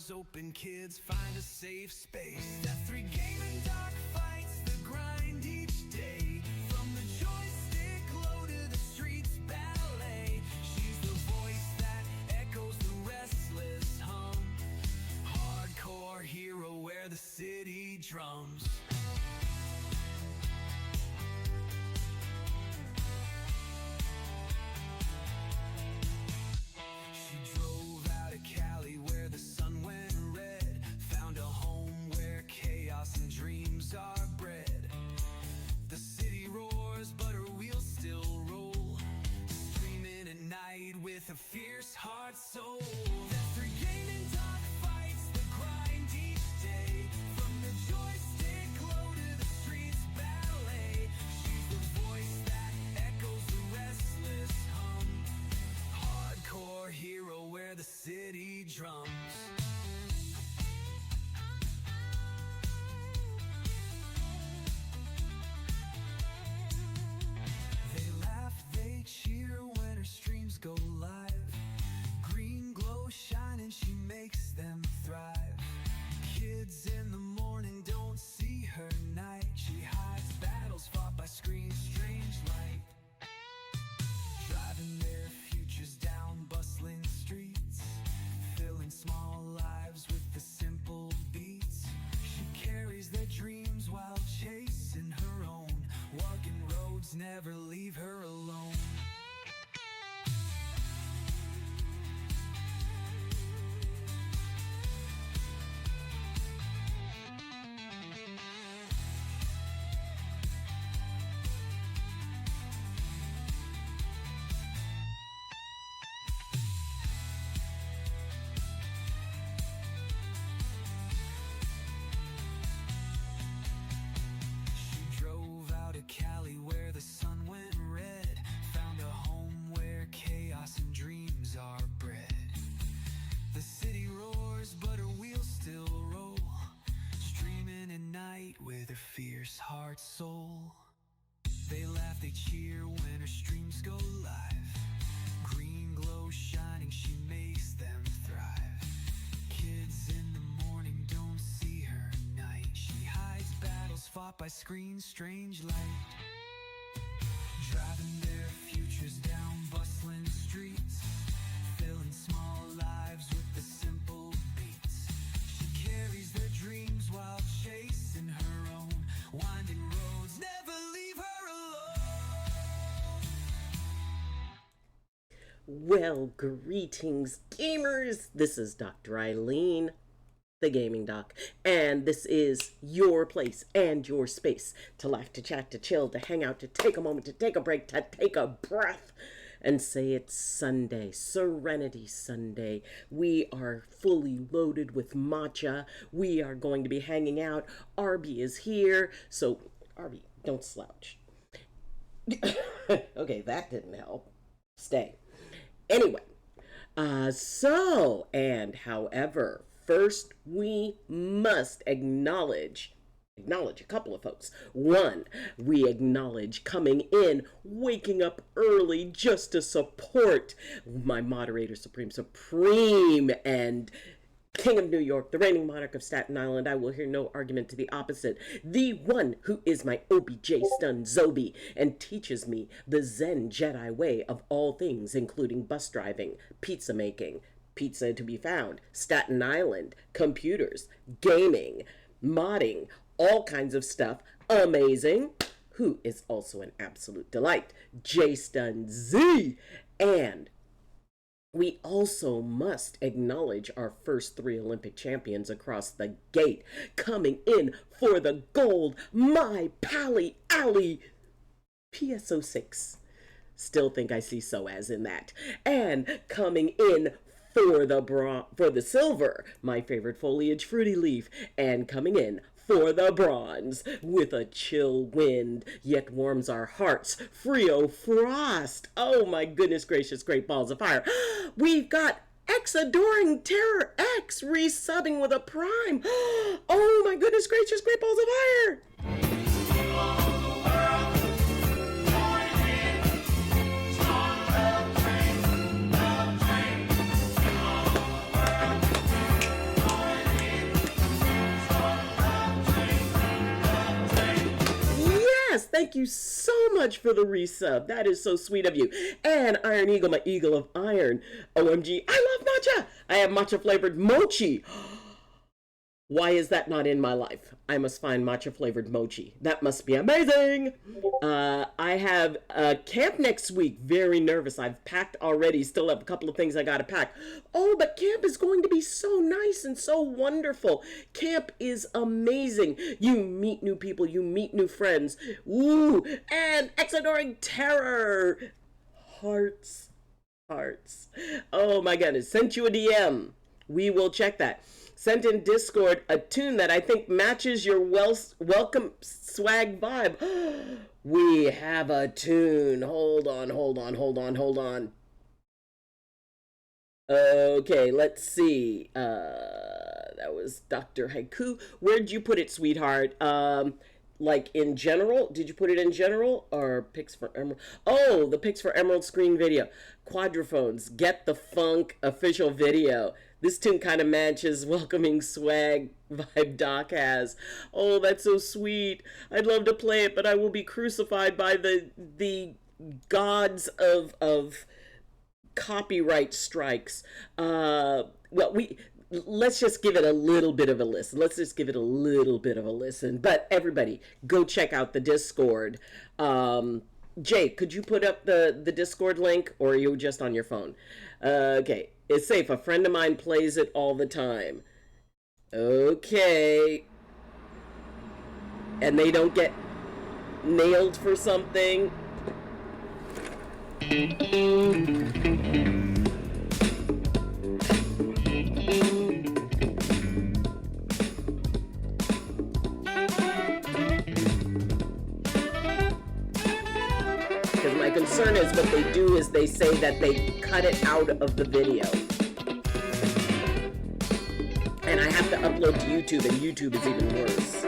doors open, kids find a safe space. Death 3 gaming doc fights the grind each day. From the joystick low to the streets ballet. She's the voice that echoes the restless hum. Hardcore hero where the city drums. She drove out of Cali where the sun went red. Found a home where chaos and dreams are bred. The city roars but her wheels still roll. Streaming at night with a fierce heart soul. Death 3 gaming doc fights the grind each day. From the joystick low to the streets ballet. She's the voice that echoes the restless hum. Hardcore hero where the city drums. They laugh, they cheer when her streams go live. Green glow shining, she makes them thrive. Kids in the morning don't see her night. She hides battles fought by screens, strange light. Driving their futures down bustling streets, filling small lives with the simple beats. She carries their dreams while chasing her own. Walking roads never leave her alone. She drove out of Cali where the sun went red. Found a home where chaos and dreams are bred. The city roars but her wheels still roll. Streaming at night with her fierce heart soul. They laugh, they cheer when her streams go live. Green glow shining, she makes them thrive. Kids in the morning don't see her night. She hides battles fought by screens, strange light. Driving their futures down bustling streets, filling small lives with the simple beats. She carries their dreams while chasing her own. Winding roads never leave her alone. Well, greetings, gamers. This is Dr. Eileen, the Gaming Doc, and this is your place and your space to laugh, to chat, to chill, to hang out, to take a moment, to take a break, to take a breath, and say it's Sunday, Serenity Sunday. We are fully loaded with matcha. We are going to be hanging out. Arby is here, so Arby, don't slouch. Okay, that didn't help. Stay. Anyway, however, first we must acknowledge a couple of folks. One, we acknowledge coming in, waking up early just to support my moderator, Supreme, and King of New York, the reigning monarch of Staten Island. I will hear no argument to the opposite. The one who is my OBJ stun Zobi and teaches me the Zen Jedi way of all things, including bus driving, pizza making, pizza to be found, Staten Island, computers, gaming, modding, all kinds of stuff. Amazing. Who is also an absolute delight, J Stun Z. And we also must acknowledge our first 3 Olympic champions across the gate. Coming in for the gold, my Pally Alley PSO6. Still think I see SOAS in that. And coming in for the silver, my favorite foliage, Fruity Leaf. And coming in for the bronze, with a chill wind, yet warms our hearts, Frio Frost. Oh my goodness gracious, great balls of fire. We've got X Adoring Terror X resubbing with a prime. Oh my goodness gracious, great balls of fire. thank you so much for the resub. That is so sweet of you. And Iron Eagle, my eagle of iron. OMG, I love matcha. I have matcha flavored mochi. Why is that not in my life? I must find matcha flavored mochi. That must be amazing. I have camp next week. Very nervous. I've packed already. Still have a couple of things I got to pack. Oh, but camp is going to be so nice and so wonderful. Camp is amazing. You meet new people. You meet new friends. Ooh, and Exodoring Terror. Hearts. Hearts. Oh my goodness. Sent you a DM. We will check that. Sent in Discord a tune that I think matches your welcome swag vibe. We have a tune. Hold on. Okay, let's see. That was Dr. Haiku. Where'd you put it, sweetheart? Like in general? Did you put it in general or Picks for Emerald? Oh, the Picks for Emerald screen video. Quadrophones, Get the Funk official video. This tune kind of matches welcoming swag vibe Doc has. Oh, that's so sweet. I'd love to play it, but I will be crucified by the gods of copyright strikes. Let's just give it a little bit of a listen. But everybody, go check out the Discord. Jay, could you put up the Discord link, or are you just on your phone? Okay. It's safe. A friend of mine plays it all the time. Okay. And they don't get nailed for something. Because my concern is what they do is they say that they cut it out of the video. And I have to upload to YouTube, and YouTube is even worse.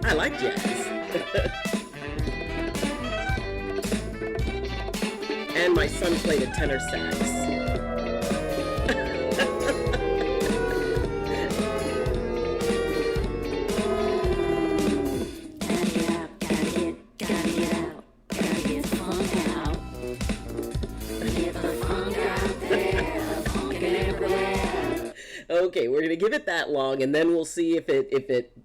I like jazz. And my son played a tenor sax. Okay, we're gonna give it that long, and then we'll see if it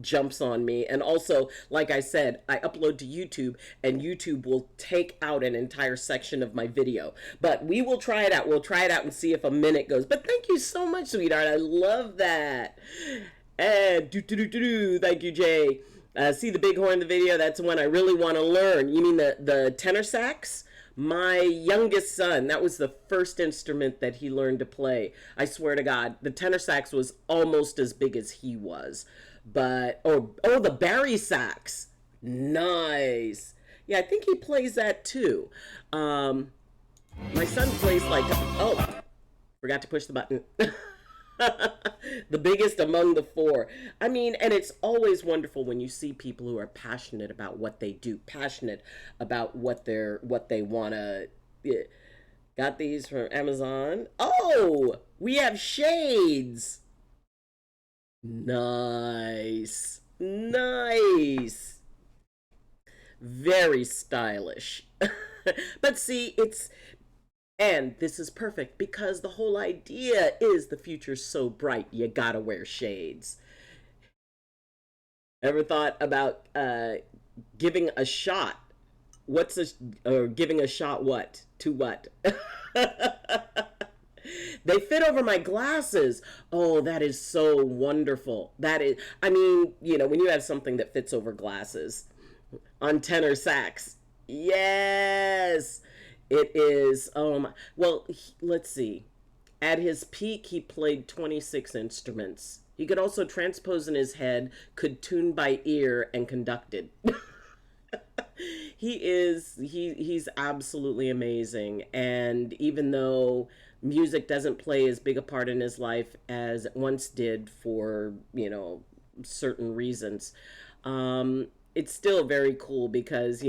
jumps on me. And also, like I said, I upload to YouTube, and YouTube will take out an entire section of my video. But we will try it out. We'll try it out and see if a minute goes. But thank you so much, sweetheart. I love that. And thank you, Jay. See the big horn in the video? That's the one I really want to learn. You mean the tenor sax? My youngest son, that was the first instrument that he learned to play. I swear to God, the tenor sax was almost as big as he was. But, the bari sax. Nice. Yeah, I think he plays that too. My son plays forgot to push the button. The biggest among the four. I mean, and it's always wonderful when you see people who are passionate about what they do, passionate about what they want to. Got these from Amazon. Oh, we have shades. Nice. Very stylish. But see, and this is perfect because the whole idea is the future's so bright, you gotta wear shades. Ever thought about giving a shot? Giving a shot what? To what? They fit over my glasses. Oh, that is so wonderful. When you have something that fits over glasses on tenor sax. Yes. It is, let's see. At his peak, he played 26 instruments. He could also transpose in his head, could tune by ear, and conducted. He's absolutely amazing. And even though music doesn't play as big a part in his life as it once did for, certain reasons, it's still very cool because,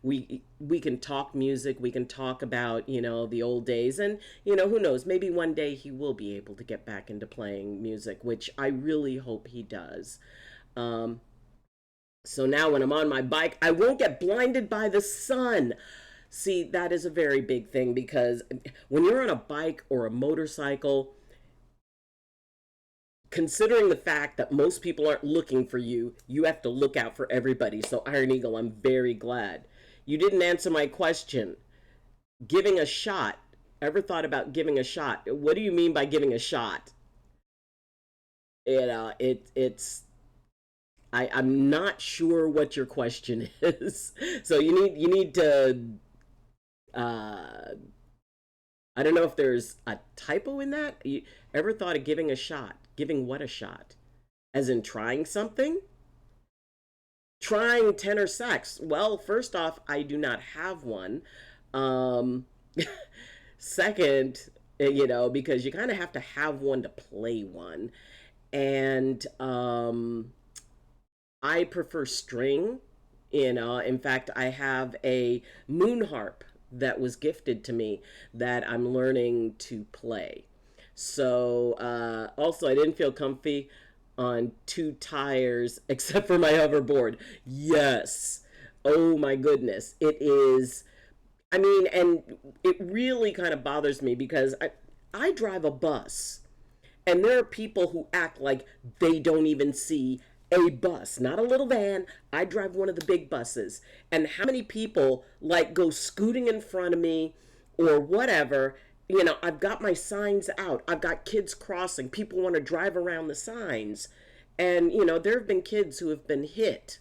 we can talk music, we can talk about, the old days, and who knows, maybe one day he will be able to get back into playing music, which I really hope he does. Um, so now when I'm on my bike, I won't get blinded by the sun. See, that is a very big thing because when you're on a bike or a motorcycle, considering the fact that most people aren't looking for you, you have to look out for everybody. So, Iron Eagle, I'm very glad. You didn't answer my question. Giving a shot. Ever thought about giving a shot? What do you mean by giving a shot? It's I'm not sure what your question is. So you need to uh I don't know if there's a typo in that. You ever thought of giving a shot? Giving what a shot? As in trying something? Trying tenor sax. Well, first off, I do not have one. Um, Second, because you kind of have to have one to play one. And I prefer string. In fact, I have a moon harp that was gifted to me that I'm learning to play. So, also, I didn't feel comfy on two tires except for my hoverboard. Yes. Oh my goodness. It is. I mean, and it really kind of bothers me because I drive a bus. And there are people who act like they don't even see a bus, not a little van. I drive one of the big buses. And how many people like go scooting in front of me or whatever? I've got my signs out. I've got kids crossing. People want to drive around the signs. And, there have been kids who have been hit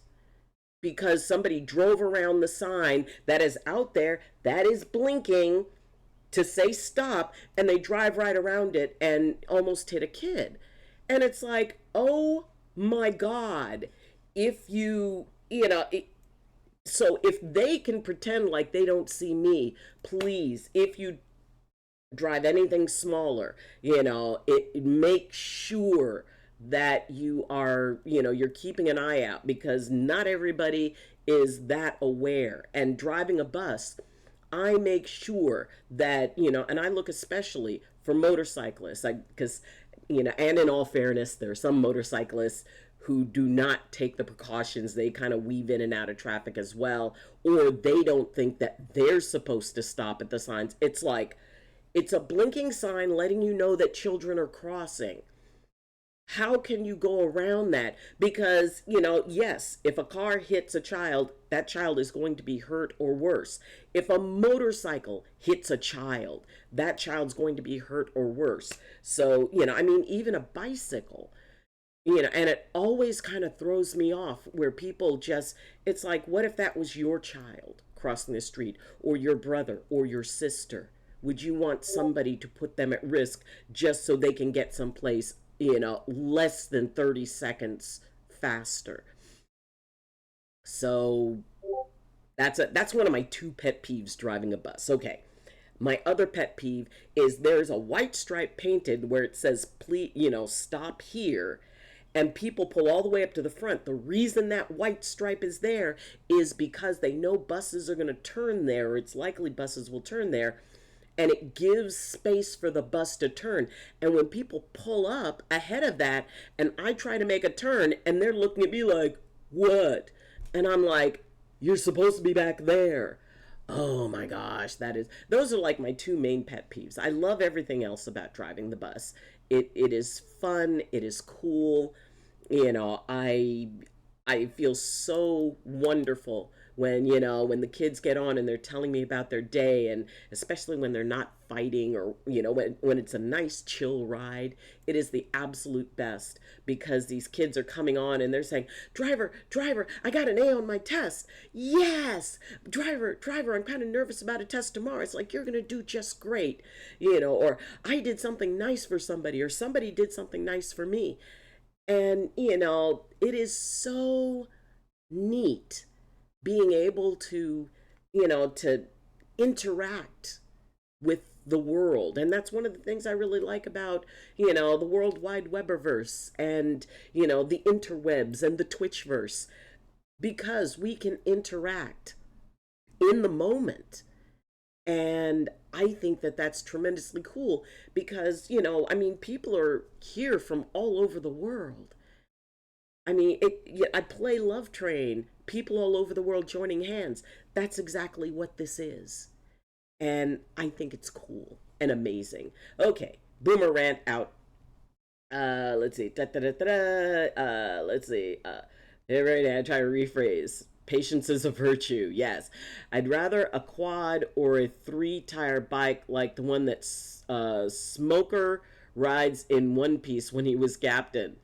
because somebody drove around the sign that is out there, that is blinking to say stop, and they drive right around it and almost hit a kid. And it's like, oh my God, if so if they can pretend like they don't see me, please, if you drive anything smaller, it make sure that you're keeping an eye out because not everybody is that aware. And driving a bus, I make sure that, and I look especially for motorcyclists, because, and in all fairness, there are some motorcyclists who do not take the precautions. They kind of weave in and out of traffic as well, or they don't think that they're supposed to stop at the signs. It's like, it's a blinking sign letting you know that children are crossing. How can you go around that? Because, yes, if a car hits a child, that child is going to be hurt or worse. If a motorcycle hits a child, that child's going to be hurt or worse. So, even a bicycle, and it always kind of throws me off where people just, it's like, what if that was your child crossing the street or your brother or your sister? Would you want somebody to put them at risk just so they can get someplace less than 30 seconds faster? So that's one of my two pet peeves driving a bus. Okay. My other pet peeve is there's a white stripe painted where it says, please, stop here. And people pull all the way up to the front. The reason that white stripe is there is because they know buses are going to turn there, or it's likely buses will turn there, and it gives space for the bus to turn. And when people pull up ahead of that and I try to make a turn and they're looking at me like, what? And I'm like, you're supposed to be back there. Oh my gosh, those are like my two main pet peeves. I love everything else about driving the bus. It is fun, it is cool. I feel so wonderful when the kids get on and they're telling me about their day, and especially when they're not fighting, or when it's a nice chill ride. It is the absolute best because these kids are coming on and they're saying, driver, I got an A on my test. Yes. Driver, I'm kind of nervous about a test tomorrow. It's like, you're going to do just great. Or I did something nice for somebody, or somebody did something nice for me. And it is so neat being able to interact with the world. And that's one of the things I really like about, the World Wide Webiverse and, the interwebs and the Twitchverse, because we can interact in the moment. And I think that that's tremendously cool because, I mean, people are here from all over the world. I mean, I play Love Train, people all over the world joining hands. That's exactly what this is. And I think it's cool and amazing. Okay, boomer rant out. Let's see. Da, da, da, da, da. Let's see. Right now, try to rephrase. Patience is a virtue. Yes, I'd rather a quad or a three-tire bike like the one that Smoker rides in One Piece when he was captain.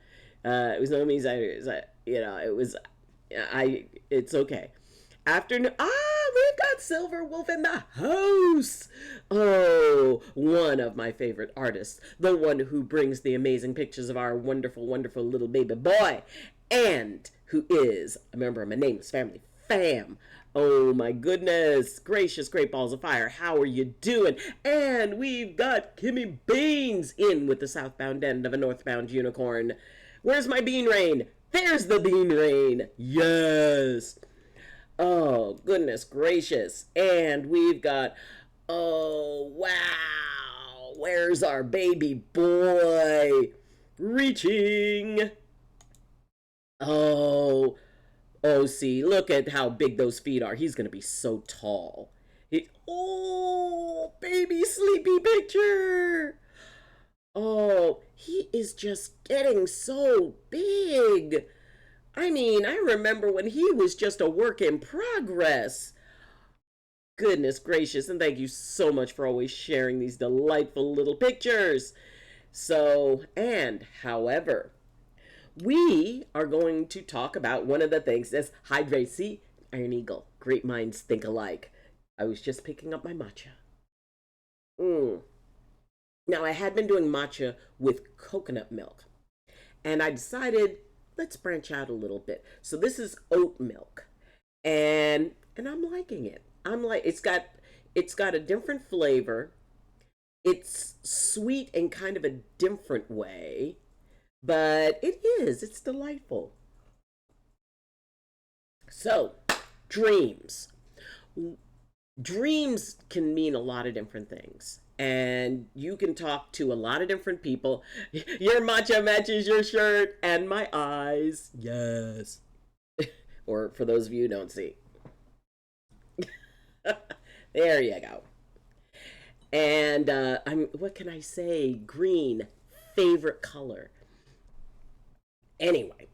It was no means it was. It's okay. Afternoon. We've got Silver Wolf in the house. Oh, one of my favorite artists, the one who brings the amazing pictures of our wonderful, wonderful little baby boy, and who is a member of my Nameless Family fam. Oh my goodness gracious, great balls of fire. How are you doing? And we've got Kimmy Beans in with the southbound end of a northbound unicorn. Where's my bean rain? There's the bean rain. Yes. Oh, goodness gracious. And we've got, oh, wow. Where's our baby boy? Reaching. Oh, see, look at how big those feet are. He's going to be so tall. Oh, baby sleepy picture. Oh, he is just getting so big. I mean, I remember when he was just a work in progress. Goodness gracious, and thank you so much for always sharing these delightful little pictures. So, and however, we are going to talk about one of the things that's hydrate. See, Iron Eagle, great minds think alike. I was just picking up my matcha. Now, I had been doing matcha with coconut milk, and I decided let's branch out a little bit. So this is oat milk, and I'm liking it. I'm like it's got a different flavor. It's sweet in kind of a different way, but it's delightful. So, dreams. Dreams can mean a lot of different things. And you can talk to a lot of different people. Your matcha matches your shirt and my eyes. Yes. Or for those of you who don't see. There you go. And what can I say? Green, favorite color. Anyway,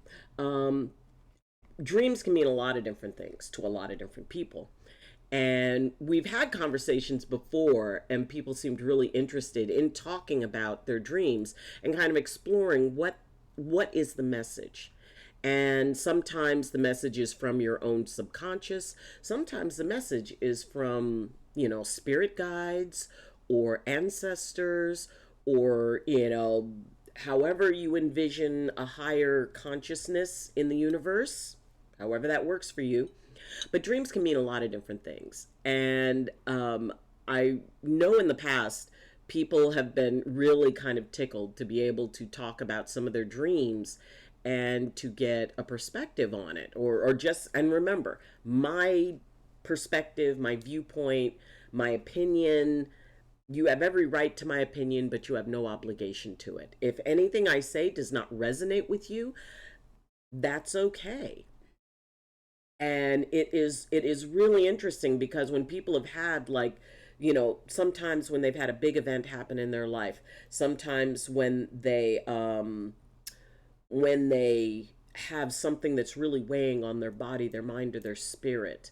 dreams can mean a lot of different things to a lot of different people. And we've had conversations before, and people seemed really interested in talking about their dreams and kind of exploring what is the message. And sometimes the message is from your own subconscious. Sometimes the message is from, spirit guides or ancestors or, however you envision a higher consciousness in the universe, however that works for you. But dreams can mean a lot of different things. And I know in the past, people have been really kind of tickled to be able to talk about some of their dreams and to get a perspective on it. Or just, and remember, my perspective, my viewpoint, my opinion, you have every right to my opinion, but you have no obligation to it. If anything I say does not resonate with you, that's okay. And it is really interesting because when people have had sometimes when they've had a big event happen in their life, sometimes when they have something that's really weighing on their body, their mind, or their spirit,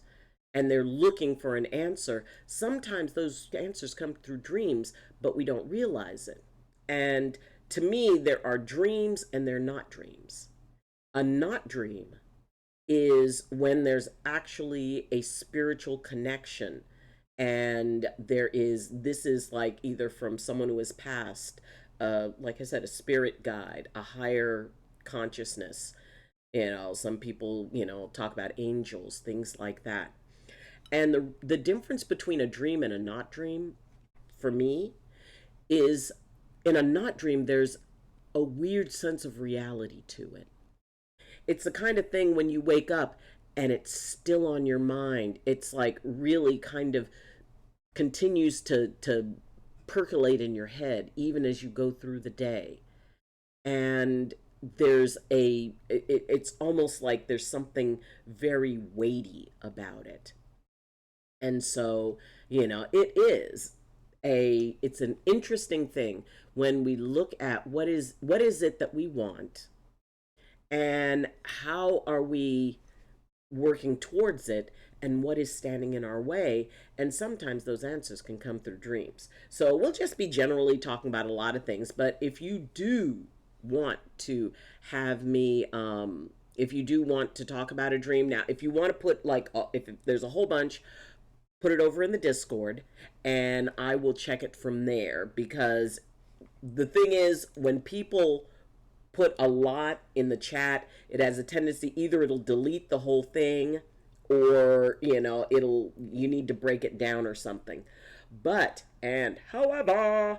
and they're looking for an answer, sometimes those answers come through dreams, but we don't realize it. And to me, there are dreams and they're not dreams. A not dream is when there's actually a spiritual connection, and this is like either from someone who has passed, like I said, a spirit guide, a higher consciousness. Some people talk about angels, things like that. And the difference between a dream and a not dream for me is, in a not dream there's a weird sense of reality to it. It's the kind of thing when you wake up and it's still on your mind. It's like really kind of continues to percolate in your head even as you go through the day. And it's almost like there's something very weighty about it. And so, it's an interesting thing when we look at what is it that we want, and how are we working towards it, and what is standing in our way. And sometimes those answers can come through dreams. So we'll just be generally talking about a lot of things, but if you do want to have me if you do want to talk about a dream, now if you want to put like if there's a whole bunch, put it over in the Discord and I will check it from there, because the thing is, when people put a lot in the chat, it has a tendency, either it'll delete the whole thing, or you need to break it down or something. But and however,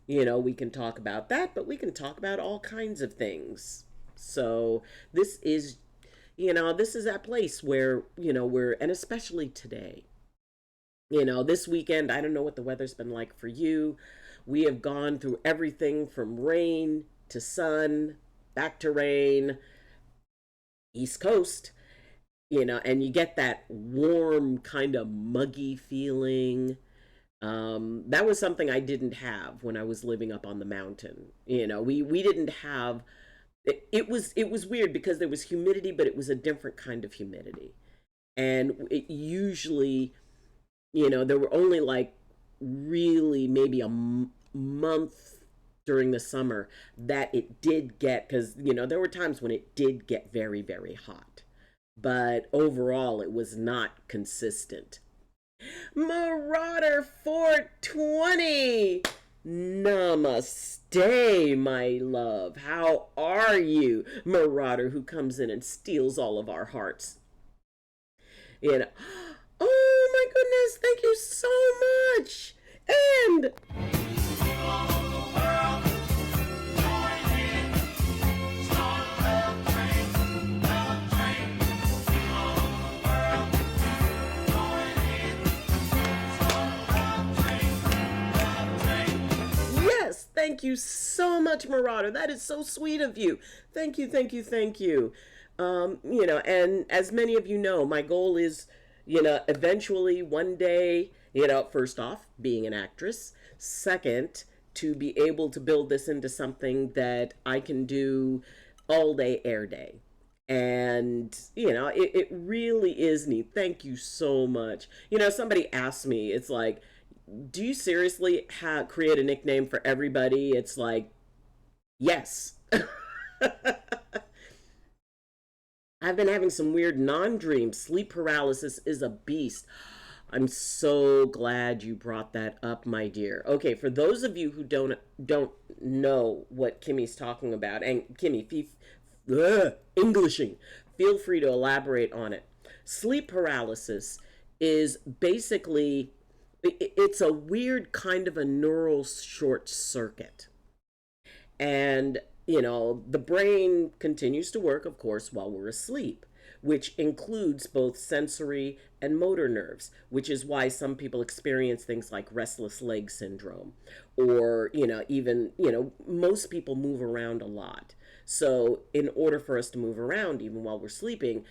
we can talk about that, but we can talk about all kinds of things. So this is that place where, and especially today, this weekend, I don't know what the weather's been like for you. We have gone through everything from rain to sun, back to rain, East Coast, and you get that warm, kind of muggy feeling. That was something I didn't have when I was living up on the mountain. We didn't have it was weird because there was humidity, but it was a different kind of humidity. And it usually, there were only like really maybe a month during the summer that it did get, because there were times when it did get very, very hot, but overall it was not consistent. Marauder 420, namaste, my love. How are you, Marauder, who comes in and steals all of our hearts? Oh my goodness, thank you so much. And yes, thank you so much, Marauder. That is so sweet of you. Thank you, thank you, thank you. And as many of you know, my goal is, eventually one day, first off, being an actress. Second, to be able to build this into something that I can do all day, air day. And, it really is neat. Thank you so much. Somebody asked me, it's like, do you seriously create a nickname for everybody? It's like, yes. I've been having some weird non-dreams. Sleep paralysis is a beast. I'm so glad you brought that up, my dear. Okay, for those of you who don't know what Kimmy's talking about, and Kimmy, Englishing, feel free to elaborate on it. Sleep paralysis is basically, it's a weird kind of a neural short circuit. And, the brain continues to work, of course, while we're asleep, which includes both sensory and motor nerves, which is why some people experience things like restless leg syndrome, or, even, most people move around a lot. So, in order for us to move around, even while we're sleeping,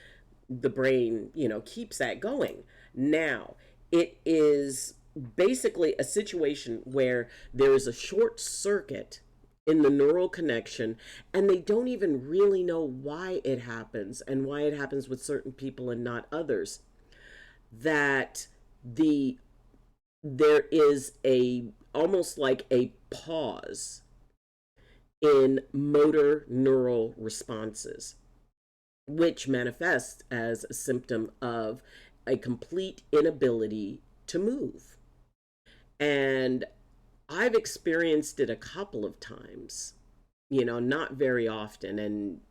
the brain, keeps that going. Now, it is basically a situation where there is a short circuit in the neural connection, and they don't even really know why it happens, and why it happens with certain people and not others. That there is a almost like a pause in motor neural responses, which manifests as a symptom of a complete inability to move. And I've experienced it a couple of times, not very often. And,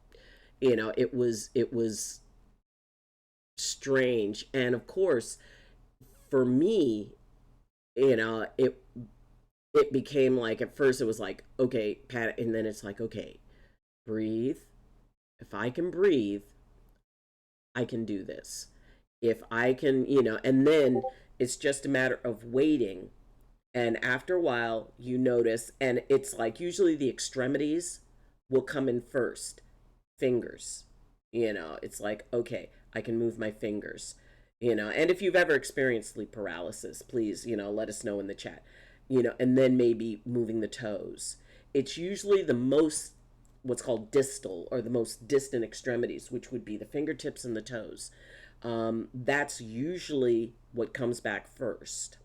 it was strange. And of course, for me, it became like, at first it was like, okay, Pat, and then it's like, okay, breathe. If I can breathe, I can do this. If I can, and then it's just a matter of waiting. And after a while, you notice, and it's like usually the extremities will come in first. Fingers. It's like, okay, I can move my fingers. And if you've ever experienced sleep paralysis, please, let us know in the chat. And then maybe moving the toes. It's usually the most, what's called distal, or the most distant extremities, which would be the fingertips and the toes. That's usually what comes back first.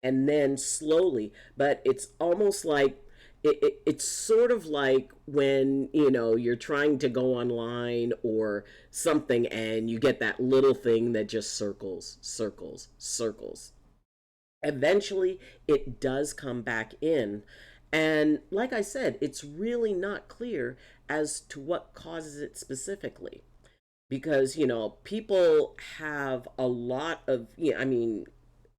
And then slowly, but it's almost like it's sort of like when you're trying to go online or something, and you get that little thing that just circles, circles, circles. Eventually it does come back in, and like I said, it's really not clear as to what causes it specifically, because people have a lot of, I mean,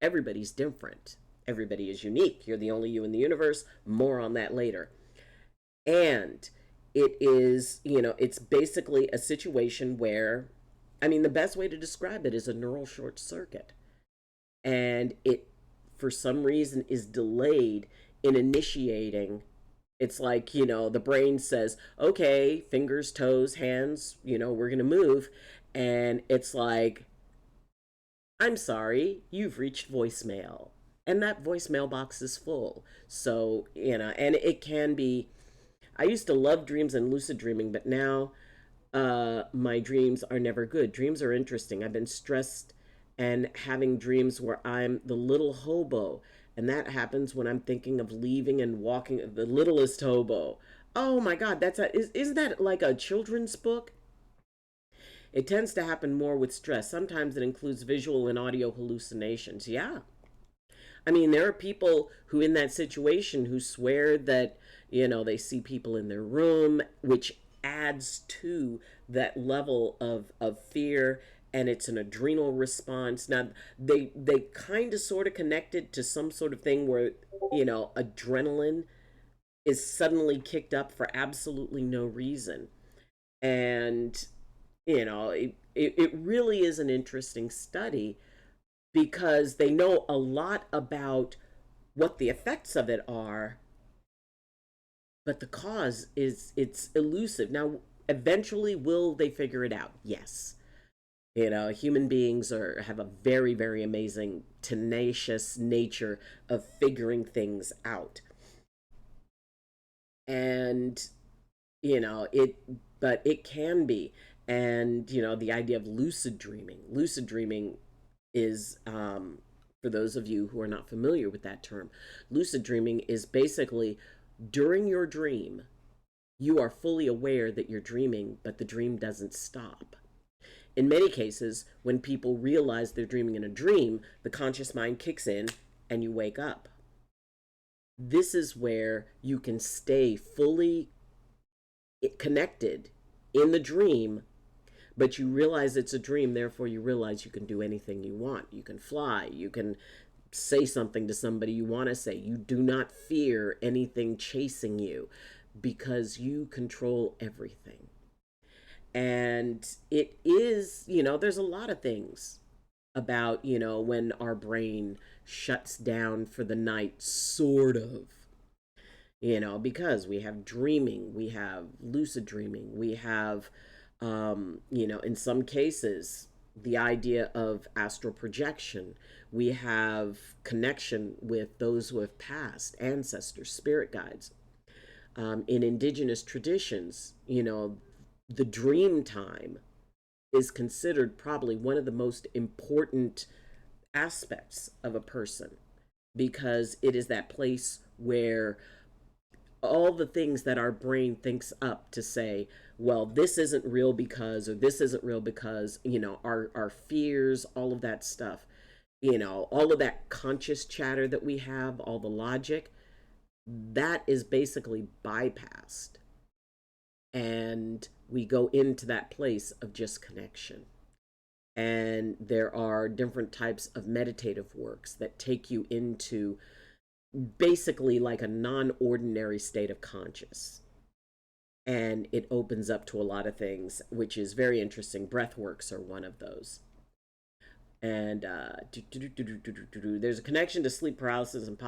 everybody's different. Everybody is unique. You're the only you in the universe. More on that later. And it is, it's basically a situation where, I mean, the best way to describe it is a neural short circuit. And it, for some reason, is delayed in initiating. It's like, the brain says, okay, fingers, toes, hands, we're going to move. And it's like, I'm sorry, you've reached voicemail. And that voicemail box is full. So, and it can be. I used to love dreams and lucid dreaming, but now my dreams are never good. Dreams are interesting. I've been stressed and having dreams where I'm the little hobo. And that happens when I'm thinking of leaving and walking, the littlest hobo. Oh my God, isn't that like a children's book? It tends to happen more with stress. Sometimes it includes visual and audio hallucinations. Yeah. I mean, there are people who, in that situation, who swear that, they see people in their room, which adds to that level of fear, and it's an adrenal response. Now, they kind of sort of connected to some sort of thing where, adrenaline is suddenly kicked up for absolutely no reason. And, it really is an interesting study, because they know a lot about what the effects of it are, but the cause it's elusive. Now, eventually, will they figure it out? Yes. Human beings have a very, very amazing, tenacious nature of figuring things out. And, it, but it can be. And, the idea of lucid dreaming is, for those of you who are not familiar with that term, lucid dreaming is basically during your dream, you are fully aware that you're dreaming, but the dream doesn't stop. In many cases, when people realize they're dreaming in a dream, the conscious mind kicks in and you wake up. This is where you can stay fully connected in the dream, but you realize it's a dream, therefore you realize you can do anything you want. You can fly, you can say something to somebody you want to say. You do not fear anything chasing you, because you control everything. And it is, there's a lot of things about, when our brain shuts down for the night, sort of. Because we have dreaming, we have lucid dreaming, we have, in some cases, the idea of astral projection. We have connection with those who have passed, ancestors, spirit guides. In indigenous traditions, the dream time is considered probably one of the most important aspects of a person, because it is that place where all the things that our brain thinks up to say, well, this isn't real because, or this isn't real because, our fears, all of that stuff, all of that conscious chatter that we have, all the logic, that is basically bypassed. And we go into that place of just connection. And there are different types of meditative works that take you into basically like a non ordinary state of conscious. and it opens up to a lot of things, which is very interesting. Breathworks are one of those. And there's a connection to sleep paralysis and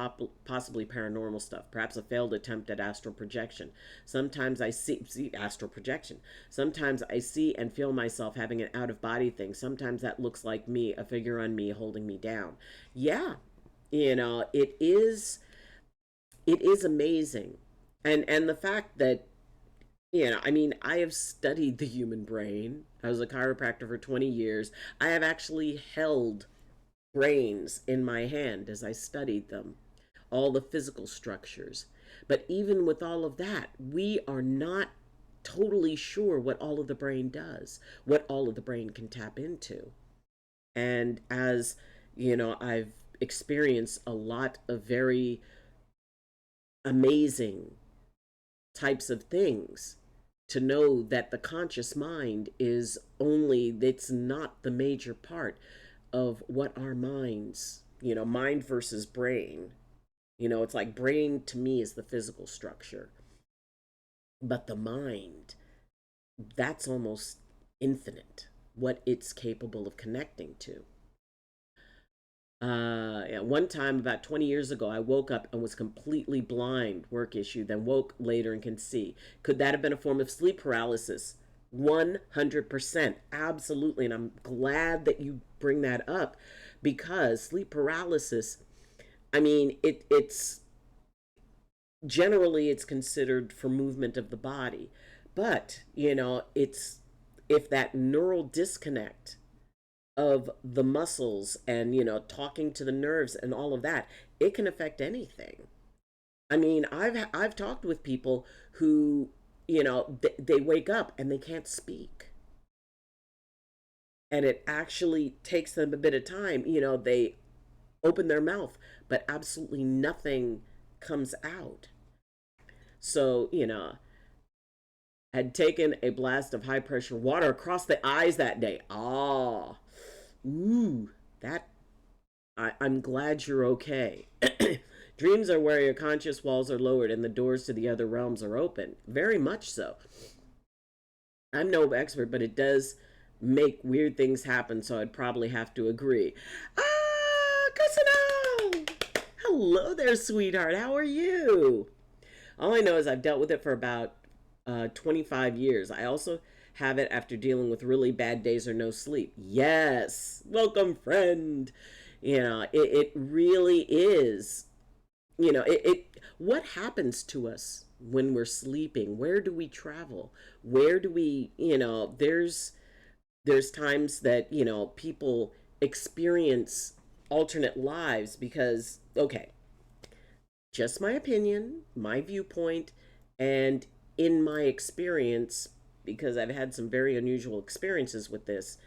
possibly paranormal stuff, perhaps a failed attempt at astral projection. Sometimes I see astral projection. Sometimes I see and feel myself having an out of body thing. Sometimes that looks like me, a figure on me holding me down. Yeah, it is amazing. And the fact that, I mean, I have studied the human brain. I was a chiropractor for 20 years. I have actually held brains in my hand as I studied them, all the physical structures. But even with all of that, we are not totally sure what all of the brain does, what all of the brain can tap into. And as I've experienced a lot of very amazing types of things, to know that the conscious mind is only, it's not the major part of what our minds, mind versus brain. It's like brain to me is the physical structure, but the mind, that's almost infinite, what it's capable of connecting to. Yeah, one time about 20 years ago, I woke up and was completely blind, work issue, then woke later and can see. Could that have been a form of sleep paralysis? 100%. Absolutely. And I'm glad that you bring that up, because sleep paralysis, I mean, it's generally it's considered for movement of the body. But, it's if that neural disconnect of the muscles and talking to the nerves and all of that, it can affect anything. I mean, I've talked with people who they wake up and they can't speak, and it actually takes them a bit of time. They open their mouth but absolutely nothing comes out. So had taken a blast of high pressure water across the eyes that day. Ah, ooh, that I'm glad you're okay. Dreams are where your conscious walls are lowered and the doors to the other realms are open. Very much so. I'm no expert, but it does make weird things happen, so I'd probably have to agree. Ah, Kusino! Hello there, sweetheart. How are you? All I know is I've dealt with it for about 25 years. I also have it after dealing with really bad days or no sleep. Yes. Welcome, friend. It really is. What happens to us when we're sleeping? Where do we travel? Where do we, there's times that, people experience alternate lives because, okay, just my opinion, my viewpoint, and in my experience, because I've had some very unusual experiences with this,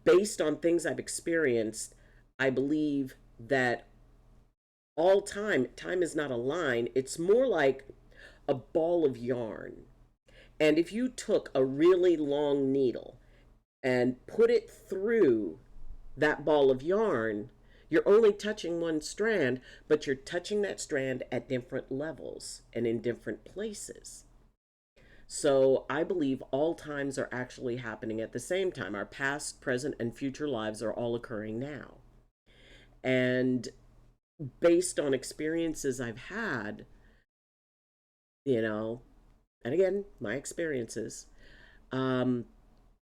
based on things I've experienced, I believe that all time is not a line, it's more like a ball of yarn. And if you took a really long needle and put it through that ball of yarn, you're only touching one strand, but you're touching that strand at different levels and in different places. So I believe all times are actually happening at the same time. Our past, present, and future lives are all occurring now. And based on experiences I've had, you know, and again, my experiences, um,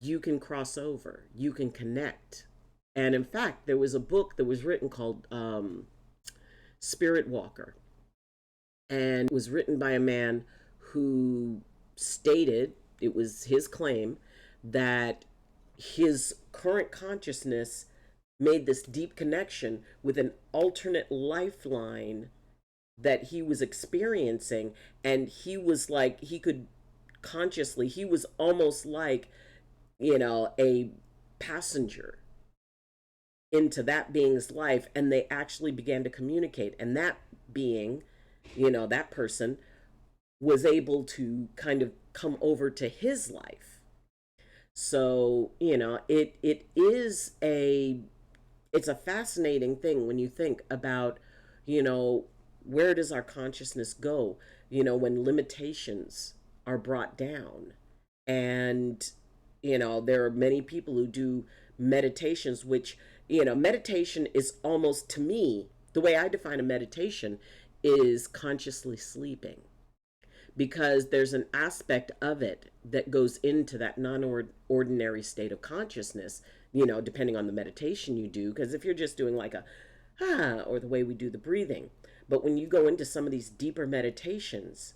you can cross over, you can connect. And in fact, there was a book that was written called Spirit Walker, and it was written by a man who stated, it was his claim, that his current consciousness made this deep connection with an alternate lifeline that he was experiencing. And he was like, he could consciously, he was almost like, a passenger into that being's life. And they actually began to communicate. And that being, that person was able to kind of come over to his life. So, it's a fascinating thing when you think about, you know, where does our consciousness go, when limitations are brought down. And, there are many people who do meditations, which, meditation is almost, to me, the way I define a meditation is consciously sleeping, because there's an aspect of it that goes into that non-ordinary state of consciousness, depending on the meditation you do. Because if you're just doing like a or the way we do the breathing, but when you go into some of these deeper meditations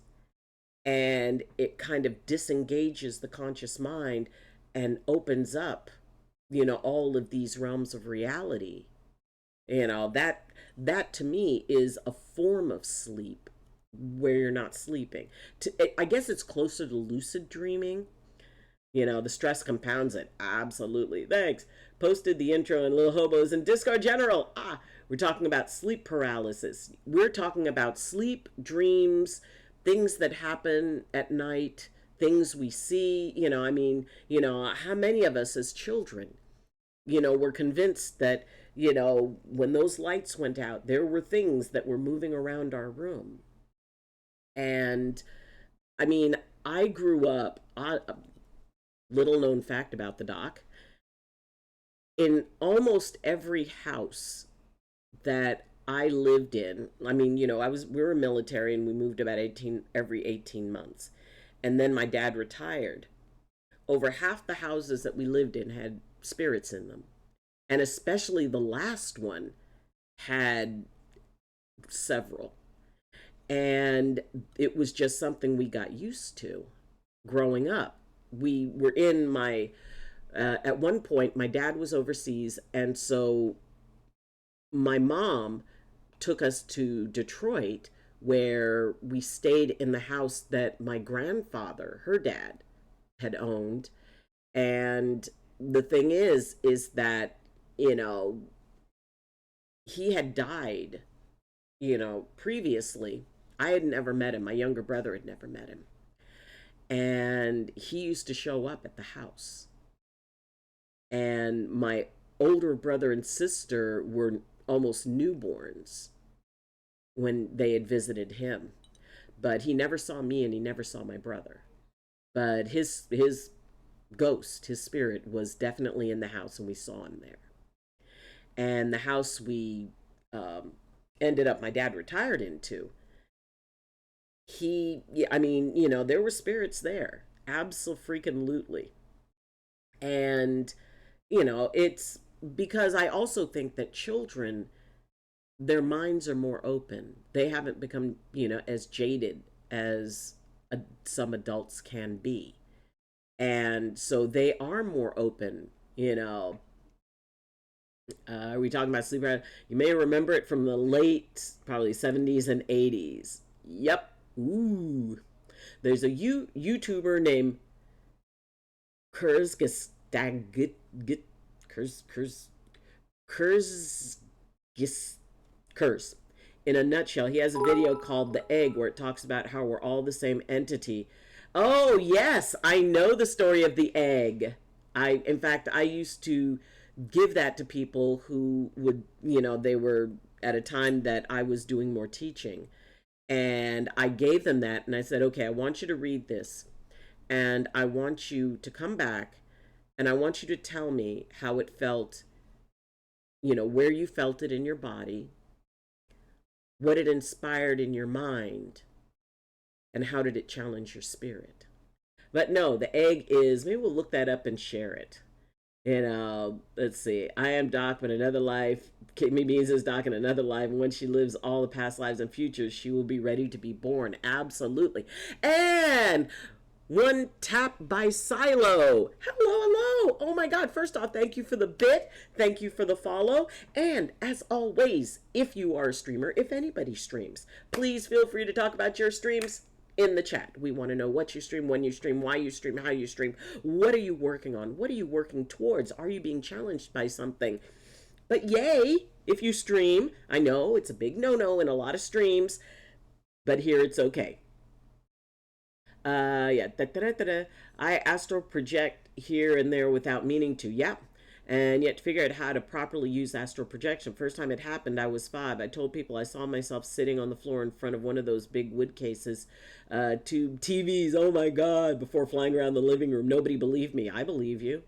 and it kind of disengages the conscious mind and opens up, all of these realms of reality, that to me is a form of sleep where you're not sleeping. I guess it's closer to lucid dreaming. The stress compounds it. Absolutely. Thanks. Posted the intro in Little Hobos and Discard General. We're talking about sleep paralysis. We're talking about sleep, dreams, things that happen at night, things we see. How many of us as children, were convinced that, when those lights went out, there were things that were moving around our room. And I mean, I grew up, little known fact about the doc, in almost every house that I lived in. I mean, we were military and we moved about every 18 months. And then my dad retired. Over half the houses that we lived in had spirits in them. And especially the last one had several. And it was just something we got used to growing up. We were in at one point, my dad was overseas, and so my mom took us to Detroit, where we stayed in the house that my grandfather, her dad, had owned. And the thing is that, he had died, previously. I had never met him. My younger brother had never met him. And he used to show up at the house. And my older brother and sister were almost newborns when they had visited him. But he never saw me and he never saw my brother. But his ghost, his spirit, was definitely in the house, and we saw him there. And the house we ended up, my dad retired into, there were spirits there. Absolutely. And, it's because I also think that children, their minds are more open. They haven't become, as jaded as some adults can be. And so they are more open, Are we talking about sleep? You may remember it from the late, probably 70s and 80s. Yep. Ooh. There's a YouTuber named Kurzgesagt. Kurz. In a nutshell, he has a video called The Egg, where it talks about how we're all the same entity. Oh, yes, I know the story of the egg. In fact, I used to give that to people who would, they were at a time that I was doing more teaching. And I gave them that, and I said, okay, I want you to read this. And I want you to come back, and I want you to tell me how it felt, where you felt it in your body, what it inspired in your mind, and how did it challenge your spirit. But no, the egg is, maybe we'll look that up and share it. Let's see. I am Doc, but another life. Kimmy Beans is Doc in another life. And when she lives all the past lives and futures, she will be ready to be born. Absolutely. And One Tap by Silo. Hello. Oh my God. First off, thank you for the bit. Thank you for the follow. And as always, if you are a streamer, if anybody streams, please feel free to talk about your streams in the chat. We want to know what you stream, when you stream, why you stream, how you stream. What are you working on? What are you working towards? Are you being challenged by something? But yay, if you stream. I know it's a big no-no in a lot of streams, but here it's okay. Yeah. I astral project here and there without meaning to. Yeah. and yet to figure out how to properly use astral projection. First time it happened, I was 5. I told people I saw myself sitting on the floor in front of one of those big wood cases, tube TVs. Oh my God! Before flying around the living room, nobody believed me. I believe you.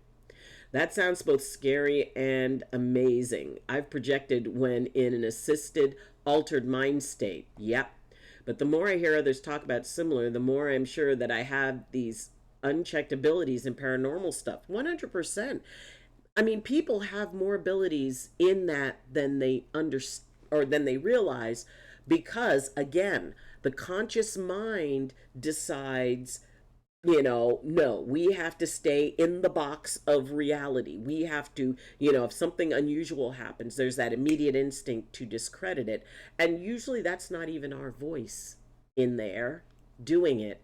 That sounds both scary and amazing. I've projected when in an assisted, altered mind state. Yep. But the more I hear others talk about similar, the more I'm sure that I have these unchecked abilities in paranormal stuff. 100%. I mean, people have more abilities in that than they understand or than they realize, because again, the conscious mind decides, no, we have to stay in the box of reality. We have to, if something unusual happens, there's that immediate instinct to discredit it. And usually that's not even our voice in there doing it.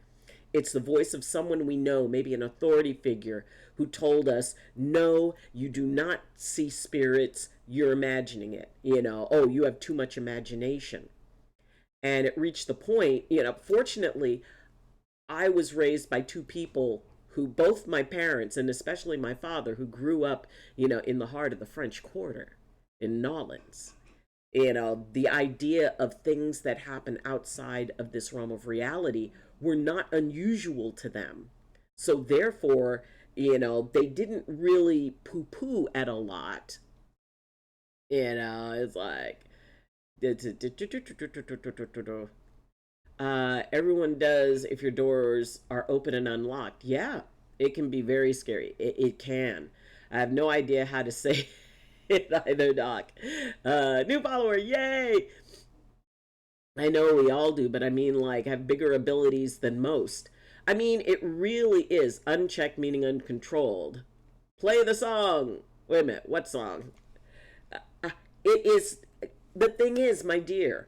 It's the voice of someone we know, maybe an authority figure, who told us, no, you do not see spirits, you're imagining it. Oh, you have too much imagination. And it reached the point, fortunately, I was raised by two people who, both my parents and especially my father, who grew up, in the heart of the French Quarter in Nolens. The idea of things that happen outside of this realm of reality were not unusual to them. So therefore, they didn't really poo-poo at a lot. It's like, everyone does if your doors are open and unlocked. Yeah, it can be very scary. It can. I have no idea how to say it either, Doc. New follower, yay! I know we all do, but I mean, like, have bigger abilities than most. I mean, it really is unchecked, meaning uncontrolled. Play the song. Wait a minute, what song? It is. The thing is, my dear,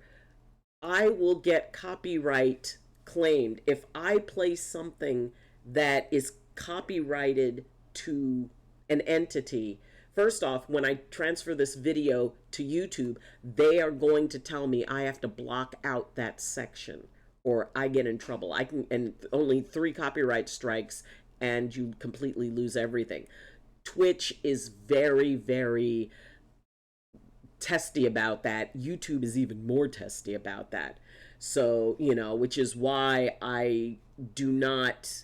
I will get copyright claimed if I play something that is copyrighted to an entity. First off, when I transfer this video to YouTube, they are going to tell me I have to block out that section or I get in trouble. And only 3 copyright strikes and you completely lose everything. Twitch is very, very testy about that. YouTube is even more testy about that. So, which is why I do not,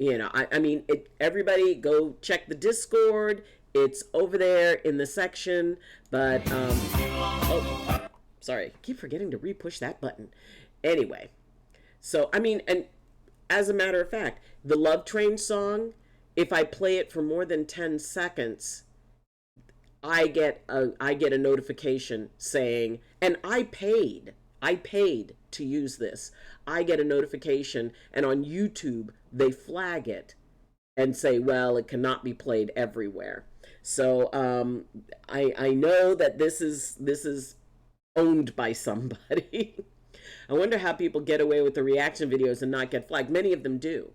I mean, everybody go check the Discord. It's over there in the section, but, oh, sorry, I keep forgetting to re-push that button. Anyway, so, I mean, and as a matter of fact, the Love Train song, if I play it for more than 10 seconds, I get a notification saying, and I paid to use this. I get a notification, and on YouTube, they flag it and say, well, it cannot be played everywhere. So I know that this is owned by somebody. I wonder how people get away with the reaction videos and not get flagged. Many of them do.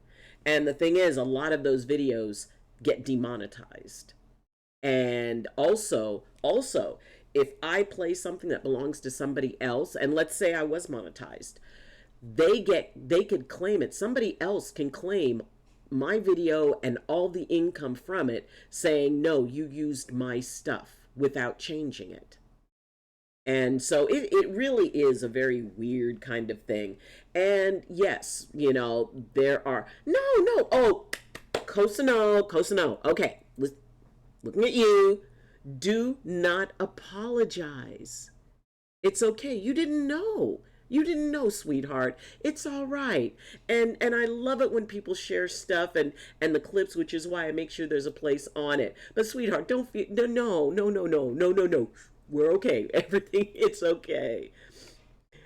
And the thing is, a lot of those videos get demonetized. And also, if I play something that belongs to somebody else, and let's say I was monetized, they could claim it. Somebody else can claim my video and all the income from it, saying, no, you used my stuff without changing it. And so it really is a very weird kind of thing. And yes, there are, Cosino. Okay, looking at you. Do not apologize. It's okay. You didn't know. You didn't know, sweetheart. It's all right. And I love it when people share stuff and the clips, which is why I make sure there's a place on it. But sweetheart, don't feel no. We're okay. Everything, it's okay.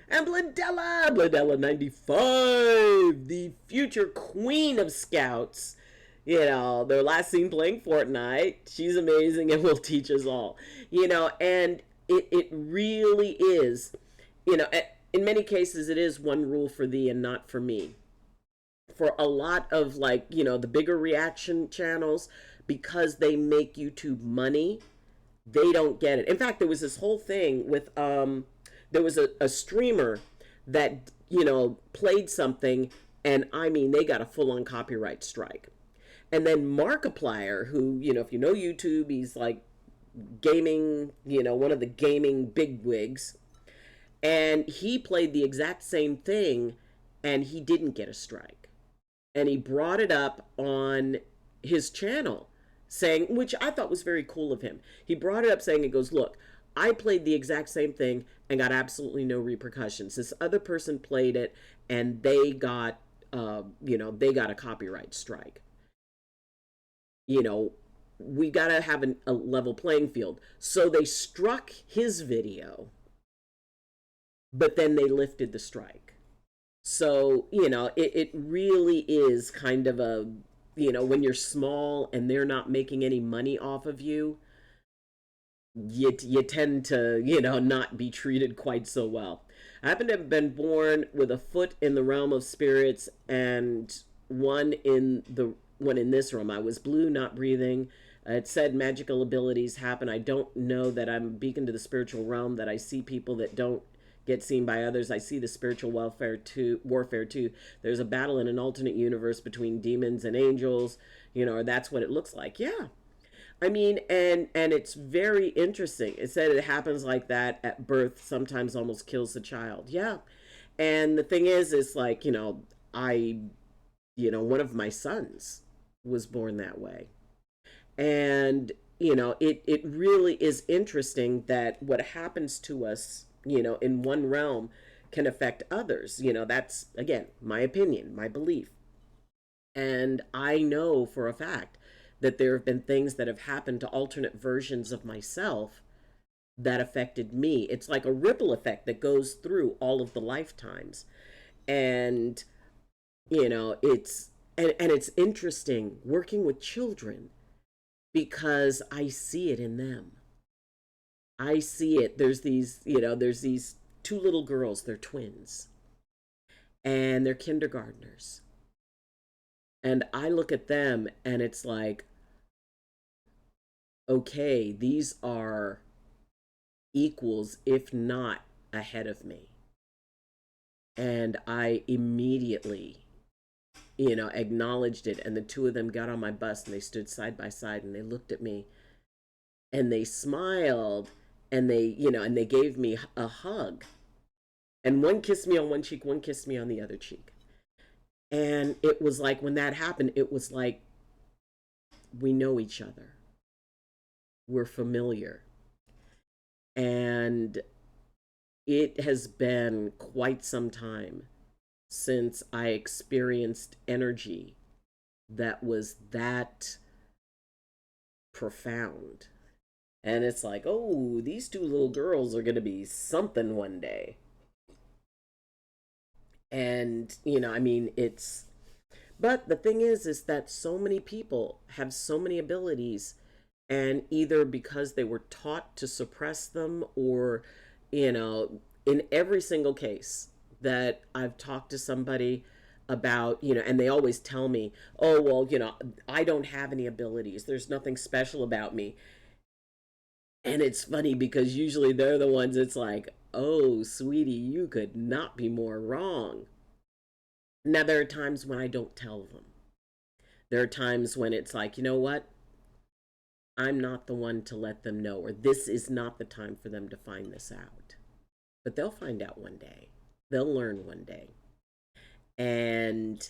And Bladella 95, the future queen of scouts. Their last scene playing Fortnite. She's amazing and will teach us all. And it really is, in many cases, it is one rule for thee and not for me. For a lot of the bigger reaction channels, because they make YouTube money, they don't get it. In fact, there was this whole thing with, there was a streamer that, played something, and I mean, they got a full-on copyright strike. And then Markiplier, who, if you know YouTube, he's like gaming, one of the gaming bigwigs. And he played the exact same thing and he didn't get a strike. And he brought it up on his channel saying, which I thought was very cool of him. He brought it up saying, it goes, look, I played the exact same thing and got absolutely no repercussions. This other person played it and they got, they got a copyright strike. We got to have a level playing field. So they struck his video, but then they lifted the strike. So, it really is kind of a, when you're small and they're not making any money off of you, you tend to, not be treated quite so well. I happen to have been born with a foot in the realm of spirits and one in this realm. I was blue, not breathing. It said magical abilities happen. I don't know that I'm a beacon to the spiritual realm, that I see people that don't get seen by others. I see the spiritual warfare too. There's a battle in an alternate universe between demons and angels, or that's what it looks like. Yeah. I mean, and it's very interesting. It said it happens like that at birth, sometimes almost kills the child. Yeah. And the thing is like, one of my sons was born that way. And, it really is interesting that what happens to us, in one realm can affect others. That's, again, my opinion, my belief. And I know for a fact that there have been things that have happened to alternate versions of myself that affected me. It's like a ripple effect that goes through all of the lifetimes. And, it's interesting working with children because I see it in them. I see it. There's these two little girls, they're twins, and they're kindergartners. And I look at them and it's like, okay, these are equals, if not ahead of me. And I immediately, acknowledged it. And the two of them got on my bus and they stood side by side and they looked at me and they smiled and they gave me a hug. And one kissed me on one cheek, one kissed me on the other cheek. And it was like, when that happened, it was like, we know each other. We're familiar. And it has been quite some time since I experienced energy that was that profound. And it's like, oh, these two little girls are going to be something one day. And, but the thing is that so many people have so many abilities, and either because they were taught to suppress them or, in every single case that I've talked to somebody about, and they always tell me, oh, well, I don't have any abilities. There's nothing special about me. And it's funny because usually they're the ones that's like, oh, sweetie, you could not be more wrong. Now, there are times when I don't tell them. There are times when it's like, you know what? I'm not the one to let them know, or this is not the time for them to find this out. But they'll find out one day. They'll learn one day. And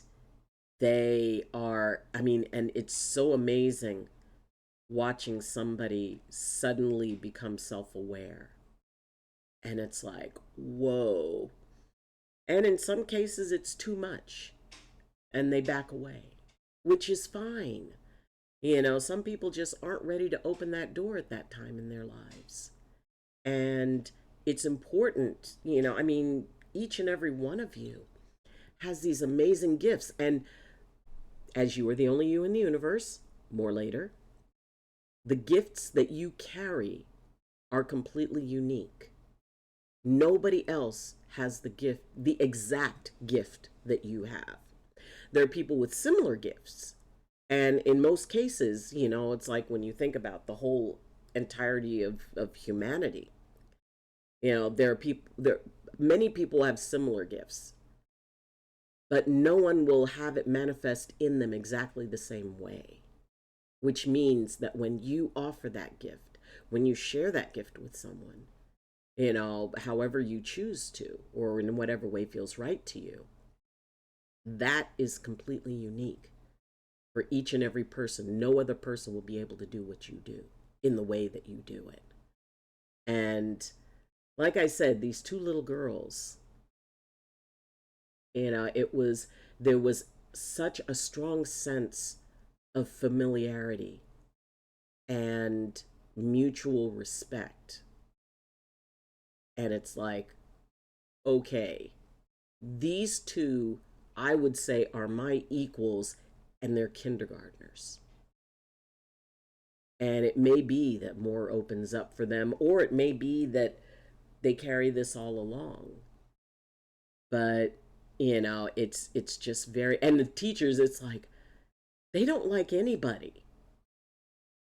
they are, and it's so amazing watching somebody suddenly become self-aware. And it's like, whoa. And in some cases, it's too much. And they back away, which is fine. Some people just aren't ready to open that door at that time in their lives. And it's important, each and every one of you has these amazing gifts. And as you are the only you in the universe, more later, the gifts that you carry are completely unique. Nobody else has the exact gift that you have. There are people with similar gifts. And in most cases, it's like when you think about the whole entirety of humanity, many people have similar gifts. but no one will have it manifest in them exactly the same way, which means that when you offer that gift, when you share that gift with someone, however you choose to, or in whatever way feels right to you, that is completely unique for each and every person. No other person will be able to do what you do in the way that you do it. And like I said, these two little girls, there was such a strong sense of familiarity and mutual respect. And it's like, okay, these two, I would say, are my equals, and they're kindergartners. And it may be that more opens up for them, or it may be that they carry this all along. But, it's just very, and the teachers, it's like, they don't like anybody,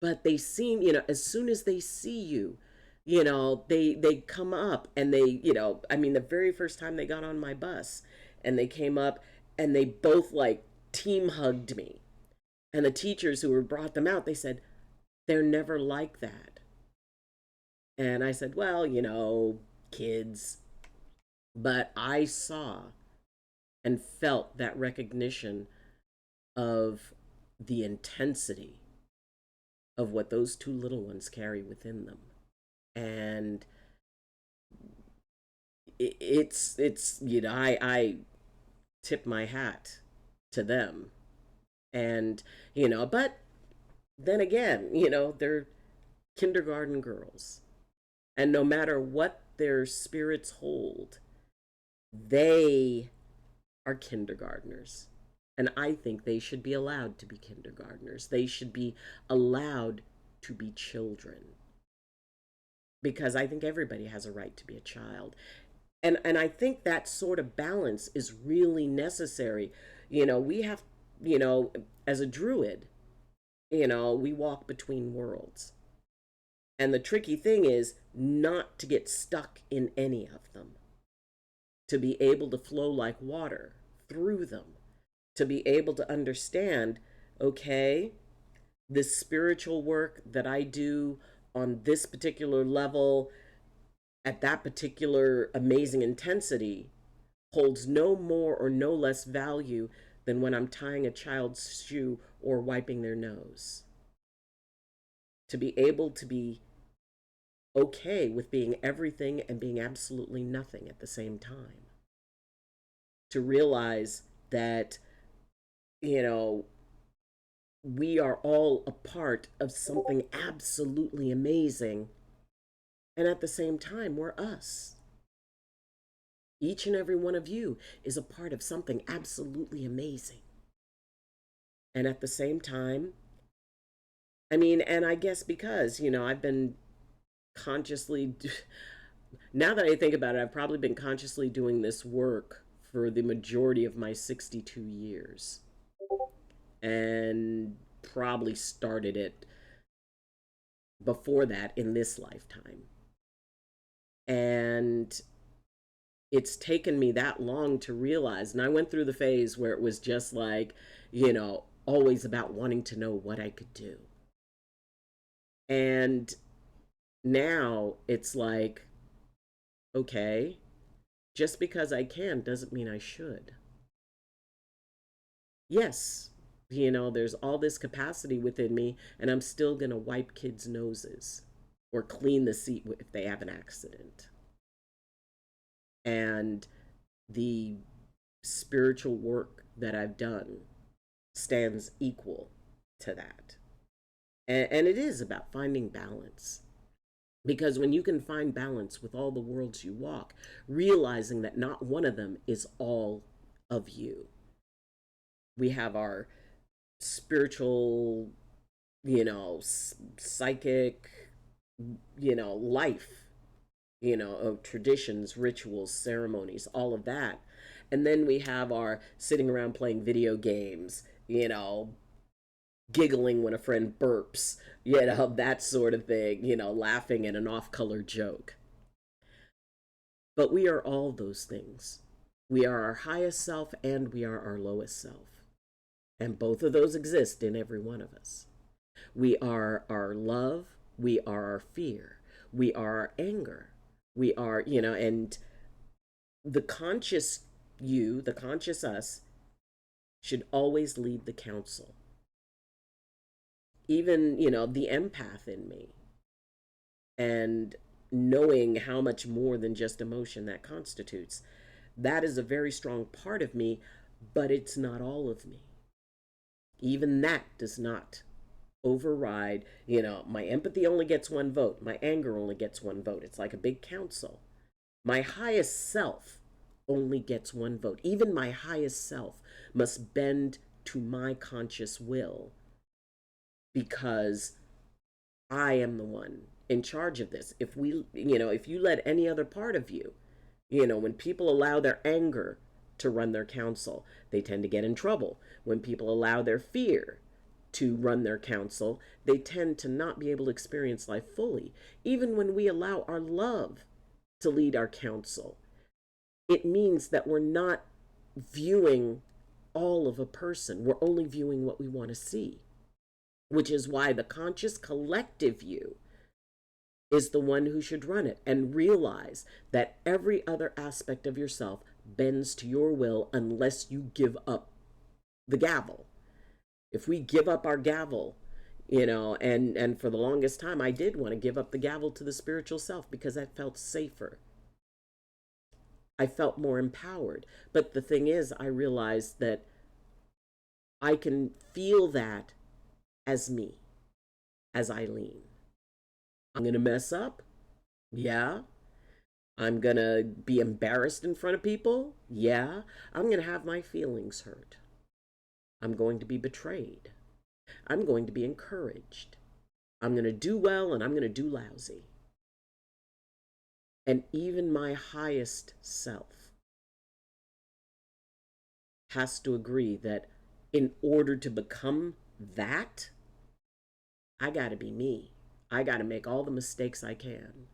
but they seem, as soon as they see you, they come up and they, I mean, the very first time they got on my bus and they came up and they both like team hugged me. And the teachers who were brought them out, they said, they're never like that. And I said, well, kids. But I saw and felt that recognition of the intensity of what those two little ones carry within them. And it's I tip my hat to them. And but then again, they're kindergarten girls, and no matter what their spirits hold, they are kindergartners. And I think they should be allowed to be kindergartners. They should be allowed to be children, because I think everybody has a right to be a child. And I think that sort of balance is really necessary. We have, as a druid, we walk between worlds. And the tricky thing is not to get stuck in any of them, to be able to flow like water through them, to be able to understand, okay, this spiritual work that I do on this particular level at that particular amazing intensity holds no more or no less value than when I'm tying a child's shoe or wiping their nose. To be able to be okay with being everything and being absolutely nothing at the same time. To realize that, you know, we are all a part of something absolutely amazing, and at the same time, we're us. Each and every one of you is a part of something absolutely amazing. And at the same time, I mean, and I guess because, I've been consciously, now that I think about it, I've probably been consciously doing this work for the majority of my 62 years. And probably started it before that in this lifetime. And it's taken me that long to realize. And I went through the phase where it was just like, always about wanting to know what I could do. And now it's like, okay, just because I can doesn't mean I should. Yes, there's all this capacity within me, and I'm still going to wipe kids' noses or clean the seat if they have an accident. And the spiritual work that I've done stands equal to that. And it is about finding balance. Because when you can find balance with all the worlds you walk, realizing that not one of them is all of you. We have our spiritual, psychic, life, of traditions, rituals, ceremonies, all of that. And then we have our sitting around playing video games, giggling when a friend burps, that sort of thing, laughing at an off color joke. But we are all those things. We are our highest self and we are our lowest self. And both of those exist in every one of us. We are our love, we are our fear, we are our anger, we are, and the conscious you, the conscious us, should always lead the council. Even, the empath in me, and knowing how much more than just emotion that constitutes, that is a very strong part of me, but it's not all of me. Even that does not override, my empathy only gets one vote, my anger only gets one vote. It's like a big council. My highest self only gets one vote. Even my highest self must bend to my conscious will, because I am the one in charge of this. If you let any other part of you, when people allow their anger to run their council, they tend to get in trouble. When people allow their fear to run their council, they tend to not be able to experience life fully. Even when we allow our love to lead our council, it means that we're not viewing all of a person. We're only viewing what we want to see, which is why the conscious collective you is the one who should run it, and realize that every other aspect of yourself bends to your will unless you give up the gavel. If we give up our gavel, and for the longest time I did want to give up the gavel to the spiritual self because that felt safer. I felt more empowered. But the thing is, I realized that I can feel that as me, as Eileen. I'm going to mess up. Yeah. I'm going to be embarrassed in front of people. Yeah. I'm going to have my feelings hurt. I'm going to be betrayed. I'm going to be encouraged. I'm going to do well and I'm going to do lousy. And even my highest self has to agree that in order to become that, I got to be me. I got to make all the mistakes I can.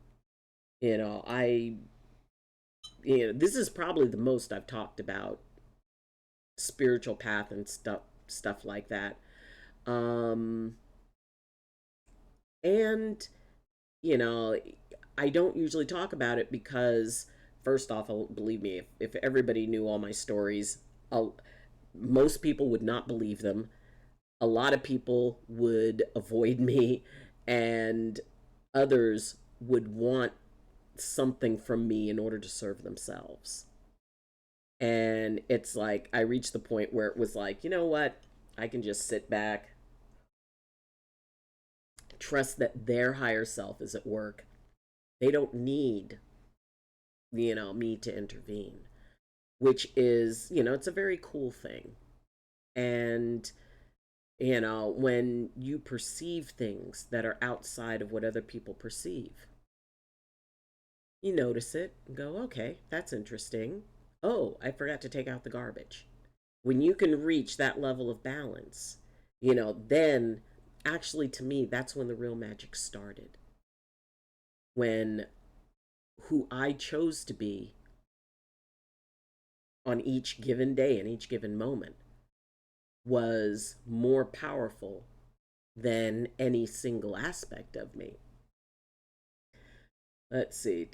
This is probably the most I've talked about spiritual path and stuff like that. Um, and, you know, I don't usually talk about it because, first off, believe me, if everybody knew all my stories, most people would not believe them. A lot of people would avoid me, and others would want something from me in order to serve themselves. And it's like I reached the point where it was like, you know what? I can just sit back, trust that their higher self is at work. They don't need, me to intervene, which is, it's a very cool thing. And, when you perceive things that are outside of what other people perceive, you notice it and go, okay, that's interesting. Oh, I forgot to take out the garbage. When you can reach that level of balance, then actually to me, that's when the real magic started. When who I chose to be on each given day and each given moment was more powerful than any single aspect of me. Let's see.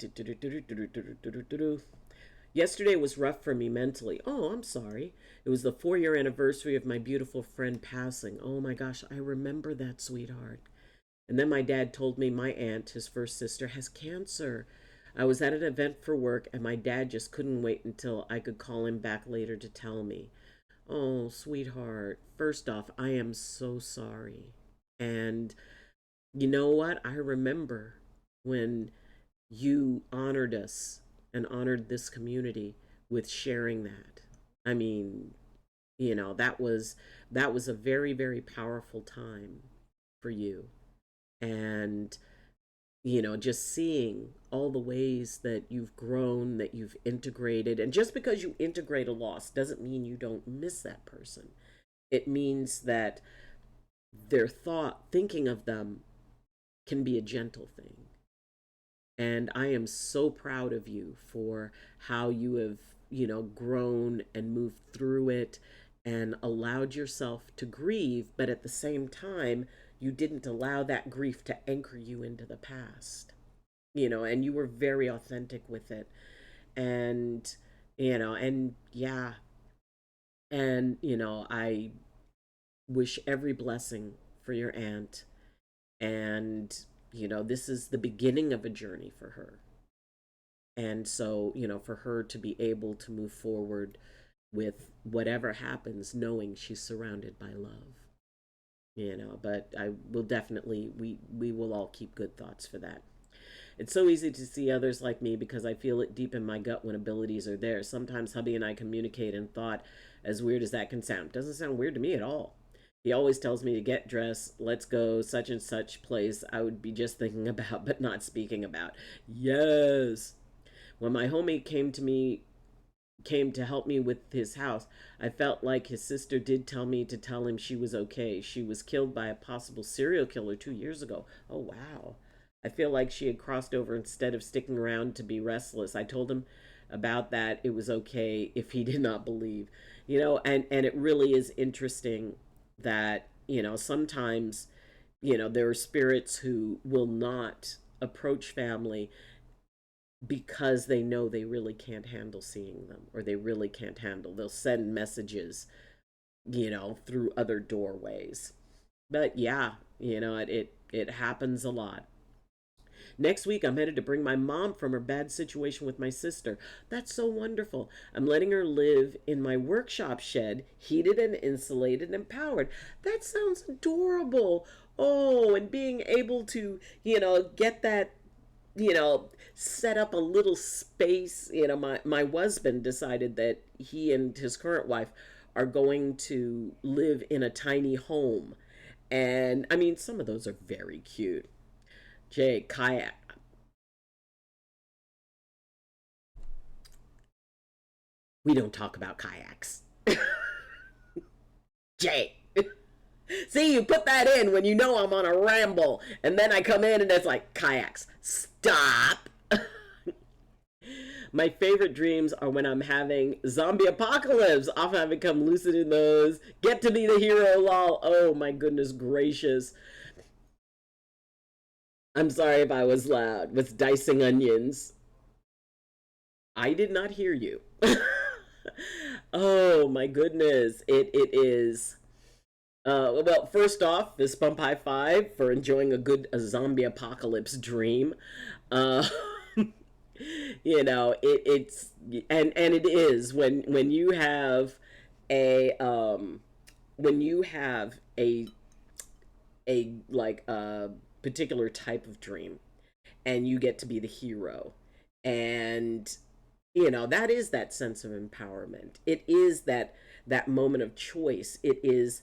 Yesterday was rough for me mentally. Oh, I'm sorry. It was the 4-year anniversary of my beautiful friend passing. Oh my gosh, I remember that, sweetheart. And then my dad told me my aunt, his first sister, has cancer. I was at an event for work, and my dad just couldn't wait until I could call him back later to tell me. Oh, sweetheart, first off, I am so sorry. And you know what? I remember when you honored us and honored this community with sharing that. I mean, that was a very, very powerful time for you. And just seeing all the ways that you've grown, that you've integrated. And just because you integrate a loss doesn't mean you don't miss that person. It means that thinking of them can be a gentle thing. And I am so proud of you for how you have, grown and moved through it and allowed yourself to grieve, but at the same time, you didn't allow that grief to anchor you into the past, and you were very authentic with it. And, and yeah, and, I wish every blessing for your aunt. And, this is the beginning of a journey for her. And so, for her to be able to move forward with whatever happens, knowing she's surrounded by love, but I will definitely, we will all keep good thoughts for that. It's so easy to see others like me because I feel it deep in my gut when abilities are there. Sometimes hubby and I communicate in thought, as weird as that can sound. Doesn't sound weird to me at all. He always tells me to get dressed, let's go such and such place I would be just thinking about but not speaking about. Yes. When my homie came to help me with his house, I felt like his sister did tell me to tell him she was okay. She was killed by a possible serial killer 2 years ago. Oh, wow. I feel like she had crossed over instead of sticking around to be restless. I told him about that. It was okay if he did not believe. And it really is interesting that, sometimes, there are spirits who will not approach family because they know they really can't handle seeing them, or they really can't handle. They'll send messages, through other doorways. But yeah, it happens a lot. Next week, I'm headed to bring my mom from her bad situation with my sister. That's so wonderful. I'm letting her live in my workshop shed, heated and insulated and powered. That sounds adorable. Oh, and being able to, get that, set up a little space. My husband decided that he and his current wife are going to live in a tiny home. And I mean, some of those are very cute. Jay, kayak. We don't talk about kayaks. Jay. See, you put that in when you know I'm on a ramble. And then I come in and it's like, kayaks. Stop. My favorite dreams are when I'm having zombie apocalypse. Often I become lucid in those. Get to be the hero, lol. Oh my goodness gracious. I'm sorry if I was loud with dicing onions. I did not hear you. Oh my goodness. It is. Well, first off, this bump high five for enjoying a zombie apocalypse dream. Uh, it's and it is when you have a when you have a like a particular type of dream, and you get to be the hero, and that is that sense of empowerment. It is that moment of choice. It is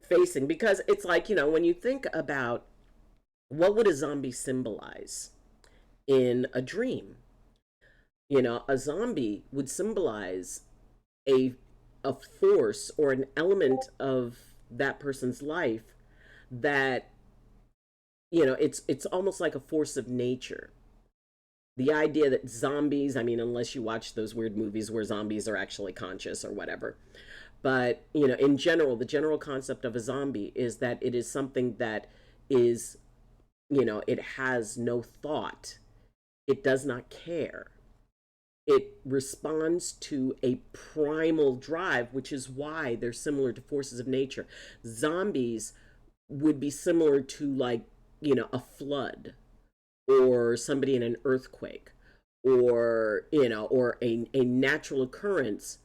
facing, because it's like, when you think about what would a zombie symbolize in a dream, a zombie would symbolize a a force or an element of that person's life that, it's almost like a force of nature. The idea that zombies, I mean, unless you watch those weird movies where zombies are actually conscious or whatever, but in general, the general concept of a zombie is that it is something that is, it has no thought. It does not care. It responds to a primal drive, which is why they're similar to forces of nature. Zombies would be similar to, like, a flood, or somebody in an earthquake, or, or a natural occurrence,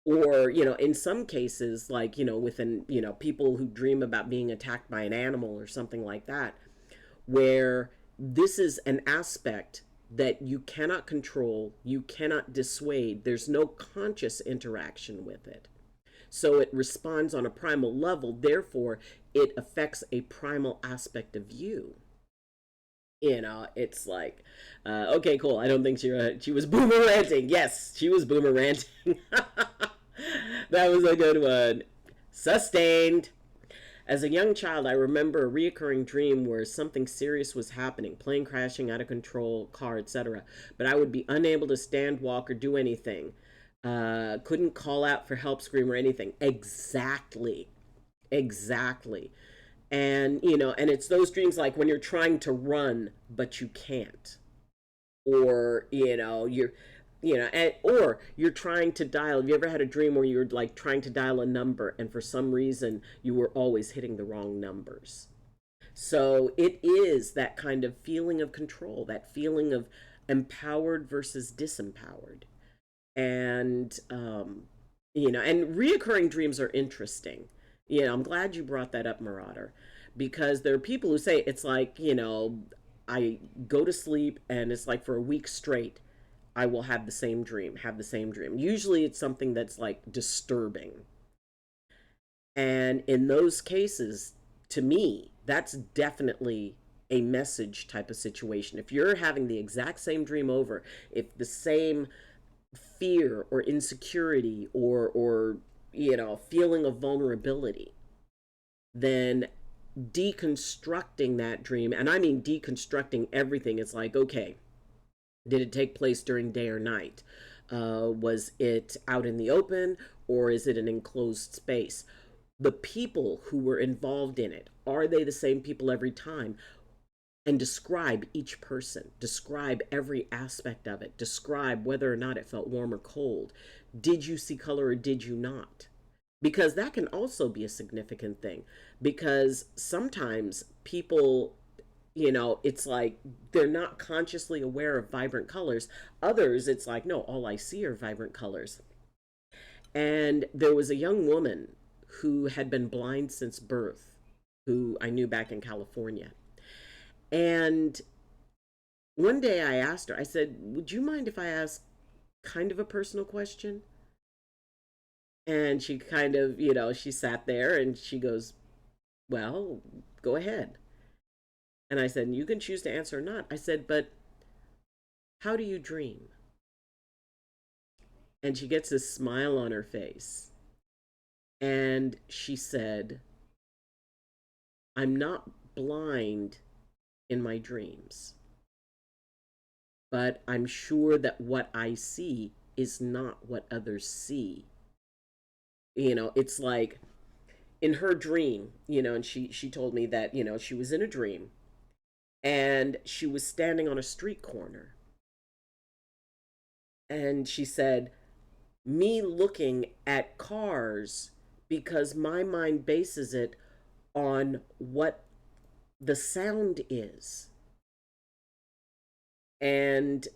or, in some cases, like, within, people who dream about being attacked by an animal or something like that, where this is an aspect that you cannot control, you cannot dissuade, there's no conscious interaction with it. So it responds on a primal level, therefore, it affects a primal aspect of you. It's like, okay, cool. I don't think she was boomeranting. Yes, she was boomeranting. That was a good one. Sustained. As a young child, I remember a reoccurring dream where something serious was happening, plane crashing, out of control, car, etc. But I would be unable to stand, walk, or do anything. Couldn't call out for help, scream, or anything. Exactly. Exactly. And, and it's those dreams like when you're trying to run, but you can't. Or, or you're trying to dial. Have you ever had a dream where you're like trying to dial a number and for some reason you were always hitting the wrong numbers? So it is that kind of feeling of control, that feeling of empowered versus disempowered. And, and reoccurring dreams are interesting. I'm glad you brought that up, Marauder, because there are people who say it's like, I go to sleep and it's like for a week straight, I will have the same dream, have the same dream. Usually it's something that's like disturbing. And in those cases, to me, that's definitely a message type of situation. If you're having the exact same dream over, if the same fear or insecurity or feeling of vulnerability, then deconstructing that dream, and I mean deconstructing everything, it's like, okay, did it take place during day or night? Was it out in the open or is it an enclosed space? The people who were involved in it, are they the same people every time? And describe each person, describe every aspect of it, describe whether or not it felt warm or cold. Did you see color or did you not? Because that can also be a significant thing. Because sometimes people, it's like they're not consciously aware of vibrant colors. Others, it's like, no, all I see are vibrant colors. And there was a young woman who had been blind since birth, who I knew back in California. And one day I asked her, I said, would you mind if I ask kind of a personal question? And she kind of, she sat there and she goes, well, go ahead. And I said, you can choose to answer or not. I said, but how do you dream? And she gets this smile on her face. And she said, I'm not blind in my dreams, but I'm sure that what I see is not what others see. It's like in her dream, and she told me that, she was in a dream and she was standing on a street corner. And she said, me looking at cars because my mind bases it on what the sound is. And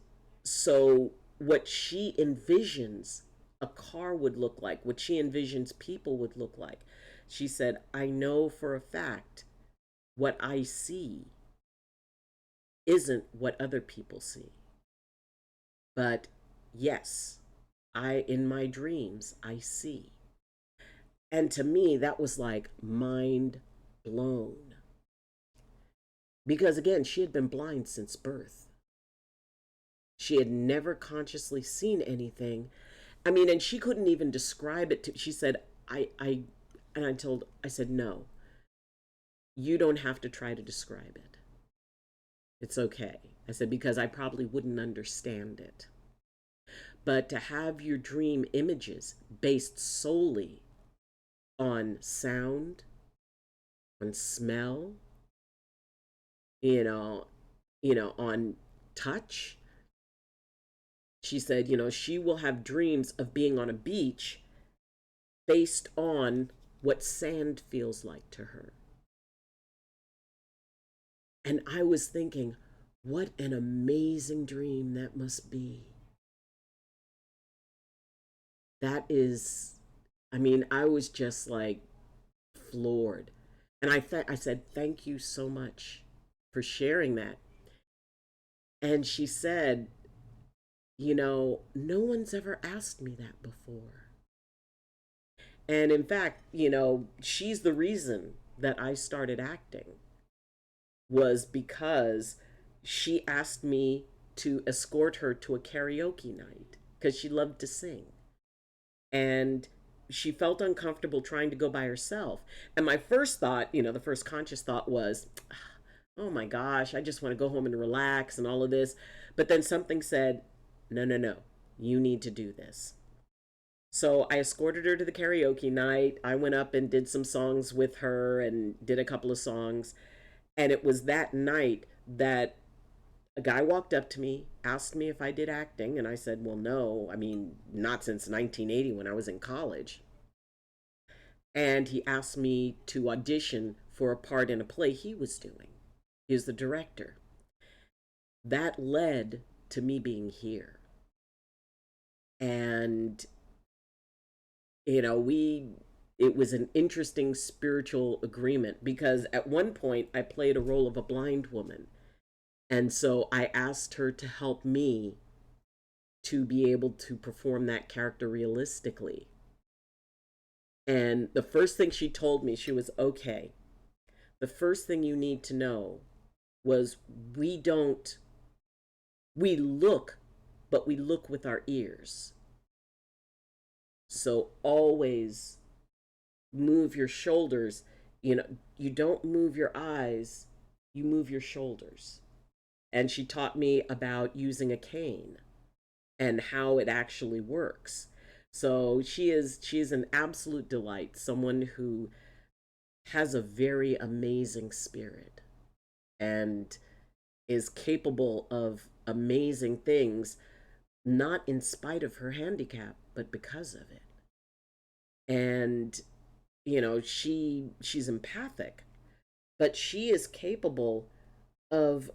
so, what she envisions a car would look like, what she envisions people would look like. She said, I know for a fact what I see isn't what other people see. But yes, in my dreams, I see. And to me, that was like mind blown. Because again, she had been blind since birth. She had never consciously seen anything. I mean, and she couldn't even describe it she said, and I said, no, you don't have to try to describe it. It's okay. I said, because I probably wouldn't understand it. But to have your dream images based solely on sound, on smell, you know, on touch. She said, she will have dreams of being on a beach based on what sand feels like to her. And I was thinking, what an amazing dream that must be. That is, I mean, I was just like floored. And I said, thank you so much for sharing that. And she said, no one's ever asked me that before. And in fact, she's the reason that I started acting was because she asked me to escort her to a karaoke night because she loved to sing. And she felt uncomfortable trying to go by herself. And my first thought, the first conscious thought was, oh my gosh, I just want to go home and relax and all of this. But then something said, no, no, no, you need to do this. So I escorted her to the karaoke night. I went up and did some songs with her and did a couple of songs. And it was that night that a guy walked up to me, asked me if I did acting, and I said, well, no, I mean, not since 1980 when I was in college. And he asked me to audition for a part in a play he was doing. He was the director. That led to me being here. And, it was an interesting spiritual agreement because at one point I played a role of a blind woman. And so I asked her to help me to be able to perform that character realistically. And the first thing she told me, she was, okay, the first thing you need to know was we look, but we look with our ears. So always move your shoulders. You don't move your eyes, you move your shoulders. And she taught me about using a cane and how it actually works. So she is an absolute delight, someone who has a very amazing spirit and is capable of amazing things, not in spite of her handicap, but because of it. And she's empathic, but she is capable of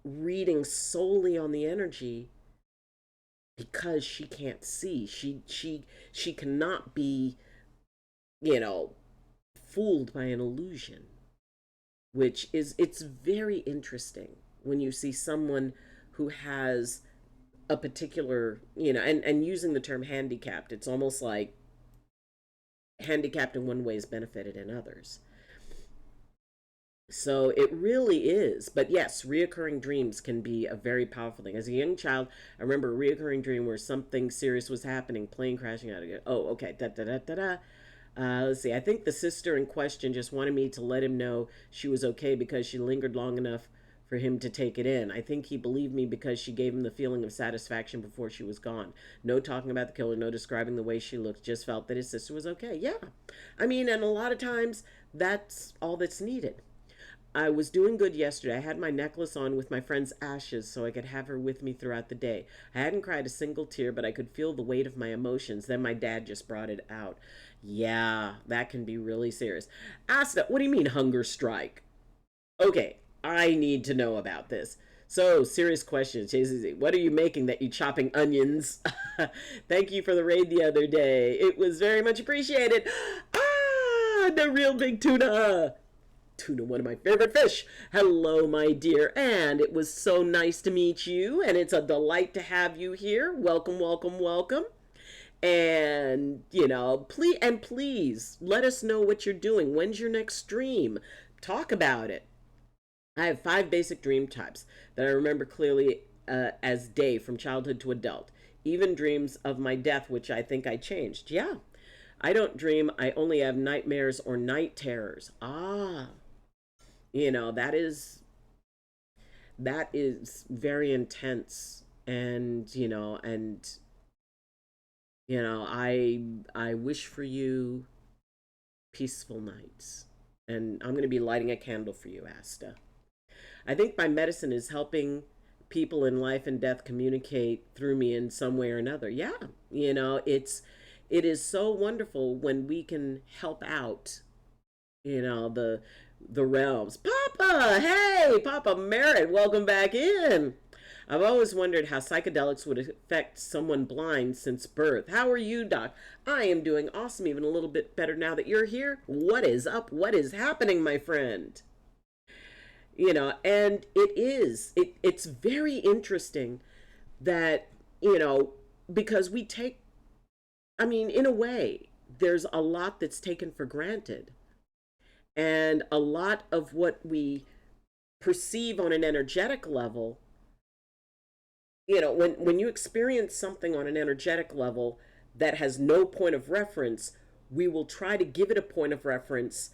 reading solely on the energy because she can't see. She cannot be, fooled by an illusion, which is it's very interesting when you see someone who has a particular, and using the term handicapped, it's almost like handicapped in one way is benefited in others. So it really is. But yes, reoccurring dreams can be a very powerful thing. As a young child, I remember a reoccurring dream where something serious was happening, plane crashing out of it. Oh, okay. Da da da da da. Let's see. I think the sister in question just wanted me to let him know she was okay because she lingered long enough for him to take it in. I think he believed me because she gave him the feeling of satisfaction before she was gone. No talking about the killer, no describing the way she looked, just felt that his sister was okay. Yeah. I mean, and a lot of times that's all that's needed. I was doing good yesterday. I had my necklace on with my friend's ashes so I could have her with me throughout the day. I hadn't cried a single tear, but I could feel the weight of my emotions. Then my dad just brought it out. Yeah, that can be really serious. Asta, what do you mean hunger strike? Okay, I need to know about this. So, serious question. What are you making that you chopping onions? Thank you for the raid the other day. It was very much appreciated. Ah, the real big tuna. Tuna, one of my favorite fish. Hello, my dear, and it was so nice to meet you, and it's a delight to have you here. Welcome, welcome, welcome. And please let us know what you're doing. When's your next stream? Talk about it. I have 5 basic dream types that I remember clearly as day from childhood to adult. Even dreams of my death, which I think I changed. Yeah, I don't dream. I only have nightmares or night terrors. Ah, that is very intense. And I wish for you peaceful nights. And I'm going to be lighting a candle for you, Asta. I think my medicine is helping people in life and death communicate through me in some way or another. Yeah, it is so wonderful when we can help out, the realms. Papa, hey, Papa Merritt, welcome back in. I've always wondered how psychedelics would affect someone blind since birth. How are you, Doc? I am doing awesome, even a little bit better now that you're here. What is up? What is happening, my friend? And it's very interesting that, because we take, I mean, in a way, there's a lot that's taken for granted. And a lot of what we perceive on an energetic level, when you experience something on an energetic level that has no point of reference, we will try to give it a point of reference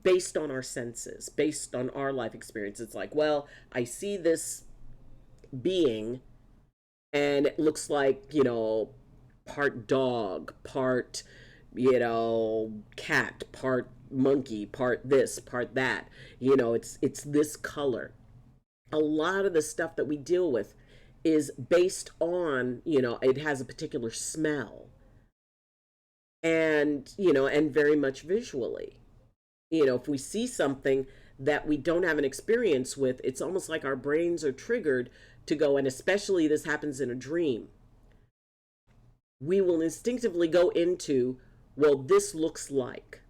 based on our senses, based on our life experience. It's like, well, I see this being and it looks like, part dog, part, cat, part monkey, part this, part that. It's this color. A lot of the stuff that we deal with is based on, it has a particular smell, and, and very much visually. If we see something that we don't have an experience with, it's almost like our brains are triggered to go, and especially this happens in a dream. We will instinctively go into, well, this looks like,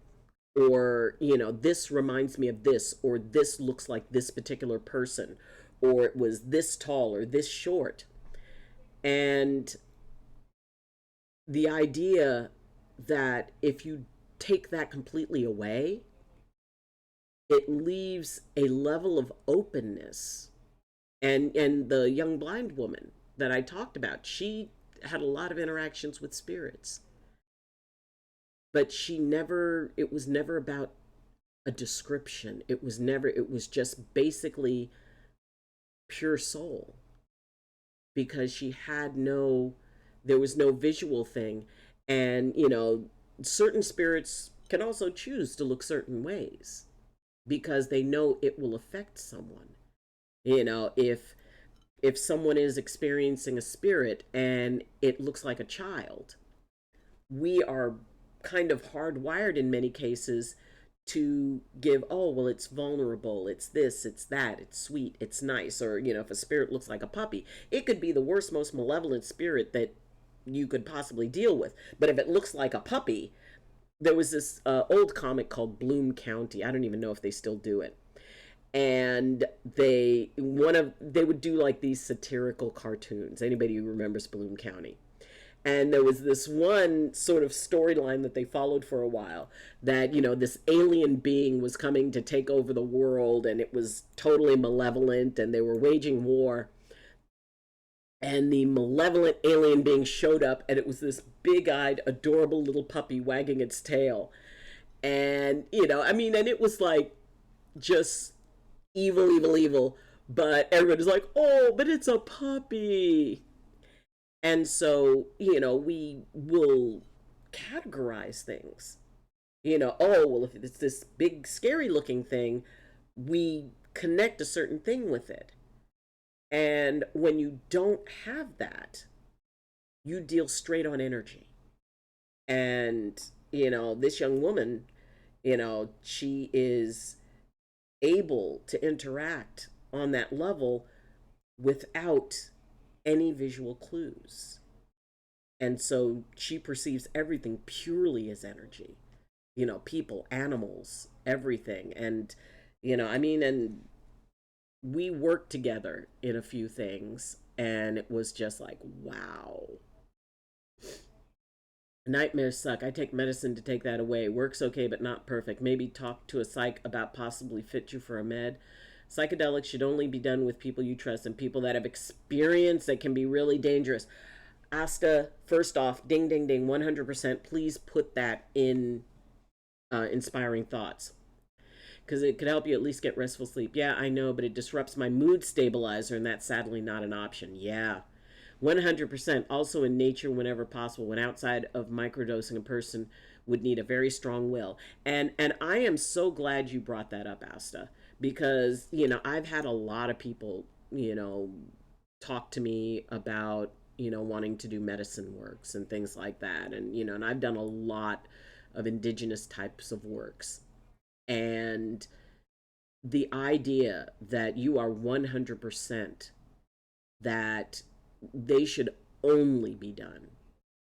or, this reminds me of this, or this looks like this particular person, or it was this tall or this short. And the idea that if you take that completely away, it leaves a level of openness. And the young blind woman that I talked about, she had a lot of interactions with spirits, but it was never about a description. It was just basically pure soul, because there was no visual thing. And, certain spirits can also choose to look certain ways because they know it will affect someone. If someone is experiencing a spirit and it looks like a child, we are kind of hardwired in many cases to give, oh, well, it's vulnerable, it's this, it's that, it's sweet, it's nice. Or, if a spirit looks like a puppy, it could be the worst, most malevolent spirit that you could possibly deal with. But if it looks like a puppy, there was this old comic called Bloom County. I don't even know if they still do it. And they would do like these satirical cartoons. Anybody who remembers Bloom County? And there was this one sort of storyline that they followed for a while, that, this alien being was coming to take over the world, and it was totally malevolent, and they were waging war. And the malevolent alien being showed up, and it was this big-eyed, adorable little puppy wagging its tail. And, and it was like just evil, evil, evil. But everybody's like, oh, but it's a puppy. And so, we will categorize things. Oh, well, if it's this big, scary looking thing, we connect a certain thing with it. And when you don't have that, you deal straight on energy. And, this young woman, she is able to interact on that level without any visual clues. And so she perceives everything purely as energy, people, animals, everything. And, and we worked together in a few things, and it was just like, wow. Nightmares suck. I take medicine to take that away. Works okay, but not perfect. Maybe talk to a psych about possibly fit you for a med. Psychedelics should only be done with people you trust and people that have experience that can be really dangerous. Asta, first off, ding, ding, ding, 100%. Please put that in inspiring thoughts, because it could help you at least get restful sleep. Yeah, I know, but it disrupts my mood stabilizer, and that's sadly not an option. Yeah. 100%. Also in nature whenever possible. When outside of microdosing, a person would need a very strong will. And I am so glad you brought that up, Asta, because, I've had a lot of people, talk to me about, wanting to do medicine works and things like that. And, and I've done a lot of indigenous types of works. And the idea that you are 100% that they should only be done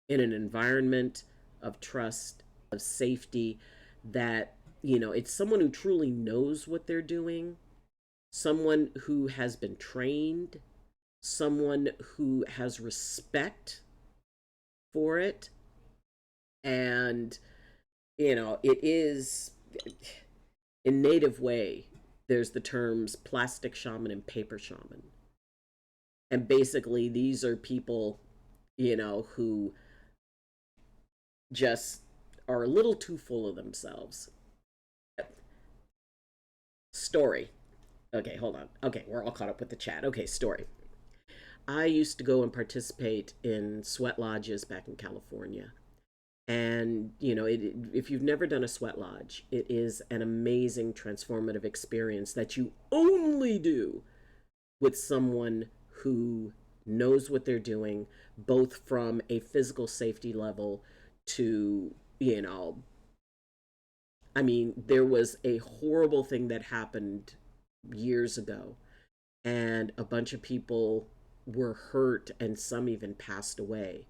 in an environment of trust, of safety, that, it's someone who truly knows what they're doing, someone who has been trained, someone who has respect for it. And, it is, in Native way, there's the terms plastic shaman and paper shaman. And basically, these are people, who just are a little too full of themselves. Story. Okay, hold on. Okay, we're all caught up with the chat. Okay, story. I used to go and participate in sweat lodges back in California. And, if you've never done a sweat lodge, it is an amazing transformative experience that you only do with someone who knows what they're doing, both from a physical safety level to, I mean, there was a horrible thing that happened years ago, and a bunch of people were hurt, and some even passed away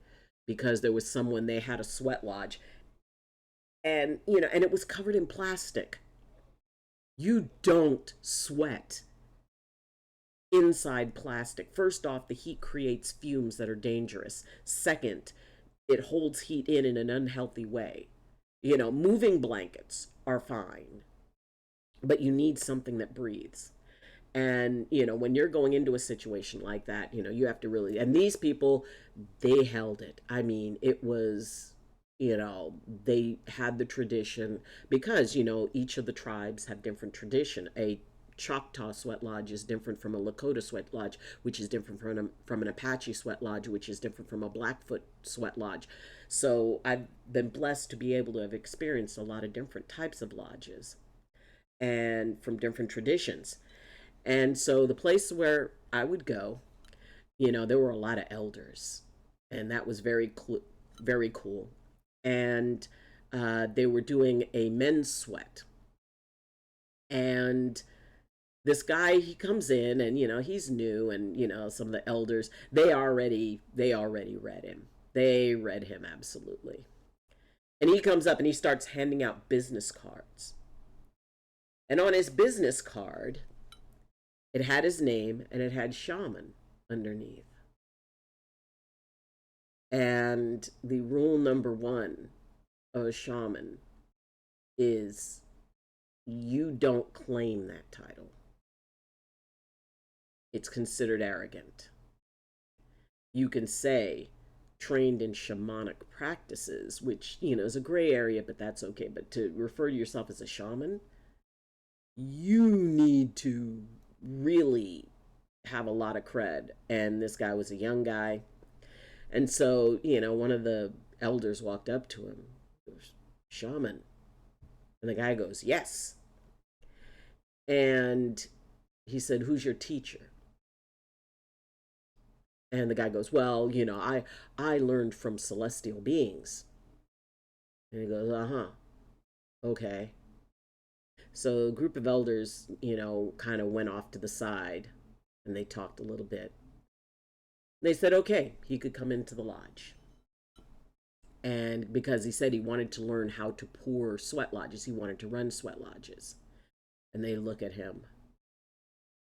because there was someone, they had a sweat lodge, and, and it was covered in plastic. You don't sweat inside plastic. First off, the heat creates fumes that are dangerous. Second, it holds heat in an unhealthy way. Moving blankets are fine, but you need something that breathes. And, when you're going into a situation like that, you have to really, and these people, they held it. I mean, it was, they had the tradition because, each of the tribes have different tradition. A Choctaw sweat lodge is different from a Lakota sweat lodge, which is different from an Apache sweat lodge, which is different from a Blackfoot sweat lodge. So I've been blessed to be able to have experienced a lot of different types of lodges and from different traditions. And so the place where I would go, there were a lot of elders, and that was very cool. And they were doing a men's sweat, and this guy, he comes in, and he's new, and some of the elders, they already read him. They read him absolutely. And he comes up and he starts handing out business cards. And on his business card, it had his name and it had shaman underneath. And the rule number one of a shaman is you don't claim that title. It's considered arrogant. You can say trained in shamanic practices, which, is a gray area, but that's okay. But to refer to yourself as a shaman, you need to really have a lot of cred. And this guy was a young guy. And so, one of the elders walked up to him, goes, shaman. And the guy goes, yes. And he said, who's your teacher? And the guy goes, well, I learned from celestial beings. And he goes, uh-huh, okay. So a group of elders, kind of went off to the side and they talked a little bit. They said, okay, he could come into the lodge. And because he said he wanted to learn how to pour sweat lodges, he wanted to run sweat lodges. And they look at him.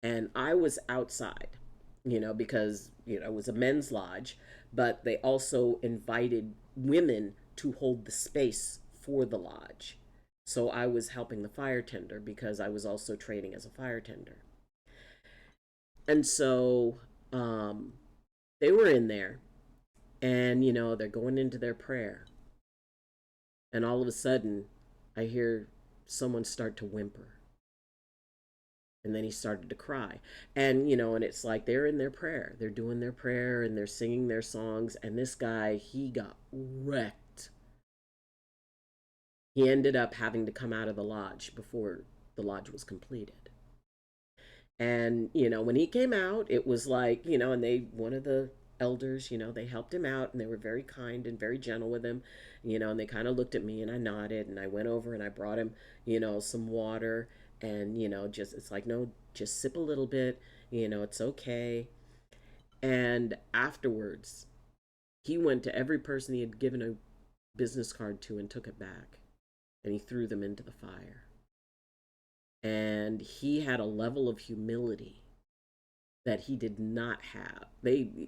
And I was outside, because, it was a men's lodge, but they also invited women to hold the space for the lodge. So I was helping the fire tender because I was also training as a fire tender. And so they were in there, and they're going into their prayer, and all of a sudden I hear someone start to whimper, and then he started to cry. And and it's like they're in their prayer, they're doing their prayer and they're singing their songs, and this guy, he got wrecked. He ended up having to come out of the lodge before the lodge was completed. And when he came out, it was like, and one of the elders, they helped him out, and they were very kind and very gentle with him, and they kind of looked at me, and I nodded, and I went over and I brought him, some water, and just, it's like, no, just sip a little bit, it's okay. And afterwards, he went to every person he had given a business card to and took it back, and he threw them into the fire. And he had a level of humility that he did not have.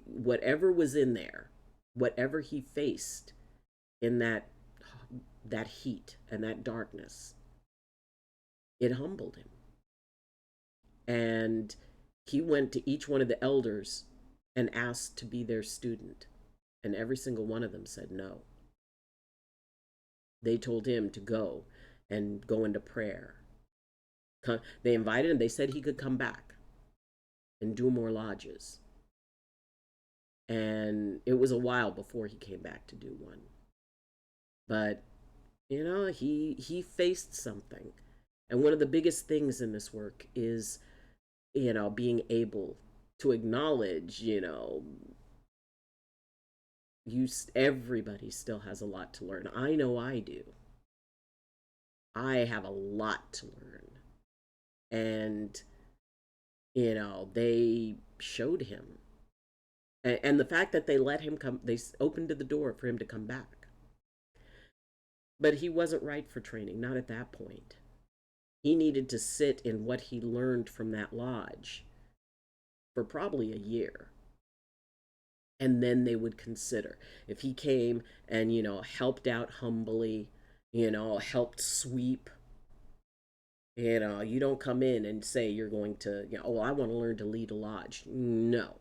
Whatever was in there, whatever he faced in that heat and that darkness, it humbled him. And he went to each one of the elders and asked to be their student, and every single one of them said no. They told him to go and go into prayer. They invited him. They said he could come back and do more lodges. And it was a while before he came back to do one. But he faced something. And one of the biggest things in this work is being able to acknowledge, everybody still has a lot to learn. I know I do. I have a lot to learn. And they showed him. And the fact that they let him come, they opened the door for him to come back. But he wasn't right for training, not at that point. He needed to sit in what he learned from that lodge for probably a year. And then they would consider if he came and, helped out humbly, helped sweep. You don't come in and say you're going to, oh, I want to learn to lead a lodge. No.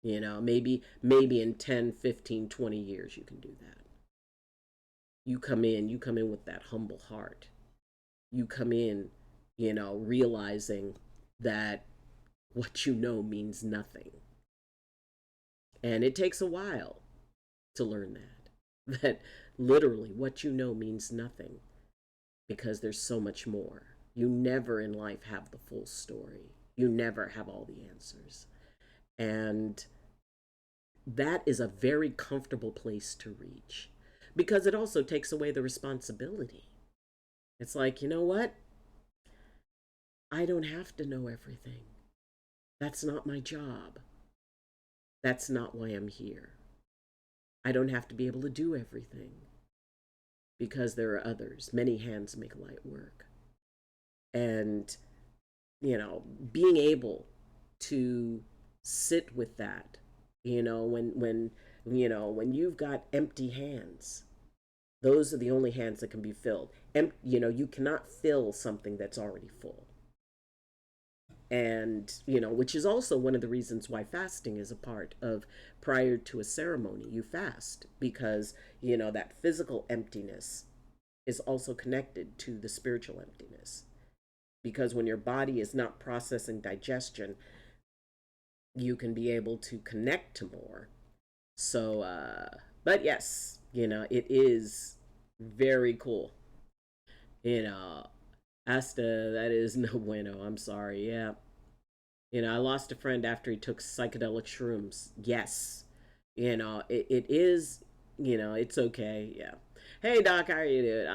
Maybe in 10, 15, 20 years you can do that. You come in with that humble heart. You come in, realizing that what you know means nothing. And it takes a while to learn that. That literally what you know means nothing because there's so much more. You never in life have the full story. You never have all the answers. And that is a very comfortable place to reach because it also takes away the responsibility. It's like, you know what? I don't have to know everything. That's not my job. That's not why I'm here. I don't have to be able to do everything because there are others. Many hands make light work. And, being able to sit with that, when you've got empty hands, those are the only hands that can be filled. And, you cannot fill something that's already full. And, which is also one of the reasons why fasting is a part of prior to a ceremony. You fast because, that physical emptiness is also connected to the spiritual emptiness. Because when your body is not processing digestion, you can be able to connect to more. So, but yes, it is very cool. Hasta, that is no bueno. I'm sorry. Yeah. I lost a friend after he took psychedelic shrooms. Yes. It is, it's okay. Yeah. Hey, Doc, how are you doing?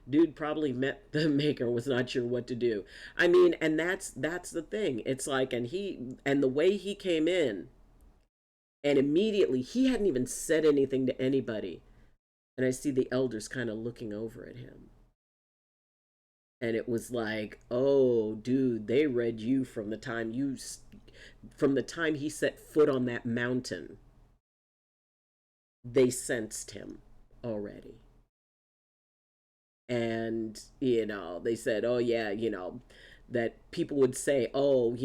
Dude probably met the maker, was not sure what to do. I mean, and that's the thing. It's like, and the way he came in, and immediately, he hadn't even said anything to anybody. And I see the elders kind of looking over at him. And it was like, oh, dude, they read you from the time he set foot on that mountain. They sensed him already. And, they said, oh, yeah, that people would say, oh,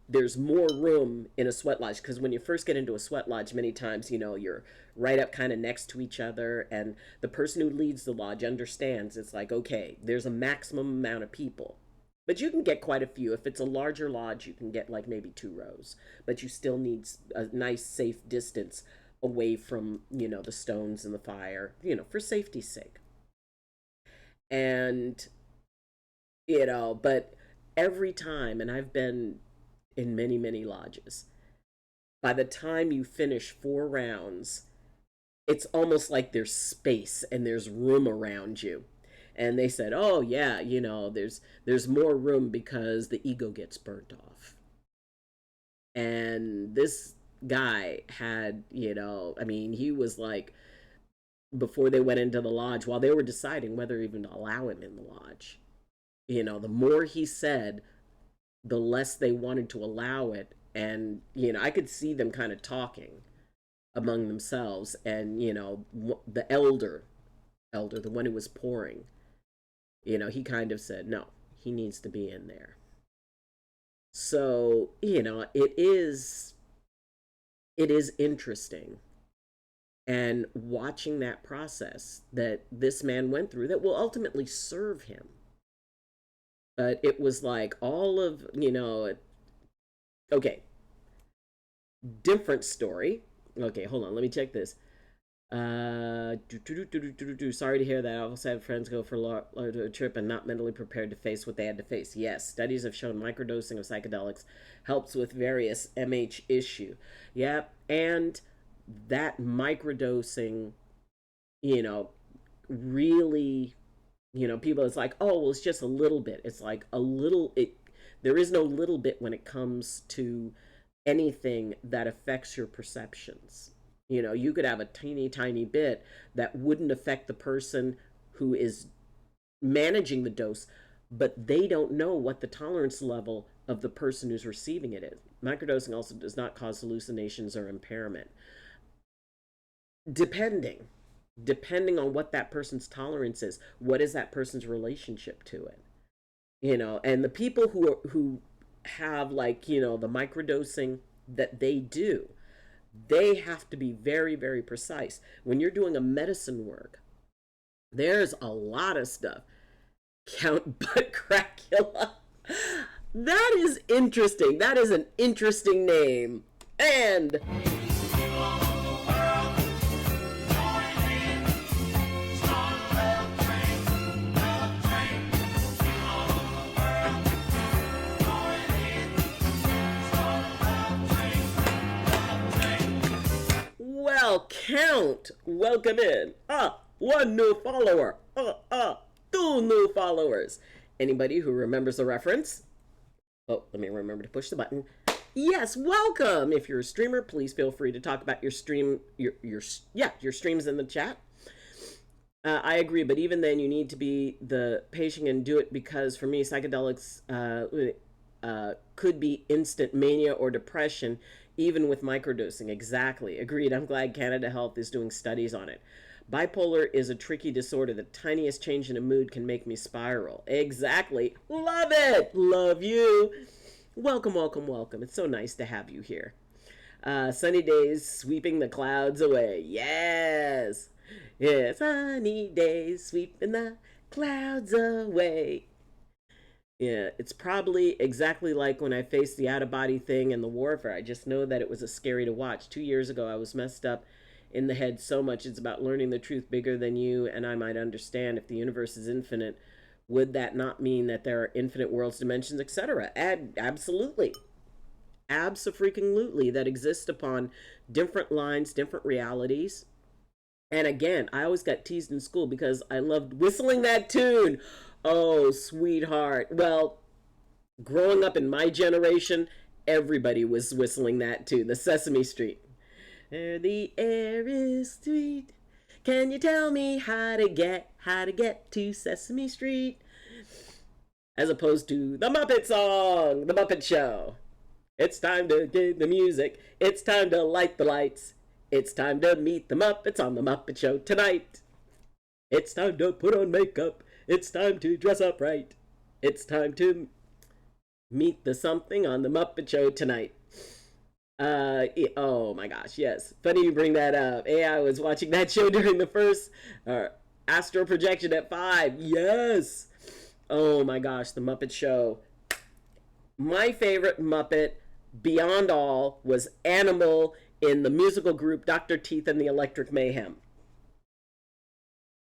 there's more room in a sweat lodge. Because when you first get into a sweat lodge, many times, you're right up kind of next to each other. And the person who leads the lodge understands it's like, okay, there's a maximum amount of people. But you can get quite a few. If it's a larger lodge, you can get like maybe 2 rows. But you still need a nice, safe distance away from, the stones and the fire, for safety's sake. And, but every time, and I've been in many, many lodges, by the time you finish 4 rounds, it's almost like there's space and there's room around you. And they said, oh, yeah, there's more room because the ego gets burnt off. And this guy had, he was like, before they went into the lodge, while they were deciding whether even to allow him in the lodge, the more he said, the less they wanted to allow it. And, I could see them kind of talking among themselves. And, the elder, the one who was pouring, he kind of said, no, he needs to be in there. So, it is interesting and watching that process that this man went through that will ultimately serve him. But it was like all of, okay, different story. Okay, hold on, let me check this. Sorry to hear that. I also had friends go for a trip and not mentally prepared to face what they had to face. Yes, studies have shown microdosing of psychedelics helps with various MH issue. Yep, and that microdosing, you know, really, people, it's like, oh, well, it's just a little bit. It's like a little, there is no little bit when it comes to anything that affects your perceptions. You could have a teeny tiny bit that wouldn't affect the person who is managing the dose, but they don't know what the tolerance level of the person who's receiving it is. Microdosing also does not cause hallucinations or impairment. Depending, depending on what that person's tolerance is, what is that person's relationship to it? And the people who have, like, the microdosing that they do, they have to be very, very precise. When you're doing a medicine work, there's a lot of stuff. Count Butt Cracula. That is interesting. That is an interesting name. And well, Count, welcome in. One new follower. Two new followers. Anybody who remembers the reference? Oh, let me remember to push the button. Yes, welcome. If you're a streamer, please feel free to talk about your stream, your streams in the chat. I agree, but even then, you need to be the patient and do it, because for me, psychedelics could be instant mania or depression, even with microdosing. Exactly. Agreed. I'm glad Canada Health is doing studies on it. Bipolar is a tricky disorder. The tiniest change in a mood can make me spiral. Exactly. Love it. Love you. Welcome, welcome, welcome. It's so nice to have you here. Sunny days sweeping the clouds away. Yes. Yeah, sunny days sweeping the clouds away. Yeah, it's probably exactly like when I faced the out of body thing and the warfare. I just know that it was a scary to watch. 2 years ago, I was messed up in the head so much. It's about learning the truth bigger than you, and I might understand if the universe is infinite. Would that not mean that there are infinite worlds, dimensions, etc.? Absolutely. Abso-freaking-lutely, that exist upon different lines, different realities. And again, I always got teased in school because I loved whistling that tune. Oh, sweetheart. Well, growing up in my generation, everybody was whistling that tune, the Sesame Street. The air is sweet. Can you tell me how to get to Sesame Street? As opposed to the Muppet song, the Muppet Show. It's time to get the music. It's time to light the lights. It's time to meet the Muppets on the Muppet Show tonight. It's time to put on makeup. It's time to dress up right. It's time to meet the something on the Muppet Show tonight. Oh my gosh, yes. Funny you bring that up. I was watching that show during the first astral projection at 5. Yes. Oh my gosh, the Muppet Show. My favorite Muppet, beyond all, was Animal in the musical group Dr. Teeth and the Electric Mayhem.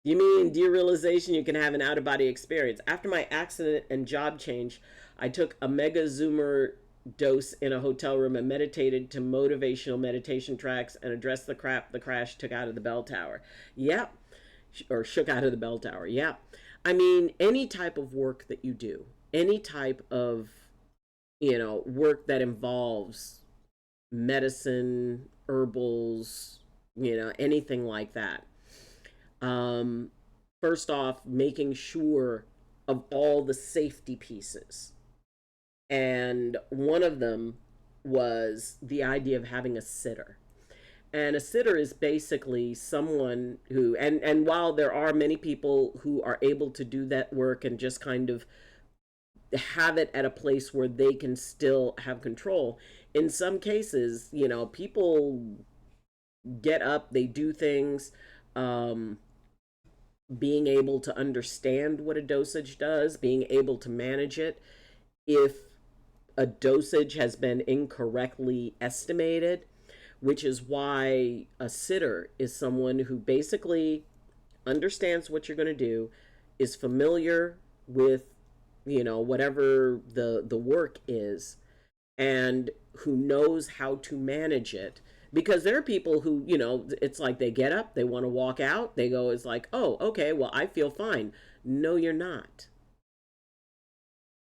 You mean derealization? You can have an out-of-body experience. After my accident and job change, I took a mega zoomer dose in a hotel room and meditated to motivational meditation tracks and addressed the crap the crash took out of the bell tower. Yep. Or shook out of the bell tower. Yeah. I mean, any type of work that you do, any type of, work that involves medicine, herbals, anything like that. First off, making sure of all the safety pieces. And one of them was the idea of having a sitter. And a sitter is basically someone who, and while there are many people who are able to do that work and just kind of have it at a place where they can still have control, in some cases, people get up, they do things. Um, Being able to understand what a dosage does, being able to manage it. If a dosage has been incorrectly estimated, which is why a sitter is someone who basically understands what you're going to do, is familiar with, whatever the work is, and who knows how to manage it. Because there are people who, it's like they get up, they want to walk out, they go, it's like, oh, okay, well, I feel fine. No, you're not.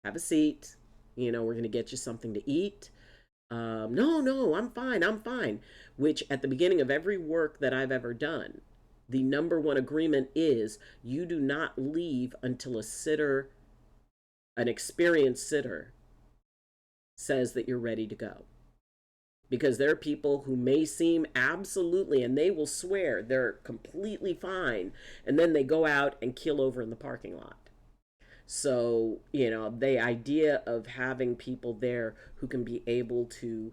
Have a seat. We're going to get you something to eat. No, no, I'm fine, I'm fine. Which at the beginning of every work that I've ever done, the number one agreement is you do not leave until a sitter, an experienced sitter, says that you're ready to go. Because there are people who may seem absolutely, and they will swear they're completely fine, and then they go out and keel over in the parking lot. So, the idea of having people there who can be able to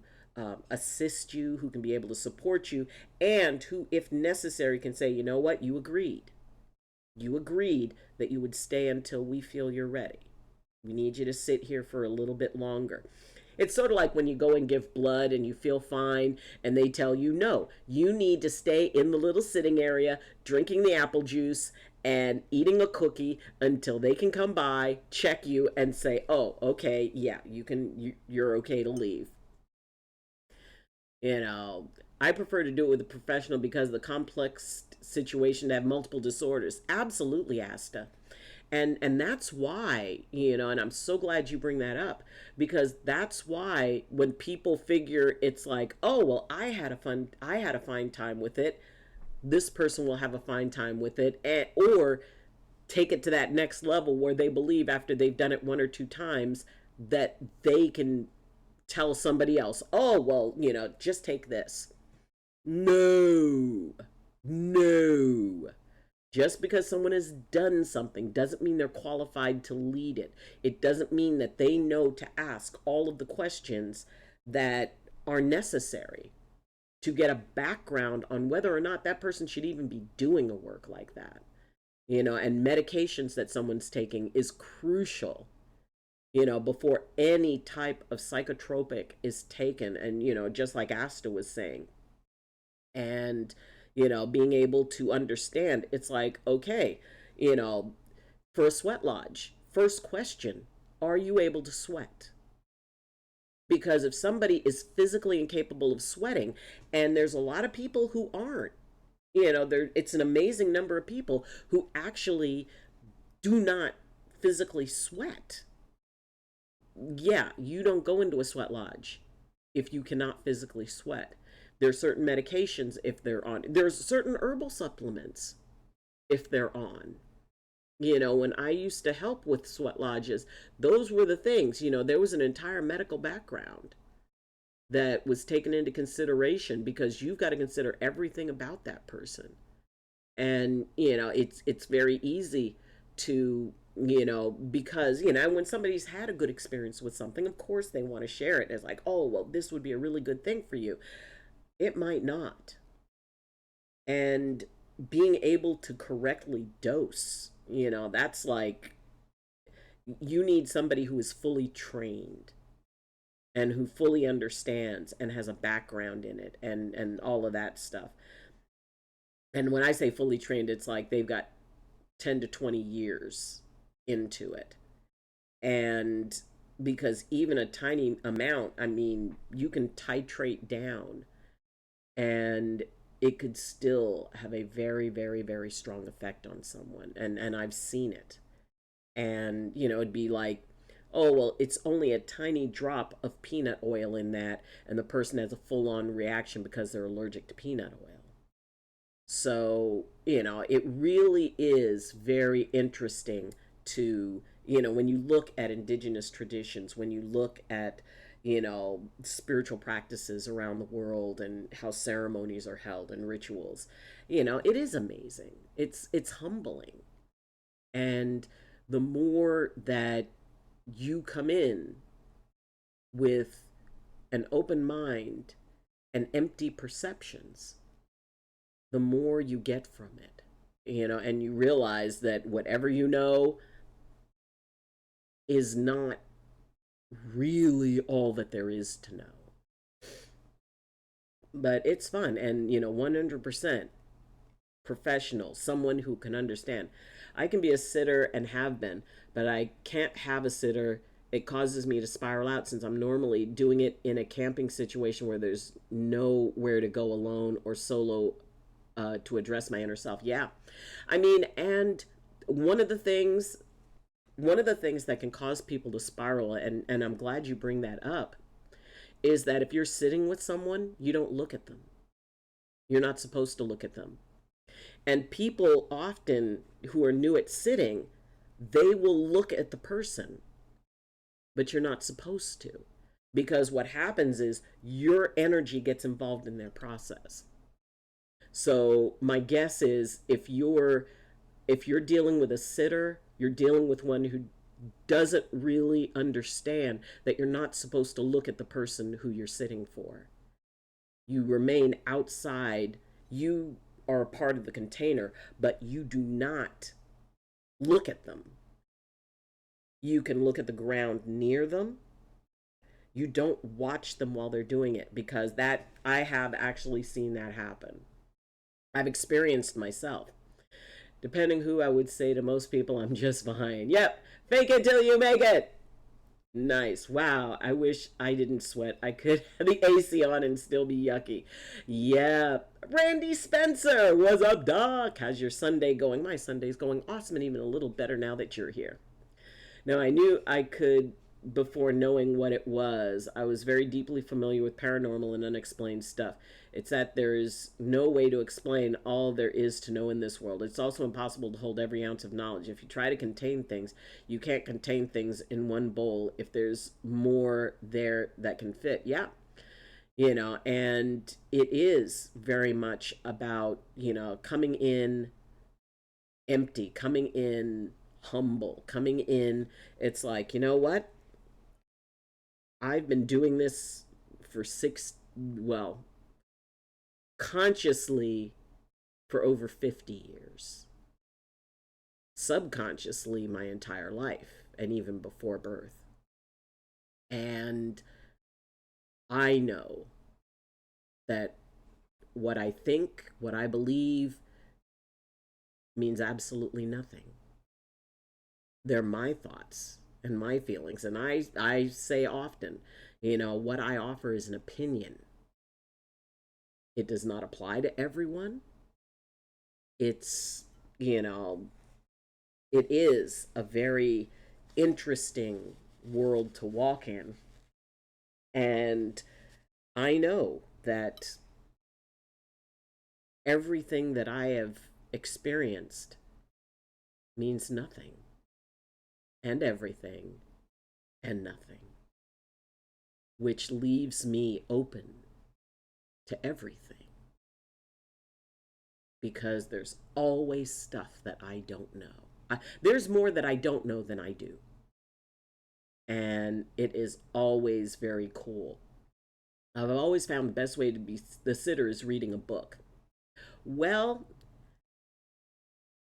assist you, who can be able to support you, and who, if necessary, can say, you know what, you agreed. You agreed that you would stay until we feel you're ready. We need you to sit here for a little bit longer. It's sort of like when you go and give blood and you feel fine, and they tell you, no, you need to stay in the little sitting area drinking the apple juice and eating a cookie until they can come by, check you, and say, oh, okay, yeah, you're okay to leave. You know, I prefer to do it with a professional because the complex situation to have multiple disorders. Absolutely, Asta. And that's why, and I'm so glad you bring that up, because that's why when people figure it's like, oh, well, I had a fine time with it, this person will have a fine time with it, or take it to that next level where they believe after they've done it one or two times that they can tell somebody else, oh, well, just take this. No, no. Just because someone has done something doesn't mean they're qualified to lead it. It doesn't mean that they know to ask all of the questions that are necessary to get a background on whether or not that person should even be doing a work like that. And medications that someone's taking is crucial, before any type of psychotropic is taken. And, just like Asta was saying, and being able to understand, it's like, okay, you know for a sweat lodge, first question, are you able to sweat? Because if somebody is physically incapable of sweating, and there's a lot of people who aren't, there, it's an amazing number of people who actually do not physically sweat. Yeah, you don't go into a sweat lodge if you cannot physically sweat. There's certain medications if they're on. There's certain herbal supplements if they're on. When I used to help with sweat lodges, those were the things. There was an entire medical background that was taken into consideration, because you've got to consider everything about that person. And it's very easy to, because when somebody's had a good experience with something, of course they want to share it as like, oh, well, this would be a really good thing for you. It might not. And being able to correctly dose, that's like, you need somebody who is fully trained and who fully understands and has a background in it, and all of that stuff. And when I say fully trained, it's like they've got 10 to 20 years into it. And because even a tiny amount, I mean, you can titrate down, and it could still have a very, very, very strong effect on someone. And I've seen it. And, it'd be like, oh, well, it's only a tiny drop of peanut oil in that, and the person has a full on reaction because they're allergic to peanut oil. So, it really is very interesting to, when you look at indigenous traditions, when you look at, spiritual practices around the world, and how ceremonies are held and rituals, it is amazing. It's humbling. And the more that you come in with an open mind and empty perceptions, the more you get from it, and you realize that whatever you know is not really all that there is to know. But it's fun, and 100% professional, someone who can understand. I can be a sitter and have been, but I can't have a sitter. It causes me to spiral out since I'm normally doing it in a camping situation where there's nowhere to go alone or solo to address my inner self. Yeah. I mean, and one of the things one of the things that can cause people to spiral, and I'm glad you bring that up, is that if you're sitting with someone, you don't look at them. You're not supposed to look at them. And people often who are new at sitting, they will look at the person, but you're not supposed to. Because what happens is your energy gets involved in their process. So my guess is if you're dealing with a sitter, you're dealing with one who doesn't really understand that you're not supposed to look at the person who you're sitting for. You remain outside. You are a part of the container, but you do not look at them. You can look at the ground near them. You don't watch them while they're doing it, because that I have actually seen that happen. I've experienced myself. Depending who, I would say to most people, I'm just fine. Yep, fake it till you make it. Nice. Wow. I wish I didn't sweat. I could have the AC on and still be yucky. Yeah. Randy Spencer, what's up, Doc? How's your Sunday going? My Sunday's going awesome and even a little better now that you're here. Now, I knew I could, before knowing what it was. I was very deeply familiar with paranormal and unexplained stuff. It's that there is no way to explain all there is to know in this world. It's also impossible to hold every ounce of knowledge. If you try to contain things, you can't contain things in one bowl if there's more there that can fit. Yeah. And it is very much about, coming in empty, coming in humble, coming in. It's like, you know what? I've been doing this for well, consciously for over 50 years, subconsciously my entire life, and even before birth. And I know that what I think, what I believe, means absolutely nothing. They're my thoughts and my feelings. And I say often, what I offer is an opinion. It does not apply to everyone. It's, it is a very interesting world to walk in. And I know that everything that I have experienced means nothing, and everything and nothing, which leaves me open to everything, because there's always stuff that I don't know. There's more that I don't know than I do. And it is always very cool. I've always found the best way to be the sitter is reading a book. Well,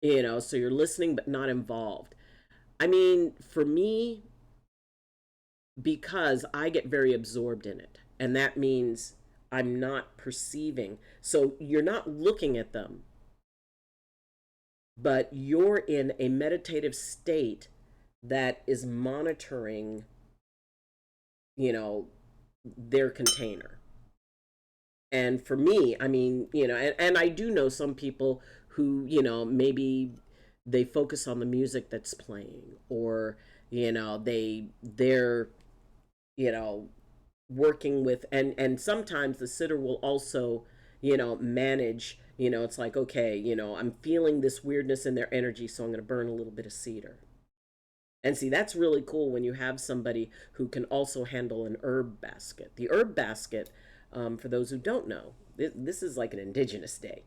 so you're listening but not involved. I mean, for me, because I get very absorbed in it, and that means I'm not perceiving. So you're not looking at them, but you're in a meditative state that is monitoring, their container. And for me, I mean, and I do know some people who, maybe they focus on the music that's playing, or, they're, you know, working with, and sometimes the sitter will also, manage, it's like, okay, I'm feeling this weirdness in their energy, so I'm going to burn a little bit of cedar. And see, that's really cool when you have somebody who can also handle an herb basket. The herb basket, for those who don't know, this is like an indigenous day.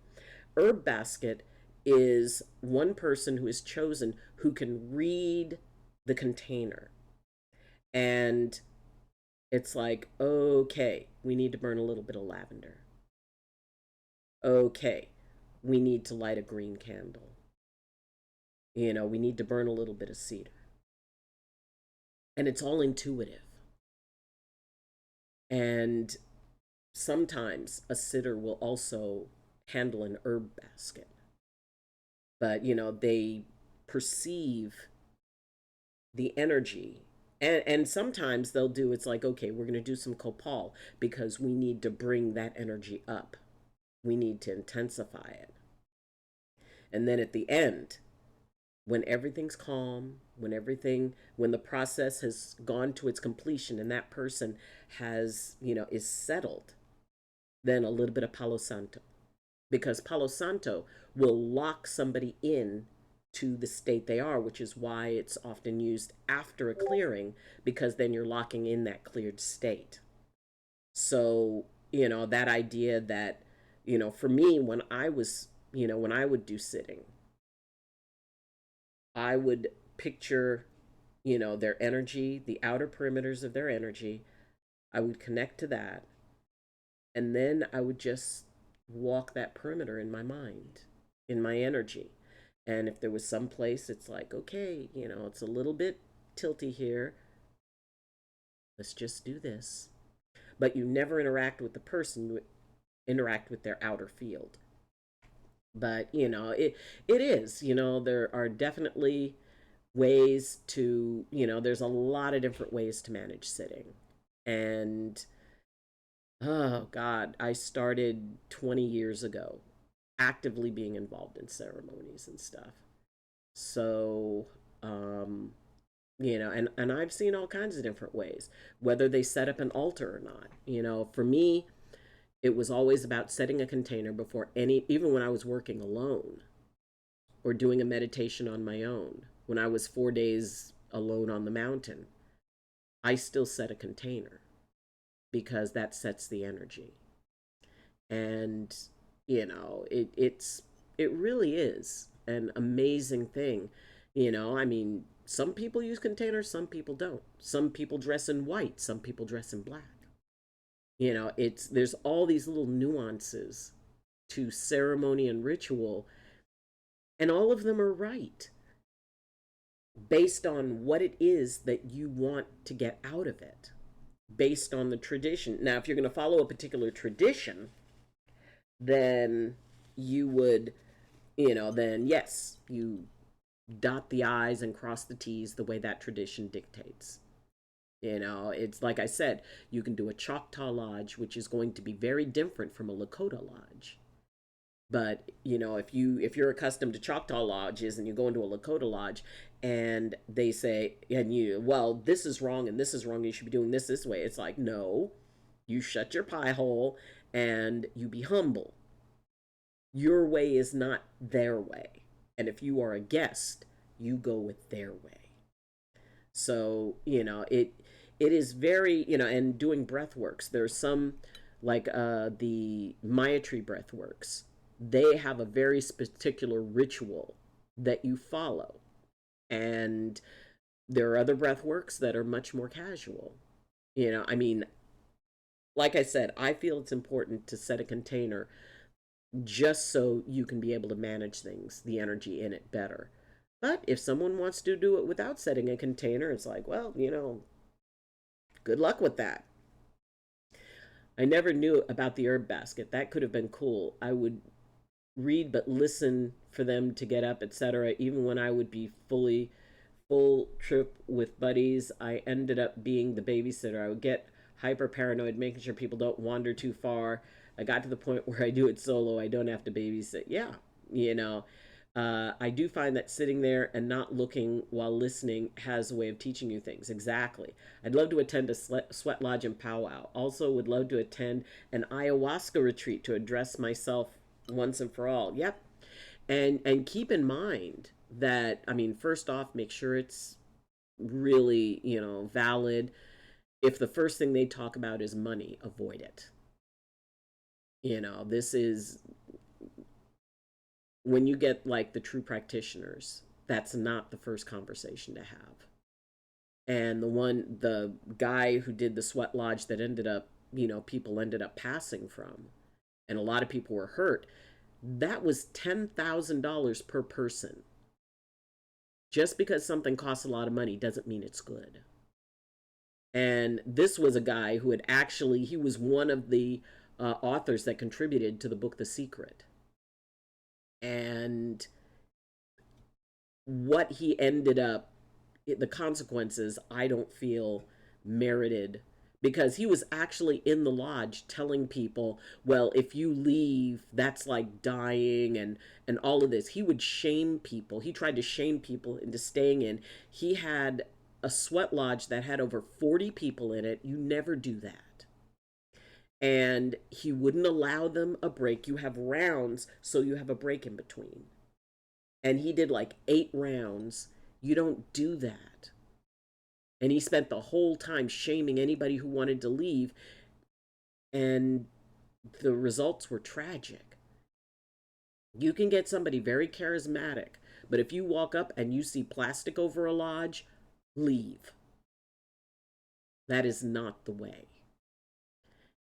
Herb basket is one person who is chosen who can read the container. And it's like, okay, we need to burn a little bit of lavender. Okay, we need to light a green candle. We need to burn a little bit of cedar. And it's all intuitive. And sometimes a sitter will also handle an herb basket. But, they perceive the energy. And sometimes they'll do, it's like, okay, we're going to do some copal because we need to bring that energy up. We need to intensify it. And then at the end, when everything's calm, when the process has gone to its completion and that person has, is settled, then a little bit of Palo Santo. Because Palo Santo will lock somebody in to the state they are, which is why it's often used after a clearing, because then you're locking in that cleared state. So, that idea that, for me, when I was, when I would do sitting, I would picture, their energy, the outer perimeters of their energy. I would connect to that. And then I would just walk that perimeter in my mind, in my energy. And if there was some place it's like, okay, it's a little bit tilty here, let's just do this. But you never interact with the person, you interact with their outer field. But, it is, there are definitely ways to, there's a lot of different ways to manage sitting. And oh God, I started 20 years ago actively being involved in ceremonies and stuff. So, and I've seen all kinds of different ways, whether they set up an altar or not. For me, it was always about setting a container before even when I was working alone or doing a meditation on my own. When I was 4 days alone on the mountain, I still set a container because that sets the energy. And, it really is an amazing thing. I mean, some people use containers, some people don't. Some people dress in white, some people dress in black. There's all these little nuances to ceremony and ritual, and all of them are right based on what it is that you want to get out of it, based on the tradition. Now, if you're going to follow a particular tradition, then you would, then yes, you dot the I's and cross the T's the way that tradition dictates. It's like I said, you can do a Choctaw Lodge, which is going to be very different from a Lakota Lodge. But if you're accustomed to Choctaw lodges and you go into a Lakota lodge and they say, and well, this is wrong and this is wrong, you should be doing this way. It's like, no, you shut your pie hole and you be humble. Your way is not their way. And if you are a guest, you go with their way. So, it is very, and doing breath works. There's some like the Maitri breath works. They have a very particular ritual that you follow. And there are other breath works that are much more casual. I mean, like I said, I feel it's important to set a container just so you can be able to manage things, the energy in it better. But if someone wants to do it without setting a container, it's like, well, good luck with that. I never knew about the herb basket. That could have been cool. I would read but listen for them to get up, etc. Even when I would be full trip with buddies, I ended up being the babysitter. I would get hyper paranoid, making sure people don't wander too far. I got to the point where I do it solo. I don't have to babysit. Yeah, I do find that sitting there and not looking while listening has a way of teaching you things. Exactly. I'd love to attend a sweat lodge and powwow. Also would love to attend an ayahuasca retreat to address myself once and for all. Yep. And keep in mind that, I mean, first off, make sure it's really, valid. If the first thing they talk about is money, avoid it. This is when you get like the true practitioners, that's not the first conversation to have. And the guy who did the sweat lodge that ended up, people ended up passing from, and a lot of people were hurt. That was $10,000 per person. Just because something costs a lot of money doesn't mean it's good. And this was a guy who had actually, he was one of the authors that contributed to the book The Secret. And what he ended up, the consequences, I don't feel merited, because he was actually in the lodge telling people, well, if you leave, that's like dying, and all of this. He would shame people. He tried to shame people into staying in. He had a sweat lodge that had over 40 people in it. You never do that. And he wouldn't allow them a break. You have rounds, so you have a break in between. And he did like 8 rounds. You don't do that. And he spent the whole time shaming anybody who wanted to leave. And the results were tragic. You can get somebody very charismatic, but if you walk up and you see plastic over a lodge, leave. That is not the way.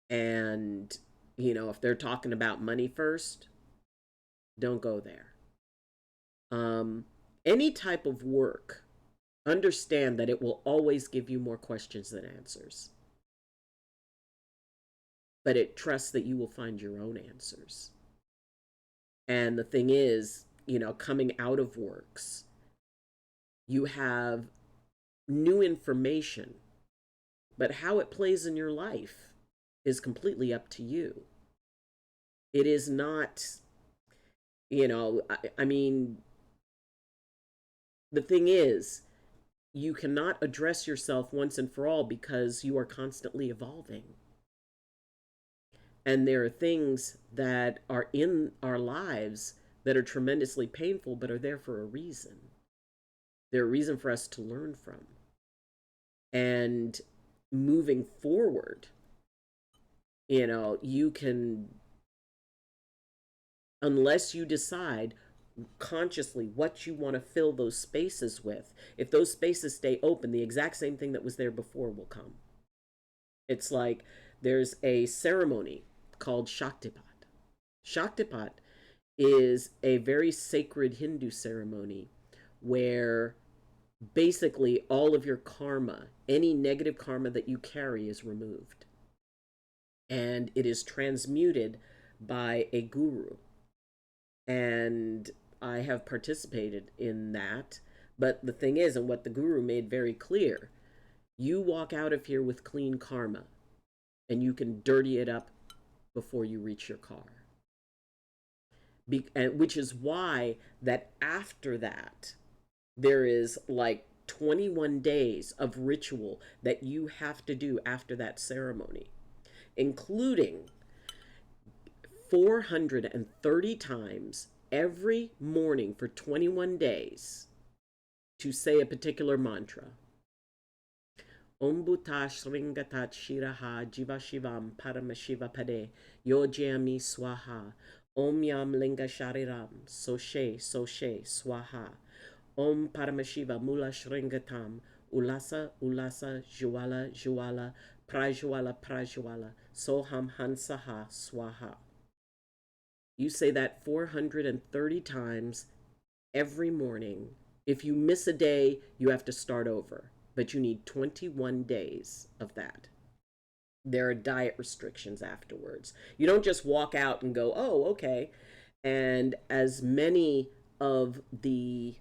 And, if they're talking about money first, don't go there. Any type of work, understand that it will always give you more questions than answers. But it trusts that you will find your own answers. And the thing is, coming out of works, you have new information, but how it plays in your life is completely up to you. It is not, I mean, the thing is, you cannot address yourself once and for all because you are constantly evolving. And there are things that are in our lives that are tremendously painful, but are there for a reason. They're a reason for us to learn from. And moving forward, you can, unless you decide consciously what you want to fill those spaces with, if those spaces stay open, the exact same thing that was there before will come. It's like there's a ceremony called Shaktipat. Shaktipat is a very sacred Hindu ceremony where basically all of your karma, any negative karma that you carry, is removed. And it is transmuted by a guru. And I have participated in that. But the thing is, and what the guru made very clear, you walk out of here with clean karma and you can dirty it up before you reach your car. Which is why that after that, there is like 21 days of ritual that you have to do after that ceremony, including 430 times every morning for 21 days to say a particular mantra. Om Bhutash Ringatat Shiraha Jiva Shivam Paramashiva Pade Yojami Swaha Om Yam Linga Shariram Soshe Soshe Swaha Om Paramashiva Mula Shringatam Ulasa Ulasa Jwala Jwala Prajwala Prajwala Soham Hansaha Swaha. You say that 430 times every morning. If you miss a day, you have to start over. But you need 21 days of that. There are diet restrictions afterwards. You don't just walk out and go, oh, okay. And as many of the,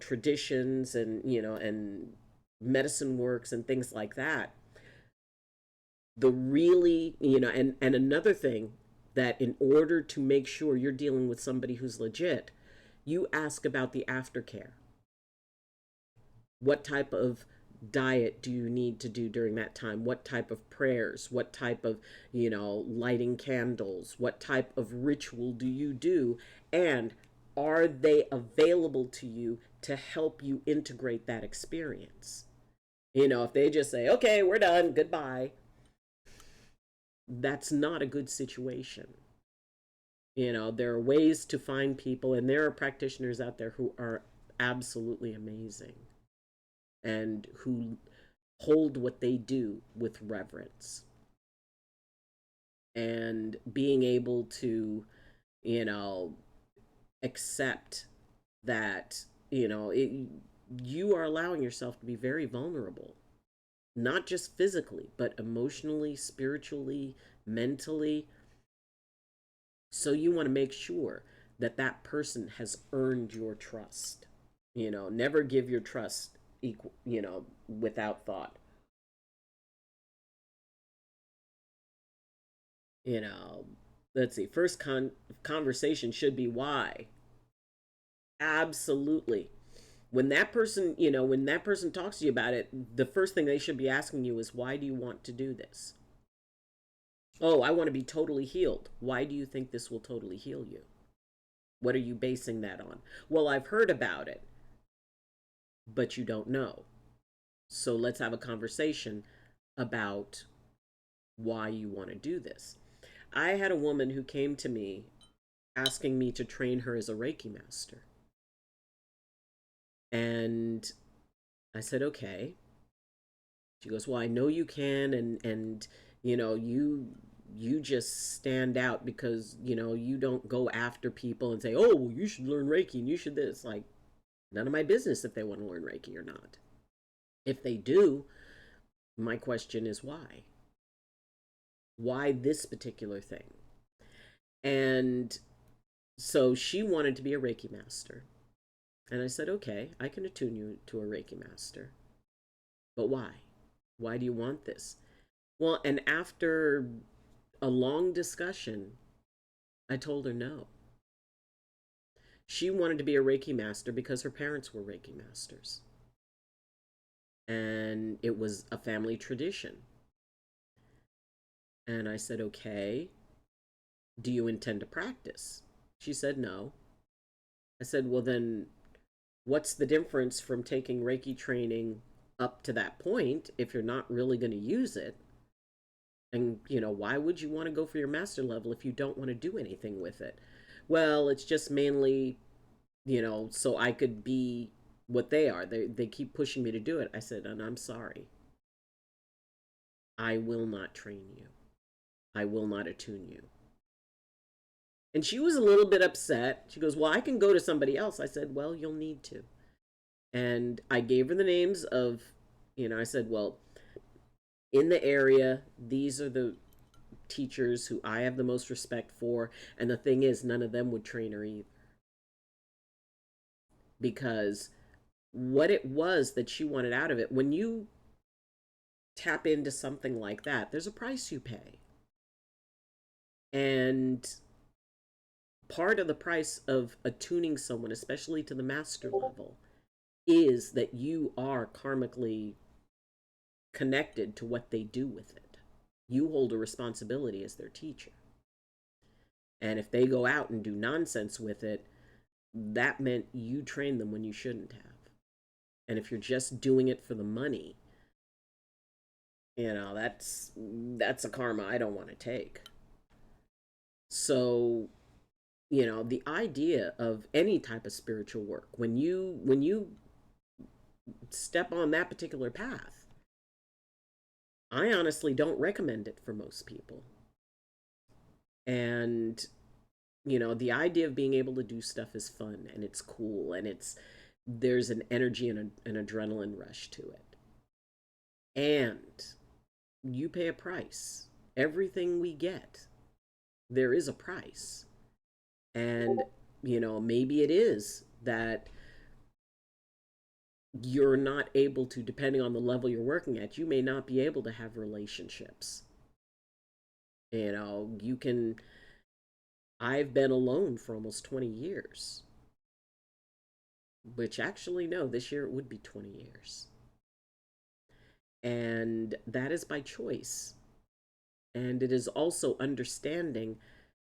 traditions and medicine works and things like that, the really, and another thing, that in order to make sure you're dealing with somebody who's legit, you ask about the aftercare. What type of diet do you need to do during that time? What type of prayers? What type of, lighting candles? What type of ritual do you do? And are they available to you to help you integrate that experience? If they just say, okay, we're done, goodbye, that's not a good situation. There are ways to find people, and there are practitioners out there who are absolutely amazing and who hold what they do with reverence. and being able to, you know, accept that, you are allowing yourself to be very vulnerable, not just physically, but emotionally, spiritually, mentally. So you want to make sure that that person has earned your trust. Never give your trust equal, without thought. You know, let's see. First conversation should be why. Absolutely. When that person talks to you about it, the first thing they should be asking you is, why do you want to do this? Oh, I want to be totally healed. Why do you think this will totally heal you? What are you basing that on? Well, I've heard about it, but you don't know. So let's have a conversation about why you want to do this. I had a woman who came to me asking me to train her as a Reiki master. And I said, okay. She goes, well, I know you can, and you just stand out because you don't go after people and say, oh, well, you should learn Reiki and you should this. Like, none of my business if they want to learn Reiki or not. If they do, my question is why? Why this particular thing? And so she wanted to be a Reiki master. And I said, okay, I can attune you to a Reiki master. But why? Why do you want this? Well, and after a long discussion, I told her no. She wanted to be a Reiki master because her parents were Reiki masters. And it was a family tradition. And I said, okay, do you intend to practice? She said no. I said, well, then what's the difference from taking Reiki training up to that point if you're not really going to use it? And, why would you want to go for your master level if you don't want to do anything with it? Well, it's just mainly, so I could be what they are. They keep pushing me to do it. I said, and I'm sorry. I will not train you. I will not attune you. And she was a little bit upset. She goes, well, I can go to somebody else. I said, well, you'll need to. And I gave her the names of, I said, well, in the area, these are the teachers who I have the most respect for. And the thing is, none of them would train her either. Because what it was that she wanted out of it, when you tap into something like that, there's a price you pay. And part of the price of attuning someone, especially to the master level, is that you are karmically connected to what they do with it. You hold a responsibility as their teacher. And if they go out and do nonsense with it, that meant you trained them when you shouldn't have. And if you're just doing it for the money, that's a karma I don't want to take. So, the idea of any type of spiritual work, when you step on that particular path, I honestly don't recommend it for most people. And the idea of being able to do stuff is fun and it's cool and there's an energy and an adrenaline rush to it. And you pay a price. Everything we get, there is a price. And maybe it is that you're not able to, depending on the level you're working at, you may not be able to have relationships. You can, I've been alone for almost 20 years, which actually, no, this year it would be 20 years. And that is by choice. And it is also understanding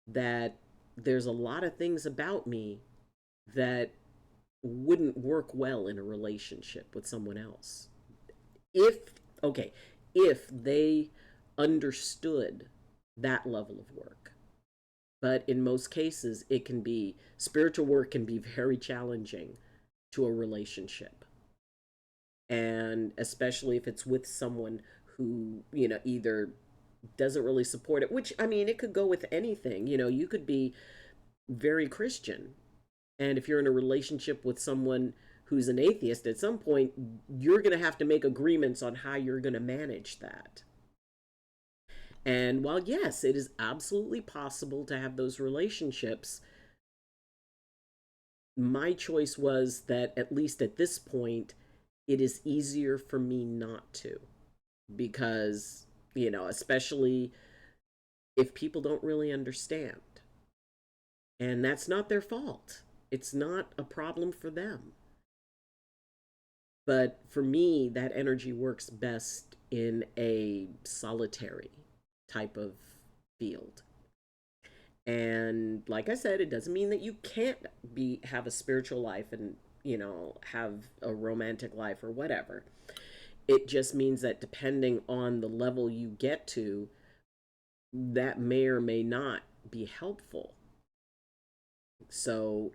that there's a lot of things about me that wouldn't work well in a relationship with someone else. If, okay, if they understood that level of work. But in most cases, spiritual work can be very challenging to a relationship. And especially if it's with someone who, either doesn't really support it, which, I mean, it could go with anything. You know, you could be very Christian, and if you're in a relationship with someone who's an atheist, at some point, you're going to have to make agreements on how you're going to manage that. And while, yes, it is absolutely possible to have those relationships, my choice was that at least at this point, it is easier for me not to. Because, especially if people don't really understand. And that's not their fault, it's not a problem for them. But for me, that energy works best in a solitary type of field. And like I said, it doesn't mean that you can't have a spiritual life and, have a romantic life or whatever. It just means that depending on the level you get to, that may or may not be helpful. So,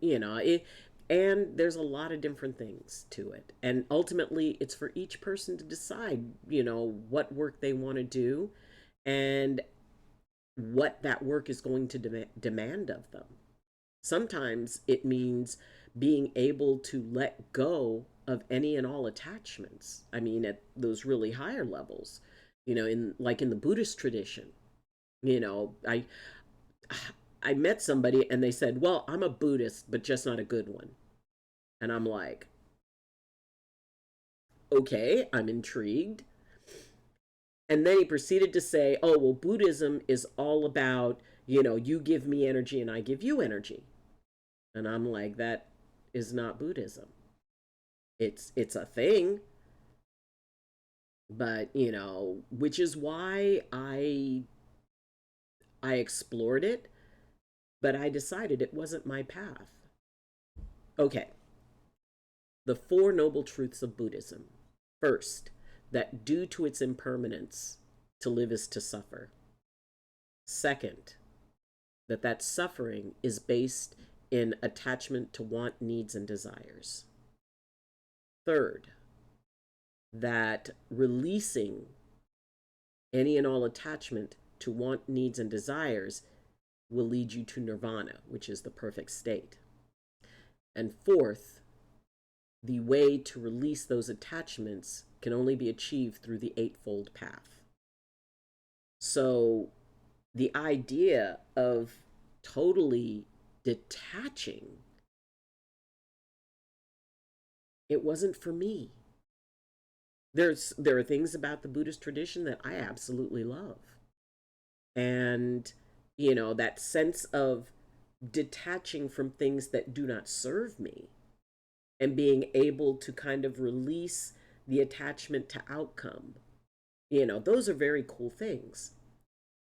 and there's a lot of different things to it. And ultimately, it's for each person to decide, what work they want to do and what that work is going to demand of them. Sometimes it means being able to let go of any and all attachments. I mean, at those really higher levels, in the Buddhist tradition, you know, I I met somebody and they said, "Well, I'm a Buddhist, but just not a good one." And I'm like, "Okay, I'm intrigued." And then he proceeded to say, "Oh, well, Buddhism is all about, you give me energy and I give you energy." And I'm like, "That is not Buddhism. It's a thing, but, which is why I explored it, but I decided it wasn't my path." Okay, the Four Noble Truths of Buddhism. First, that due to its impermanence, to live is to suffer. Second, that suffering is based in attachment to want, needs, and desires. Third, that releasing any and all attachment to want, needs, and desires will lead you to nirvana, which is the perfect state. And fourth, the way to release those attachments can only be achieved through the Eightfold Path. So the idea of totally detaching, it wasn't for me. There are things about the Buddhist tradition that I absolutely love. And, that sense of detaching from things that do not serve me and being able to kind of release the attachment to outcome, those are very cool things.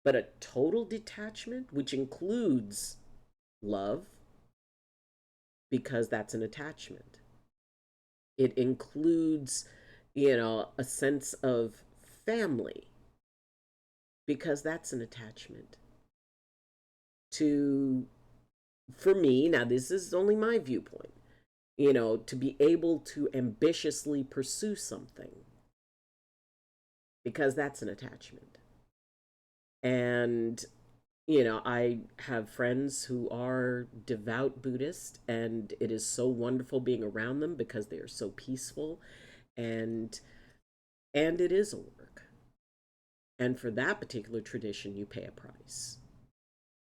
But a total detachment, which includes love, because that's an attachment, it includes, a sense of family, because that's an attachment. To, for me, now this is only my viewpoint, to be able to ambitiously pursue something, because that's an attachment. And, I have friends who are devout Buddhist, and it is so wonderful being around them because they are so peaceful, and it is a work. And for that particular tradition, you pay a price.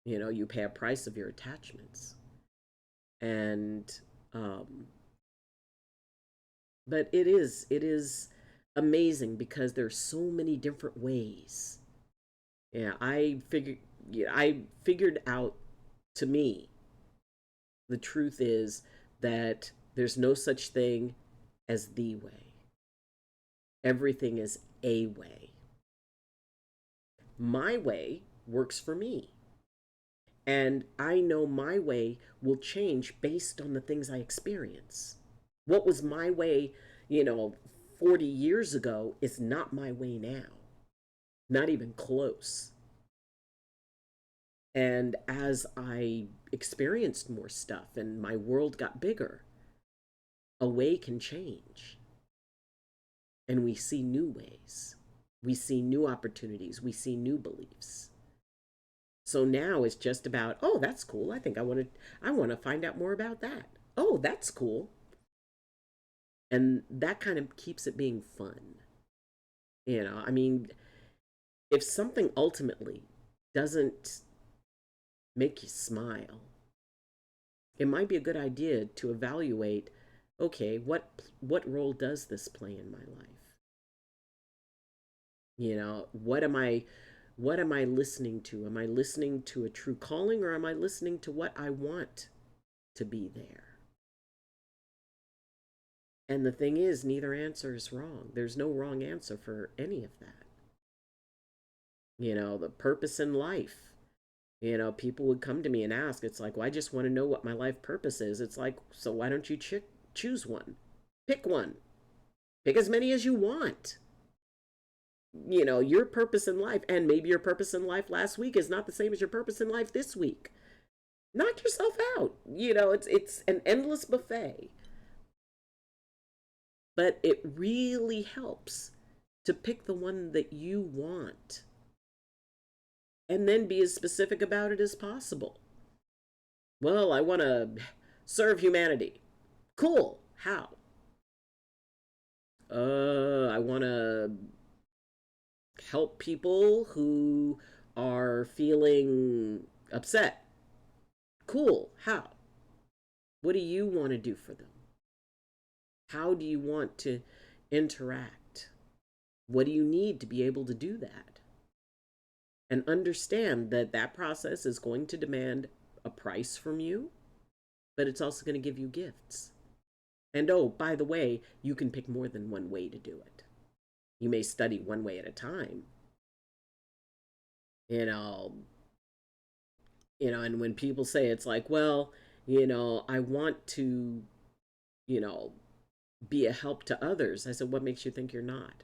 You pay a price of your attachments. And but it is amazing because there's so many different ways. Yeah, I figured out, to me, the truth is that there's no such thing as the way. Everything is a way. My way works for me. And I know my way will change based on the things I experience. What was my way, 40 years ago is not my way now. Not even close. And as I experienced more stuff and my world got bigger, a way can change. And we see new ways. We see new opportunities. We see new beliefs. So now it's just about, oh, that's cool. I want to find out more about that. Oh, that's cool. And that kind of keeps it being fun. I mean, if something ultimately doesn't make you smile, it might be a good idea to evaluate, okay, what role does this play in my life? What am I listening to? Am I listening to a true calling, or am I listening to what I want to be there? And the thing is, neither answer is wrong. There's no wrong answer for any of that. The purpose in life. People would come to me and ask, it's like, well, I just want to know what my life purpose is. It's like, so why don't you choose one? Pick one. Pick as many as you want. Your purpose in life, and maybe your purpose in life last week is not the same as your purpose in life this week. Knock yourself out. It's an endless buffet. But it really helps to pick the one that you want and then be as specific about it as possible. Well, I want to serve humanity. Cool. How? I want to help people who are feeling upset. Cool. How? What do you want to do for them? How do you want to interact? What do you need to be able to do that? And understand that that process is going to demand a price from you, but it's also going to give you gifts. And oh, by the way, you can pick more than one way to do it. You may study one way at a time. You know, and when people say it's like, well, I want to, you know, be a help to others. I said, what makes you think you're not?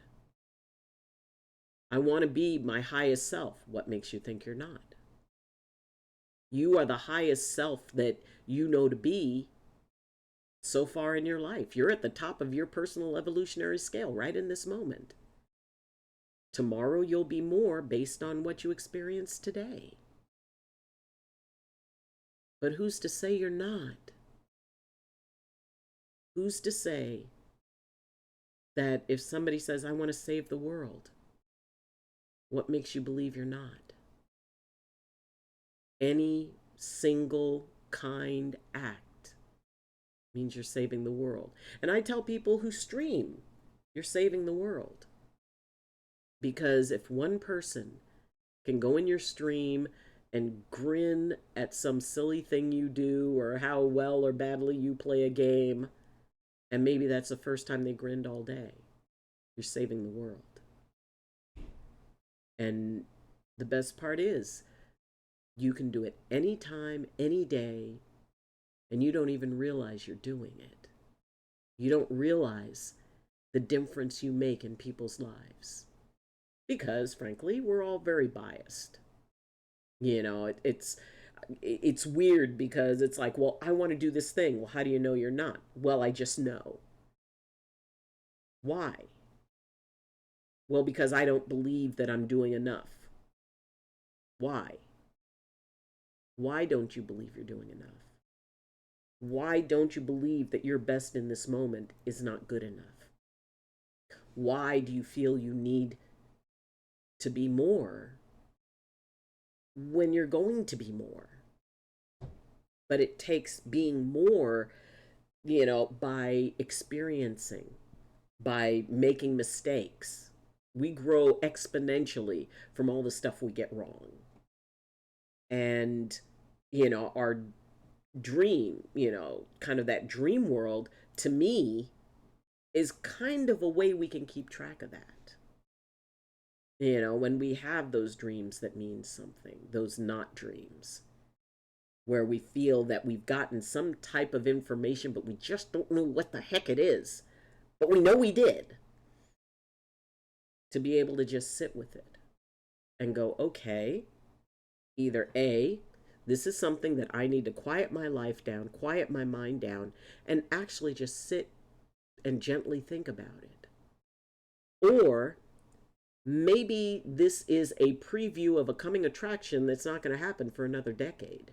I want to be my highest self. What makes you think you're not? You are the highest self that you know to be so far in your life. You're at the top of your personal evolutionary scale right in this moment. Tomorrow you'll be more based on what you experience today. But who's to say you're not? Who's to say that if somebody says, I want to save the world, what makes you believe you're not? Any single kind act means you're saving the world. And I tell people who stream, you're saving the world. Because if one person can go in your stream and grin at some silly thing you do or how well or badly you play a game, and maybe that's the first time they grinned all day, you're saving the world. And the best part is, you can do it anytime, any day, and you don't even realize you're doing it. You don't realize the difference you make in people's lives. Because, frankly, we're all very biased. It's weird because it's like, well, I want to do this thing. Well, how do you know you're not? Well, I just know. Why? Well, because I don't believe that I'm doing enough. Why? Why don't you believe you're doing enough? Why don't you believe that your best in this moment is not good enough? Why do you feel you need to be more when you're going to be more? But it takes being more, by experiencing, by making mistakes. We grow exponentially from all the stuff we get wrong. And, our dream, kind of that dream world, to me, is kind of a way we can keep track of that. When we have those dreams that mean something, those not dreams, where we feel that we've gotten some type of information, but we just don't know what the heck it is. But we know we did. To be able to just sit with it and go, okay, either A, this is something that I need to quiet my life down, quiet my mind down, and actually just sit and gently think about it. Or Maybe this is a preview of a coming attraction that's not going to happen for another decade.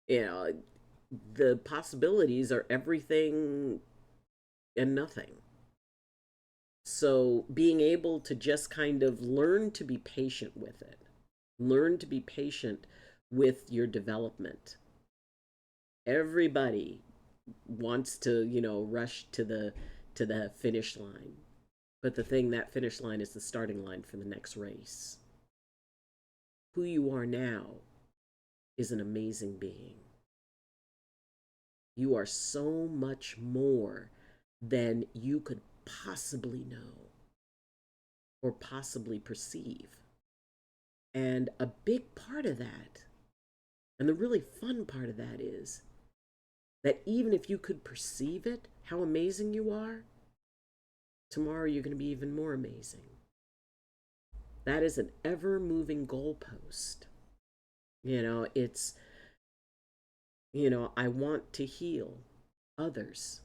You know, the possibilities are everything and nothing. So being able to just kind of learn to be patient with it, learn to be patient with your development. Everybody wants to, rush to the finish line. But the thing, that finish line is the starting line for the next race. Who you are now is an amazing being. You are so much more than you could possibly know or possibly perceive. And a big part of that, and the really fun part of that, is that even if you could perceive it, how amazing you are, tomorrow you're going to be even more amazing. That is an ever moving goalpost. It's, I want to heal others.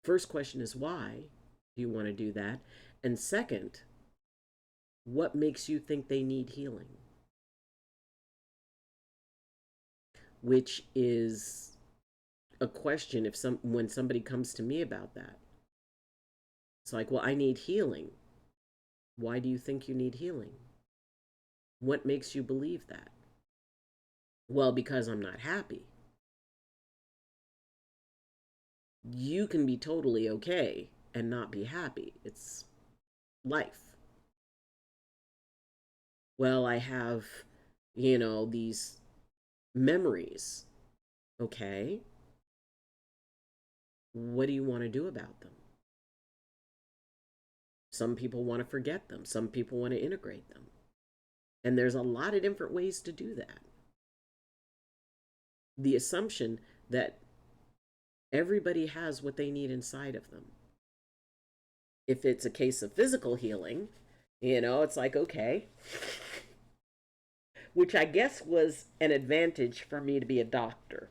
First question is, why do you want to do that? And second, what makes you think they need healing? Which is a question, when somebody comes to me about that. It's like, well, I need healing. Why do you think you need healing? What makes you believe that? Well, because I'm not happy. You can be totally okay and not be happy. It's life. Well, I have, these memories. Okay. What do you want to do about them? Some people want to forget them. Some people want to integrate them. And there's a lot of different ways to do that. The assumption that everybody has what they need inside of them. If it's a case of physical healing, it's like, okay, which I guess was an advantage for me to be a doctor,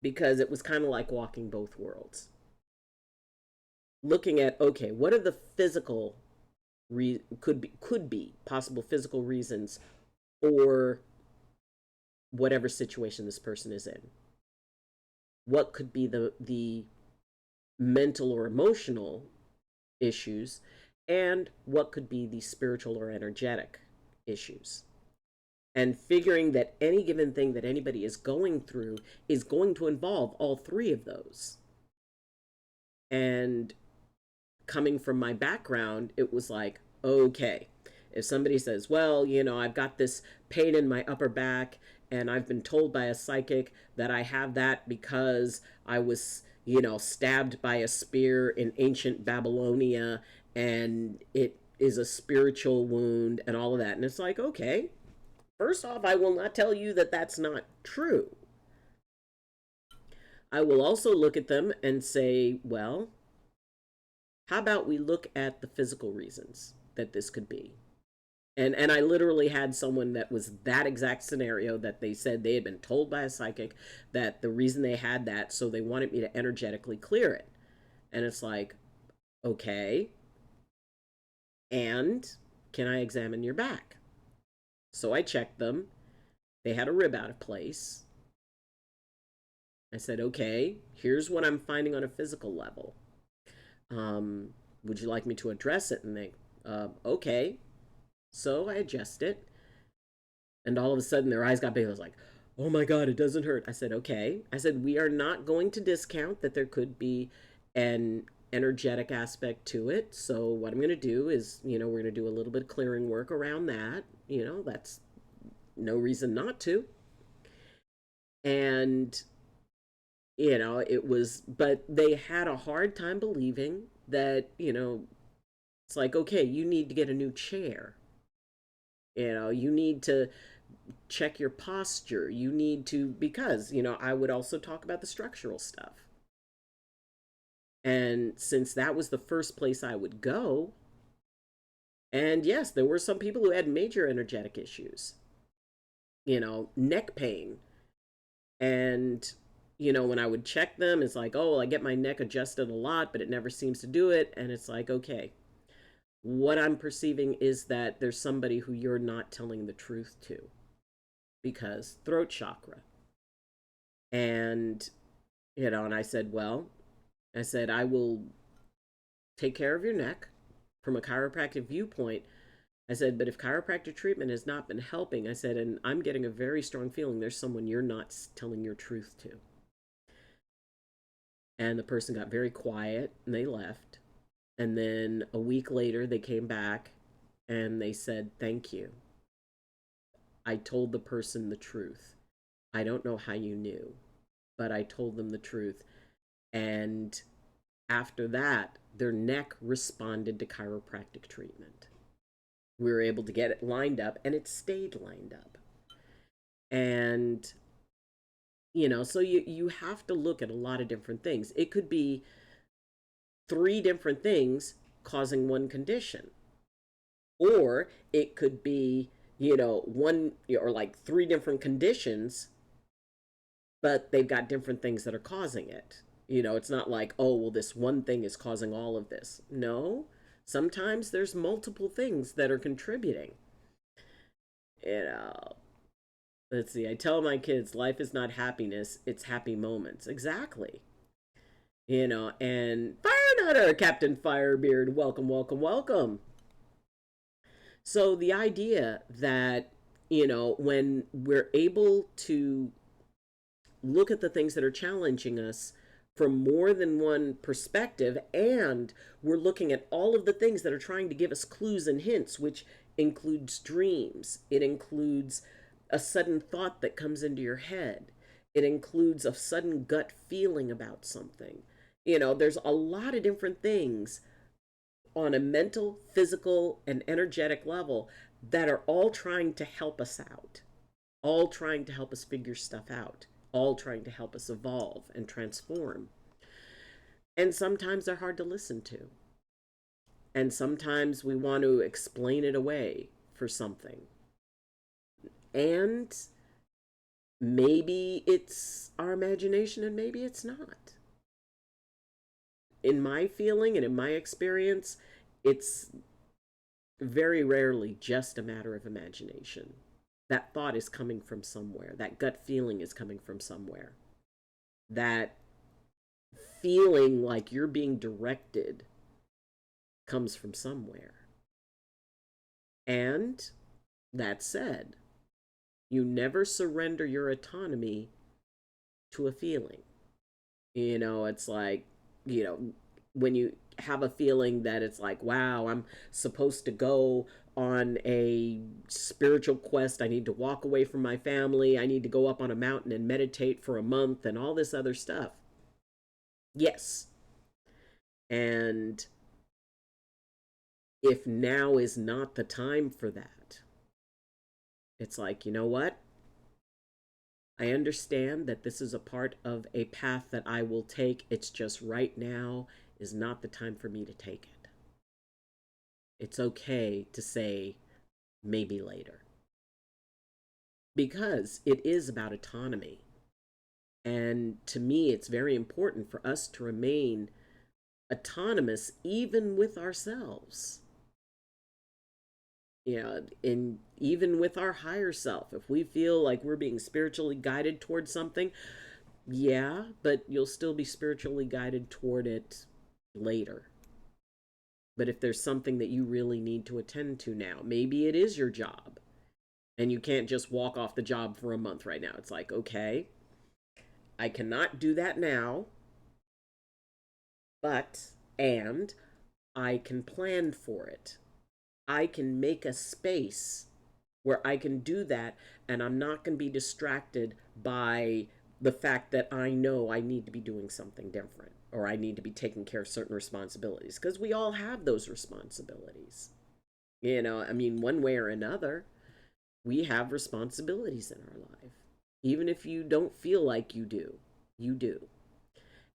because it was kind of like walking both worlds. Looking at, okay, what are the physical could be possible physical reasons for whatever situation this person is in? What could be the mental or emotional issues, and what could be the spiritual or energetic issues? And figuring that any given thing that anybody is going through is going to involve all three of those. And coming from my background, it was like, okay, if somebody says, well, I've got this pain in my upper back, and I've been told by a psychic that I have that because I was, stabbed by a spear in ancient Babylonia, and it is a spiritual wound and all of that. And it's like, okay, first off, I will not tell you that that's not true. I will also look at them and say, well, how about we look at the physical reasons that this could be? And I literally had someone that was that exact scenario, that they said they had been told by a psychic that the reason they had that, so they wanted me to energetically clear it. And it's like, okay, and can I examine your back? So I checked them. They had a rib out of place. I said, okay, here's what I'm finding on a physical level. Would you like me to address it? And they, okay. So I adjust it. And all of a sudden their eyes got big. I was like, oh my God, it doesn't hurt. I said, okay. I said, we are not going to discount that there could be an energetic aspect to it. So what I'm going to do is, we're going to do a little bit of clearing work around that. That's no reason not to. And, it was, but they had a hard time believing that, it's like, okay, you need to get a new chair. You need to check your posture. You need to, because, I would also talk about the structural stuff. And since that was the first place I would go, and yes, there were some people who had major energetic issues, neck pain. And when I would check them, it's like, oh, well, I get my neck adjusted a lot, but it never seems to do it. And it's like, okay, what I'm perceiving is that there's somebody who you're not telling the truth to, because throat chakra. And, and I said, well, I said, I will take care of your neck from a chiropractic viewpoint. I said, but if chiropractic treatment has not been helping, I said, and I'm getting a very strong feeling there's someone you're not telling your truth to. And the person got very quiet and they left. And then a week later, they came back and they said, thank you. I told the person the truth. I don't know how you knew, but I told them the truth. And after that, their neck responded to chiropractic treatment. We were able to get it lined up, and it stayed lined up. And, so you have to look at a lot of different things. It could be 3 different things causing one condition, or it could be, one or like 3 different conditions, but they've got different things that are causing it. It's not like, oh, well, this one thing is causing all of this. No, sometimes there's multiple things that are contributing. You know, let's see, I tell my kids, life is not happiness, it's happy moments. Exactly. And Fire Nutter, Captain Firebeard, welcome, welcome, welcome. So the idea that, when we're able to look at the things that are challenging us from more than one perspective, and we're looking at all of the things that are trying to give us clues and hints, which includes dreams, it includes a sudden thought that comes into your head, it includes a sudden gut feeling about something. There's a lot of different things on a mental, physical, and energetic level that are all trying to help us out, all trying to help us figure stuff out, all trying to help us evolve and transform. And sometimes they're hard to listen to. And sometimes we want to explain it away for something. And maybe it's our imagination and maybe it's not. In my feeling and in my experience, it's very rarely just a matter of imagination. That thought is coming from somewhere. That gut feeling is coming from somewhere. That feeling like you're being directed comes from somewhere. And that said, you never surrender your autonomy to a feeling. It's like, when you have a feeling that it's like, wow, I'm supposed to go on a spiritual quest. I need to walk away from my family. I need to go up on a mountain and meditate for a month and all this other stuff. Yes. And if now is not the time for that, it's like, you know what? I understand that this is a part of a path that I will take. It's just right now is not the time for me to take it. It's okay to say maybe later. Because it is about autonomy. And to me, it's very important for us to remain autonomous even with ourselves. And even with our higher self, if we feel like we're being spiritually guided towards something, yeah, but you'll still be spiritually guided toward it later. But if there's something that you really need to attend to now, maybe it is your job, and you can't just walk off the job for a month right now. It's like, okay, I cannot do that now, and I can plan for it. I can make a space where I can do that, and I'm not going to be distracted by the fact that I know I need to be doing something different, or I need to be taking care of certain responsibilities, because we all have those responsibilities. One way or another, we have responsibilities in our life. Even if you don't feel like you do, you do.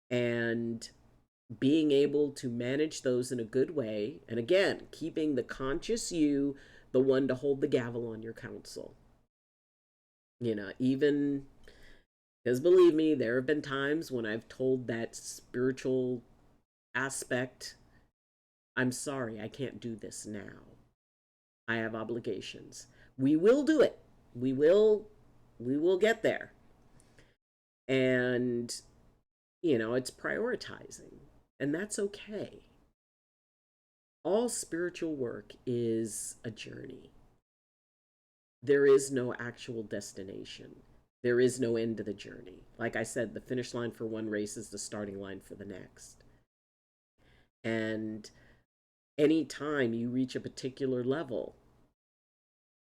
And being able to manage those in a good way, and again, keeping the conscious you the one to hold the gavel on your counsel. Even Because believe me, there have been times when I've told that spiritual aspect, I'm sorry, I can't do this now. I have obligations. We will do it. We will we will get there. And it's prioritizing. And that's okay. All spiritual work is a journey. There is no actual destination. There is no end to the journey. Like I said, the finish line for one race is the starting line for the next. And anytime you reach a particular level,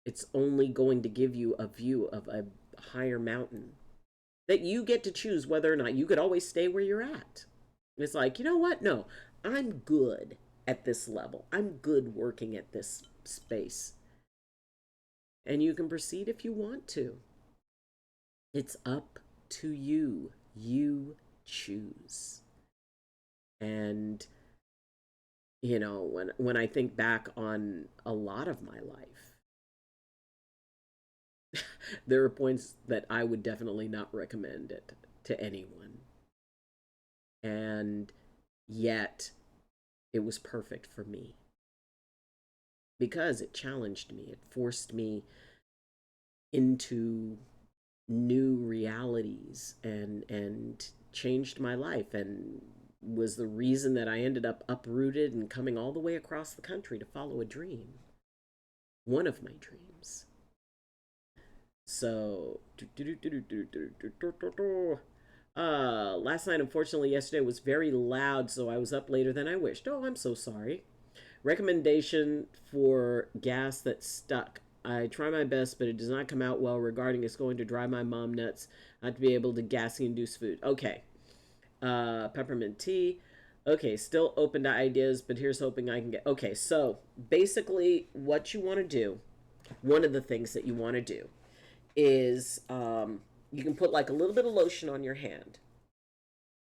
it's only going to give you a view of a higher mountain that you get to choose whether or not you could always stay where you're at. It's like, you know what? No, I'm good at this level. I'm good working at this space. And you can proceed if you want to. It's up to you. You choose. And when I think back on a lot of my life, there are points that I would definitely not recommend it to anyone. And yet it was perfect for me because it challenged me. It forced me into new realities and changed my life and was the reason that I ended up uprooted and coming all the way across the country to follow a dream. One of my dreams. So, last night, unfortunately, yesterday was very loud, so I was up later than I wished. Oh, I'm so sorry. Recommendation for gas that's stuck. I try my best, but it does not come out well regarding it's going to drive my mom nuts not to be able to gassy induce food. Okay. Peppermint tea. Okay, still open to ideas, but here's hoping I can get. Okay, so basically, what you want to do, one of the things that you want to do is you can put like a little bit of lotion on your hand.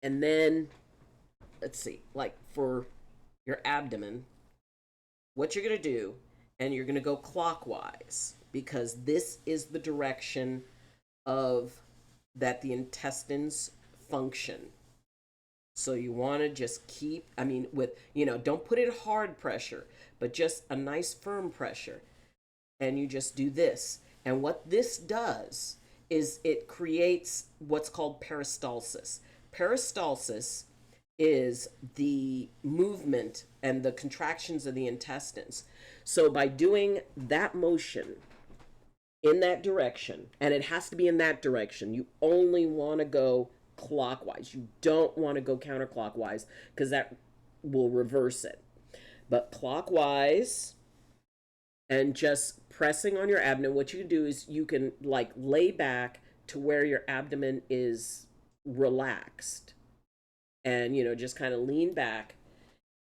And then, let's see, like for your abdomen, what you're going to do, and you're going to go clockwise because this is the direction of that the intestines function. So you want to just keep, I mean, don't put it hard pressure, but just a nice firm pressure. And you just do this. And what this does is it creates what's called peristalsis. Peristalsis is the movement and the contractions of the intestines. So by doing that motion in that direction, and it has to be in that direction, you only want to go clockwise. You don't want to go counterclockwise because that will reverse it. But clockwise and just pressing on your abdomen, what you can do is you can like lay back to where your abdomen is relaxed and just kind of lean back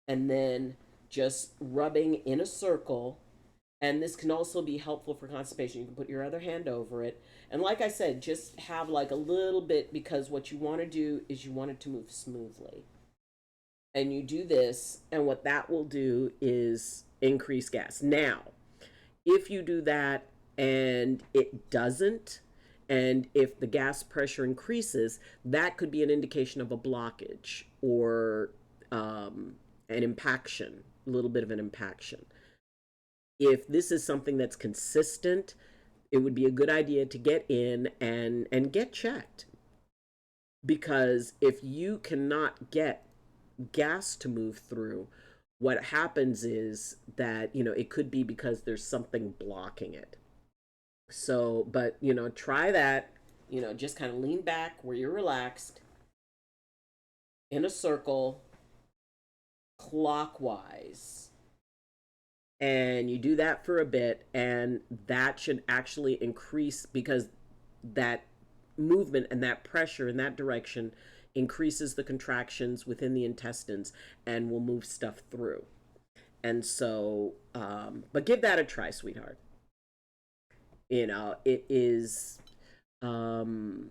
and then just rubbing in a circle. And this can also be helpful for constipation. You can put your other hand over it. And like I said, just have like a little bit because what you want to do is you want it to move smoothly. And you do this, and what that will do is increase gas. Now, if you do that and it doesn't, and if the gas pressure increases, that could be an indication of a blockage or an impaction, a little bit of an impaction. If this is something that's consistent, it would be a good idea to get in and get checked. Because if you cannot get gas to move through, what happens is that, it could be because there's something blocking it. So, but, try that, just kind of lean back where you're relaxed in a circle clockwise. And you do that for a bit, and that should actually increase because that movement and that pressure in that direction increases the contractions within the intestines and will move stuff through. And so, but give that a try, sweetheart. It is, the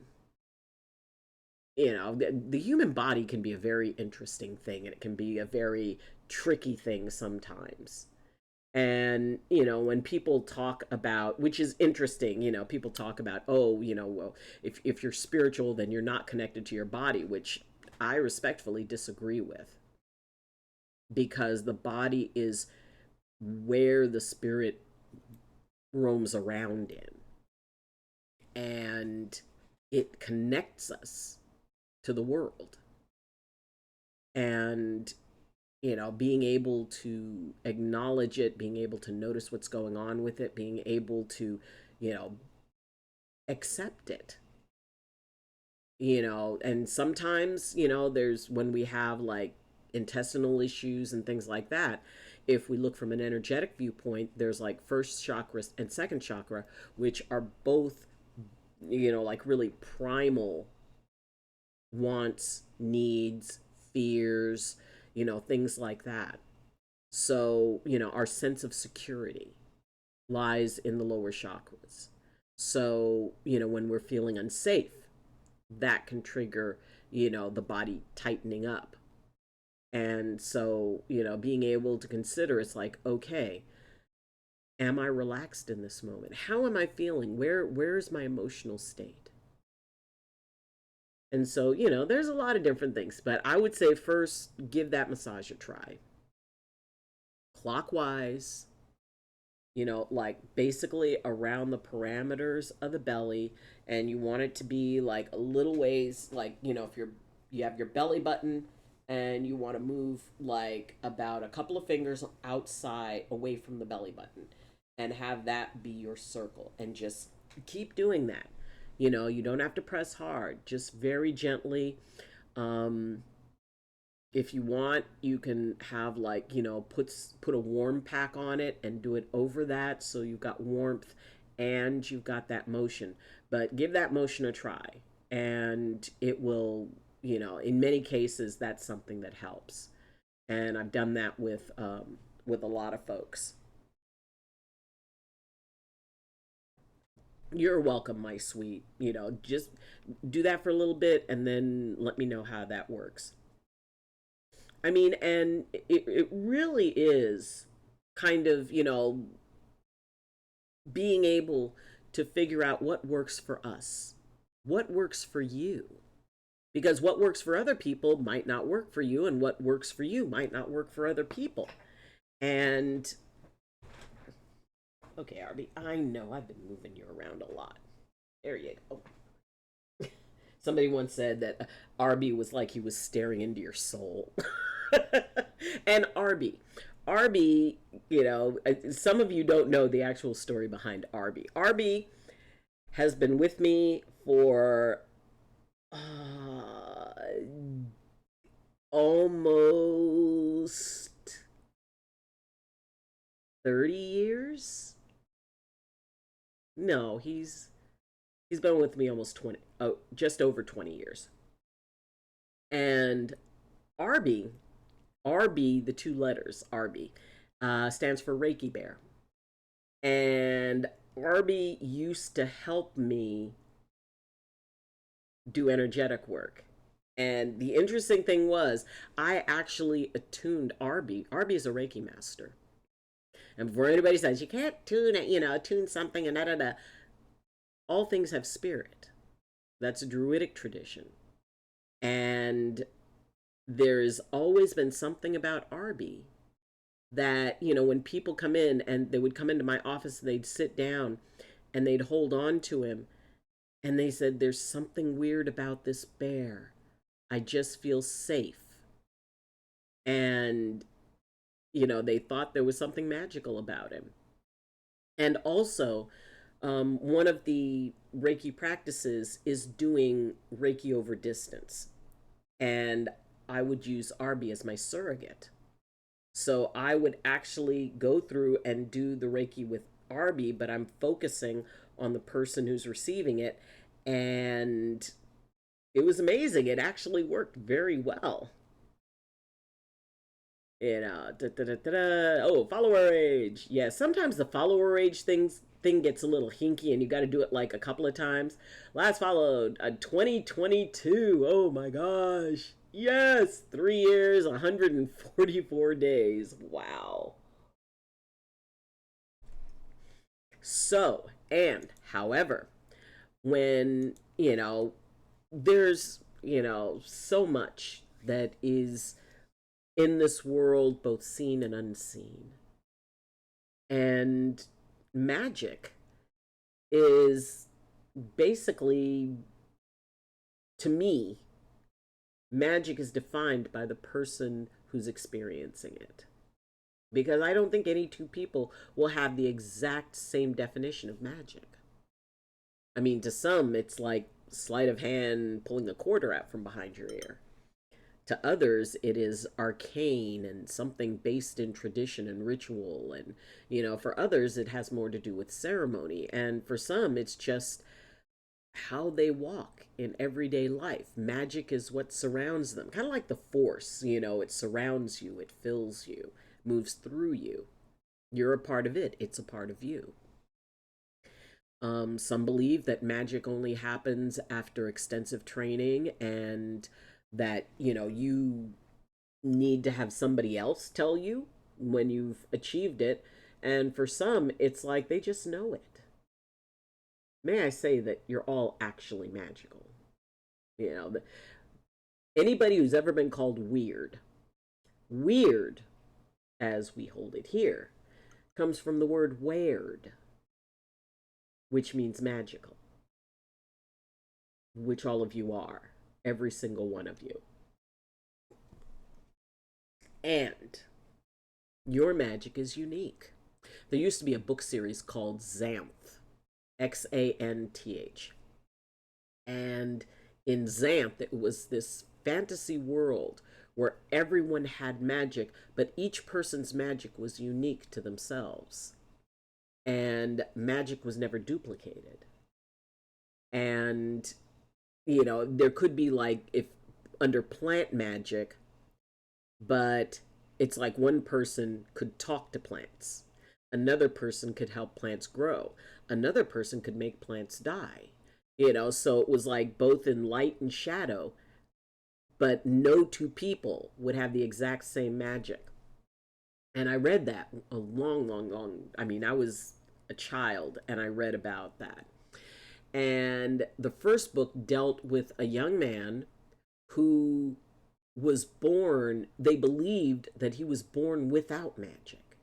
human body can be a very interesting thing and it can be a very tricky thing sometimes. And, when people talk about, which is interesting, people talk about, oh, well, if you're spiritual, then you're not connected to your body, which I respectfully disagree with, because the body is where the spirit roams around in, and it connects us to the world. And, being able to acknowledge it, being able to notice what's going on with it, being able to, you know, accept it, and sometimes, there's when we have like intestinal issues and things like that. If we look from an energetic viewpoint, there's like first chakra and second chakra, which are both, like really primal wants, needs, fears, things like that. So, our sense of security lies in the lower chakras. So, when we're feeling unsafe, that can trigger, the body tightening up. And so, being able to consider, it's like, okay, am I relaxed in this moment? How am I feeling? Where is my emotional state? And so, there's a lot of different things, but I would say first give that massage a try. Clockwise, like basically around the parameters of the belly, and you want it to be like a little ways, like, if you have your belly button and you want to move like about a couple of fingers outside away from the belly button and have that be your circle, and just keep doing that. You don't have to press hard, just very gently. um if you want, you can have like, put a warm pack on it and do it over that, so you've got warmth and you've got that motion. But give that motion a try, and it will, in many cases, that's something that helps. And I've done that with a lot of folks. You're welcome, my sweet. Just do that for a little bit and then let me know how that works. I mean, and it really is kind of, being able to figure out what works for us, what works for you. Because what works for other people might not work for you, and what works for you might not work for other people. And, okay, Arby, I know I've been moving you around a lot. There you go. Somebody once said that Arby was like he was staring into your soul. And Arby, some of you don't know the actual story behind Arby. Arby has been with me for almost 30 years. No, he's been with me almost 20, oh, just over 20 years. And Arby, the two letters Arby, stands for Reiki Bear. And Arby used to help me do energetic work. And the interesting thing was, I actually attuned Arby. Arby is a Reiki master. And before anybody says, you can't tune it, tune something and da da da, all things have spirit. That's a druidic tradition. And there's always been something about Arby that, when people come in, and they would come into my office, they'd sit down and they'd hold on to him, and they said, there's something weird about this bear. I just feel safe. And, they thought there was something magical about him. And also, one of the Reiki practices is doing Reiki over distance. And I would use Arby as my surrogate. So I would actually go through and do the Reiki with Arby, but I'm focusing on the person who's receiving it. And it was amazing. It actually worked very well. Oh, follower age. Yeah, sometimes the follower age thing gets a little hinky, and you got to do it like a couple of times. Last followed 2022. Oh my gosh. Yes, 3 years, 144 days. Wow. So, and however, when, there's, so much that is in this world, both seen and unseen. And magic is basically, to me, magic is defined by the person who's experiencing it. Because I don't think any two people will have the exact same definition of magic. I mean, to some, it's like sleight of hand pulling a quarter out from behind your ear. To others, it is arcane and something based in tradition and ritual. And, for others, it has more to do with ceremony. And for some, it's just how they walk in everyday life. Magic is what surrounds them, kind of like the force, it surrounds you, it fills you, moves through you. You're a part of it, it's a part of you. Some believe that magic only happens after extensive training, and that, you need to have somebody else tell you when you've achieved it. And for some, it's like they just know it. May I say that you're all actually magical? You know, anybody who's ever been called weird, weird, as we hold it here, comes from the word weird, which means magical, which all of you are, every single one of you. And your magic is unique. There used to be a book series called Xanth, Xanth. And in Xanth, it was this fantasy world where everyone had magic, but each person's magic was unique to themselves. And magic was never duplicated. And, there could be like, if under plant magic, but it's like one person could talk to plants, another person could help plants grow, another person could make plants die. So it was like both in light and shadow, but no two people would have the exact same magic. And I read that a long, I mean, I was a child and I read about that. And the first book dealt with a young man who was born, they believed that he was born without magic.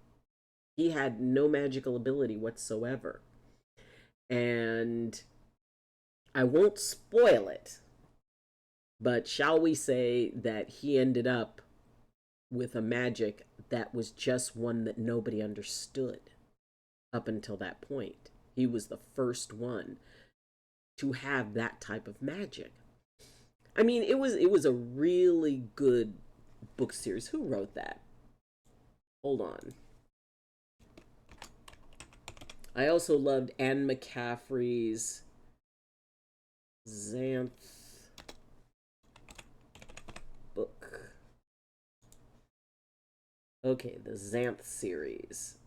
He had no magical ability whatsoever. And I won't spoil it, but shall we say that he ended up with a magic that was just one that nobody understood up until that point. He was the first one to have that type of magic. I mean, it was a really good book series. Who wrote that? Hold on. I also loved Anne McCaffrey's Xanth book. Okay, the Xanth series.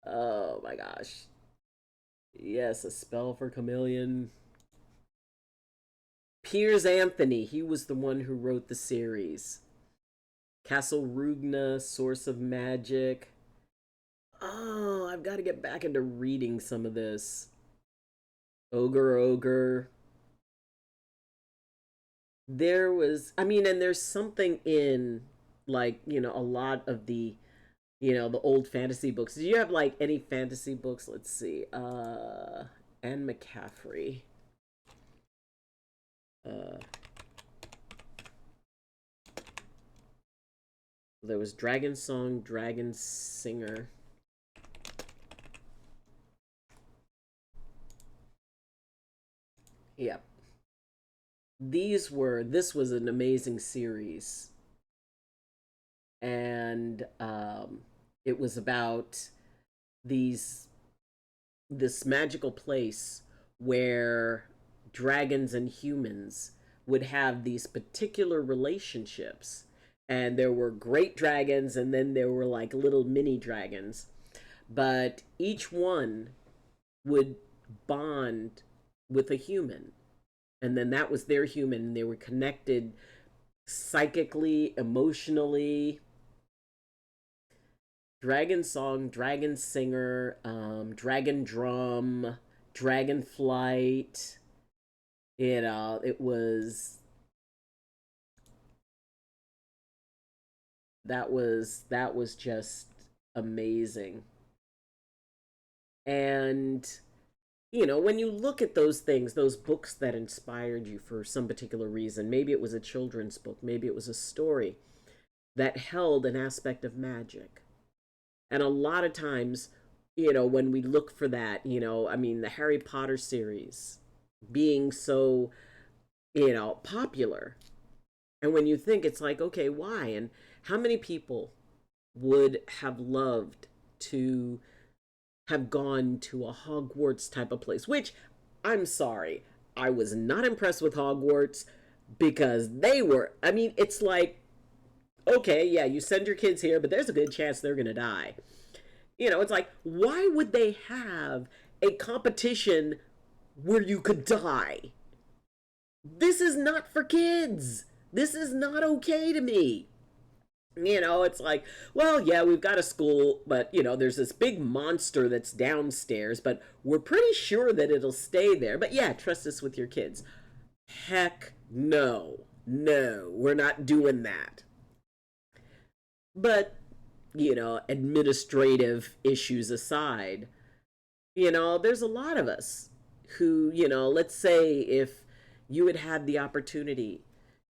Oh my gosh. Yes, A Spell for Chameleon. Piers Anthony, he was the one who wrote the series. Castle Rugna, Source of Magic. Oh, I've got to get back into reading some of this. Ogre. There was, I mean, and there's something in, like, a lot of the old fantasy books. Do you have, like, any fantasy books? Let's see. Anne McCaffrey. There was Dragon Song, Dragon Singer. Yep. This was an amazing series. And it was about this magical place where dragons and humans would have these particular relationships. And there were great dragons, and then there were like little mini dragons. But each one would bond with a human. And then that was their human, and they were connected psychically, emotionally, Dragon Song, Dragon Singer, Dragon Drum, Dragon Flight. It was that was just amazing. And when you look at those things, those books that inspired you for some particular reason, maybe it was a children's book, maybe it was a story that held an aspect of magic. And a lot of times, when we look for that, I mean, the Harry Potter series being so, popular. And when you think, it's like, okay, why? And how many people would have loved to have gone to a Hogwarts type of place? Which, I'm sorry, I was not impressed with Hogwarts because I mean, it's like, okay, yeah, you send your kids here, but there's a good chance they're going to die. It's like, why would they have a competition where you could die? This is not for kids. This is not okay to me. It's like, well, yeah, we've got a school, but, there's this big monster that's downstairs, but we're pretty sure that it'll stay there. But yeah, trust us with your kids. Heck no. No, we're not doing that. But, administrative issues aside, there's a lot of us who, let's say if you had had the opportunity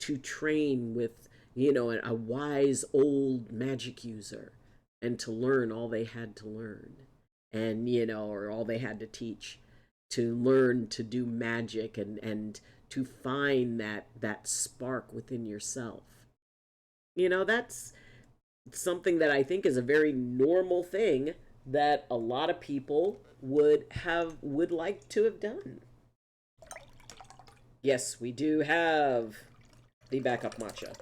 to train with, a wise old magic user and to learn all they had to learn and, or all they had to teach to learn to do magic and to find that spark within yourself. That's something that I think is a very normal thing that a lot of people would like to have done. Yes, we do have the backup matcha.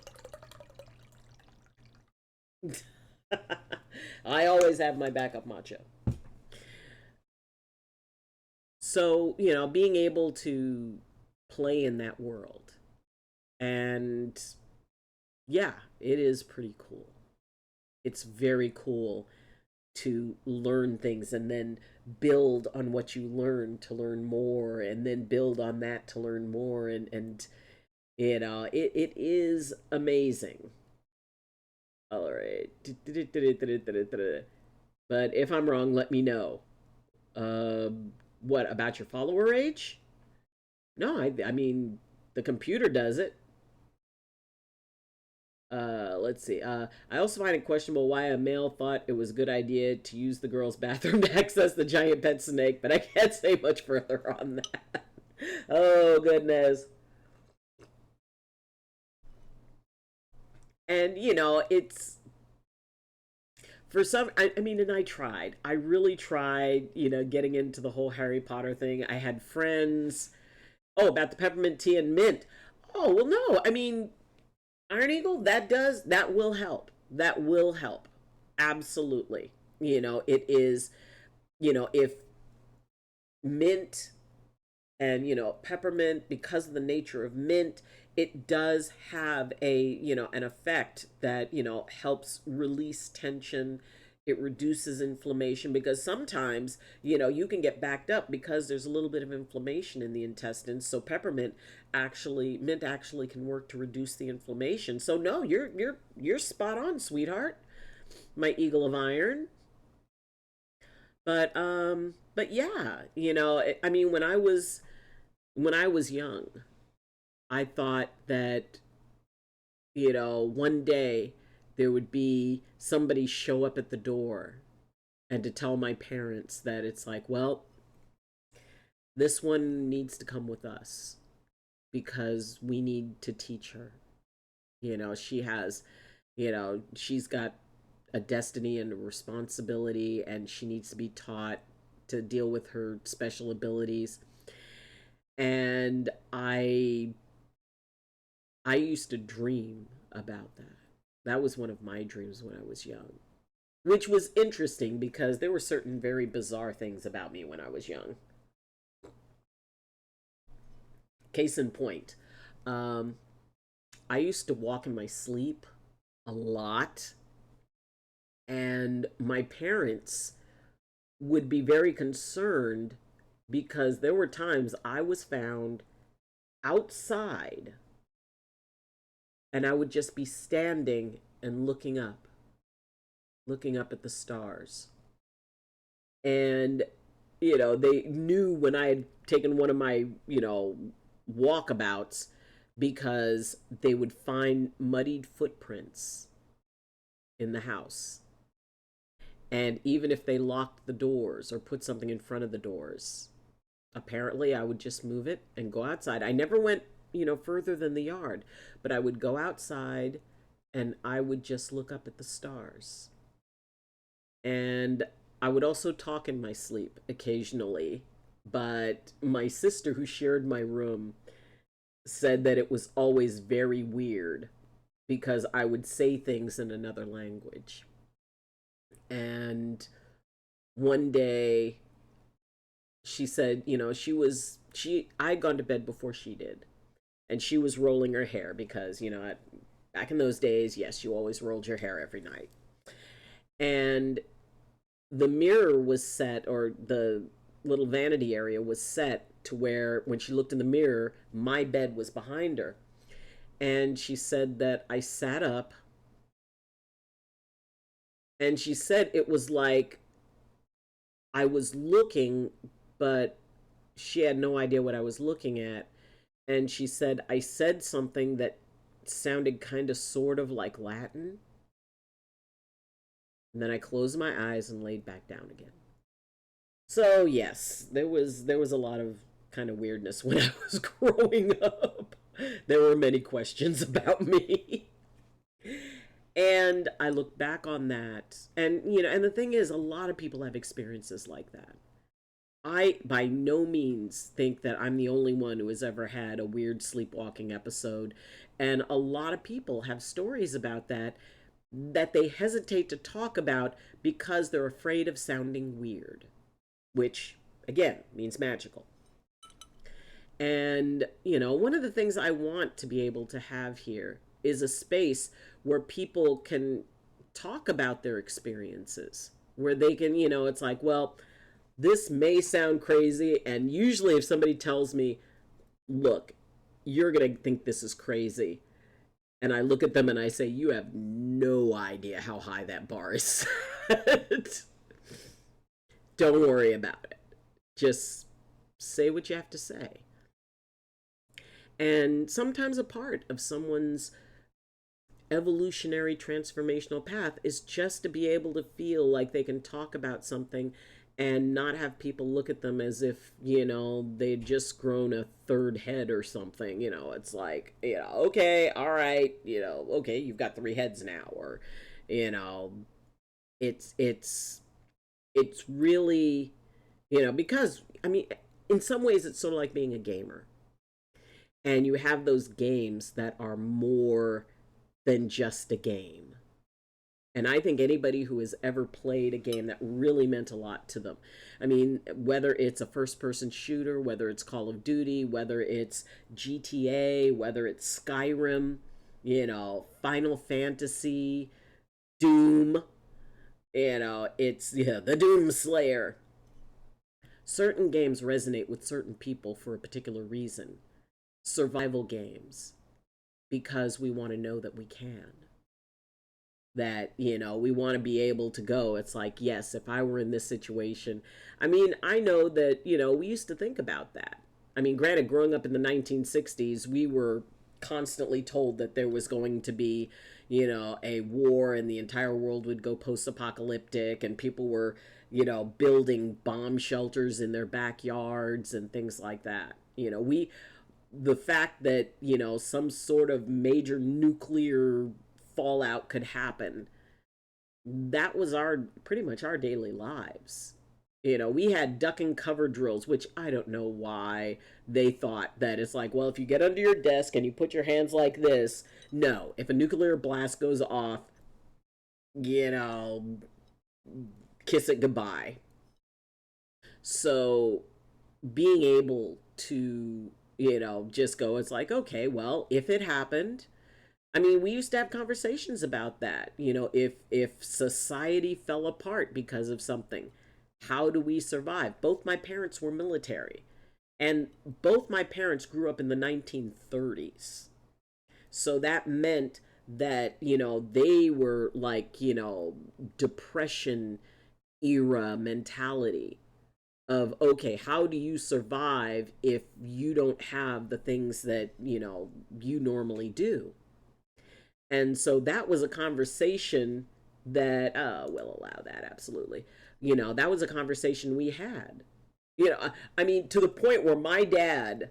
I always have my backup matcha. So, being able to play in that world. And yeah, it is pretty cool. It's very cool to learn things and then build on what you learn to learn more and then build on that to learn more and it is amazing. All right. But if I'm wrong, let me know. What about your follower age? No, I mean the computer does it. Let's see. I also find it questionable why a male thought it was a good idea to use the girl's bathroom to access the giant pet snake, but I can't say much further on that. Oh, goodness. And, it's for some, I mean, and I tried. I really tried, getting into the whole Harry Potter thing. I had friends. Oh, about the peppermint tea and mint. Oh, well, no. I mean, Iron Eagle, that will help. That will help. Absolutely. It is, if mint and, peppermint, because of the nature of mint, it does have an effect that, helps release tension. It reduces inflammation because sometimes, you can get backed up because there's a little bit of inflammation in the intestines. So mint actually can work to reduce the inflammation. So no, you're spot on, sweetheart. My eagle of iron. But yeah, I mean, when I was young, I thought that, one day there would be somebody show up at the door and to tell my parents that it's like, well, this one needs to come with us because we need to teach her. She's got a destiny and a responsibility, and she needs to be taught to deal with her special abilities. And I used to dream about that. That was one of my dreams when I was young, which was interesting because there were certain very bizarre things about me when I was young. Case in point, um, I used to walk in my sleep a lot. And my parents would be very concerned because there were times I was found outside and I would just be standing and looking up at the stars. And, they knew when I had taken one of my, walkabouts because they would find muddied footprints in the house. And even if they locked the doors or put something in front of the doors, apparently I would just move it and go outside. I never went, further than the yard, but I would go outside and I would just look up at the stars. And I would also talk in my sleep occasionally. But my sister, who shared my room, said that it was always very weird because I would say things in another language. And one day she said, I had gone to bed before she did. And she was rolling her hair because, back in those days, yes, you always rolled your hair every night. And the mirror was set, or the little vanity area was set to where when she looked in the mirror, my bed was behind her. And she said that I sat up, and she said it was like I was looking, but she had no idea what I was looking at. And she said I said something that sounded kind of sort of like Latin. And then I closed my eyes and laid back down again. So yes, there was a lot of kind of weirdness when I was growing up. There were many questions about me. And I look back on that, and and the thing is, a lot of people have experiences like that. I by no means think that I'm the only one who has ever had a weird sleepwalking episode, and a lot of people have stories about that they hesitate to talk about because they're afraid of sounding weird, which again means magical. And, one of the things I want to be able to have here is a space where people can talk about their experiences, where they can, it's like, well, this may sound crazy. And usually, if somebody tells me, look, you're going to think this is crazy, and I look at them and I say, you have no idea how high that bar is set. Don't worry about it. Just say what you have to say. And sometimes a part of someone's evolutionary transformational path is just to be able to feel like they can talk about something and not have people look at them as if, they'd just grown a third head or something. It's like, okay, all right, okay, you've got three heads now. Or, you know, it's really, because, I mean, in some ways it's sort of like being a gamer. And you have those games that are more than just a game. And I think anybody who has ever played a game that really meant a lot to them, I mean, whether it's a first person shooter, whether it's Call of Duty, whether it's GTA, whether it's Skyrim, Final Fantasy, Doom, it's, the Doom Slayer. Certain games resonate with certain people for a particular reason. Survival games, because we want to know that we can. That, we want to be able to go. It's like, yes, if I were in this situation. I mean, I know that, we used to think about that. I mean, granted, growing up in the 1960s, we were constantly told that there was going to be, a war and the entire world would go post apocalyptic, and people were, building bomb shelters in their backyards and things like that. The fact that, some sort of major nuclear fallout could happen, that was our pretty much our daily lives. We had duck and cover drills, which I don't know why they thought that it's like, well, if you get under your desk and you put your hands like this, no, if a nuclear blast goes off, you know, kiss it goodbye. So being able to, just go, it's like, okay, well, if it happened, I mean, we used to have conversations about that. If society fell apart because of something, how do we survive? Both my parents were military, and both my parents grew up in the 1930s. So that meant that, they were like, depression era mentality of, okay, how do you survive if you don't have the things that, you normally do? And so that was a conversation that, will allow that, absolutely. That was a conversation we had. I mean, to the point where my dad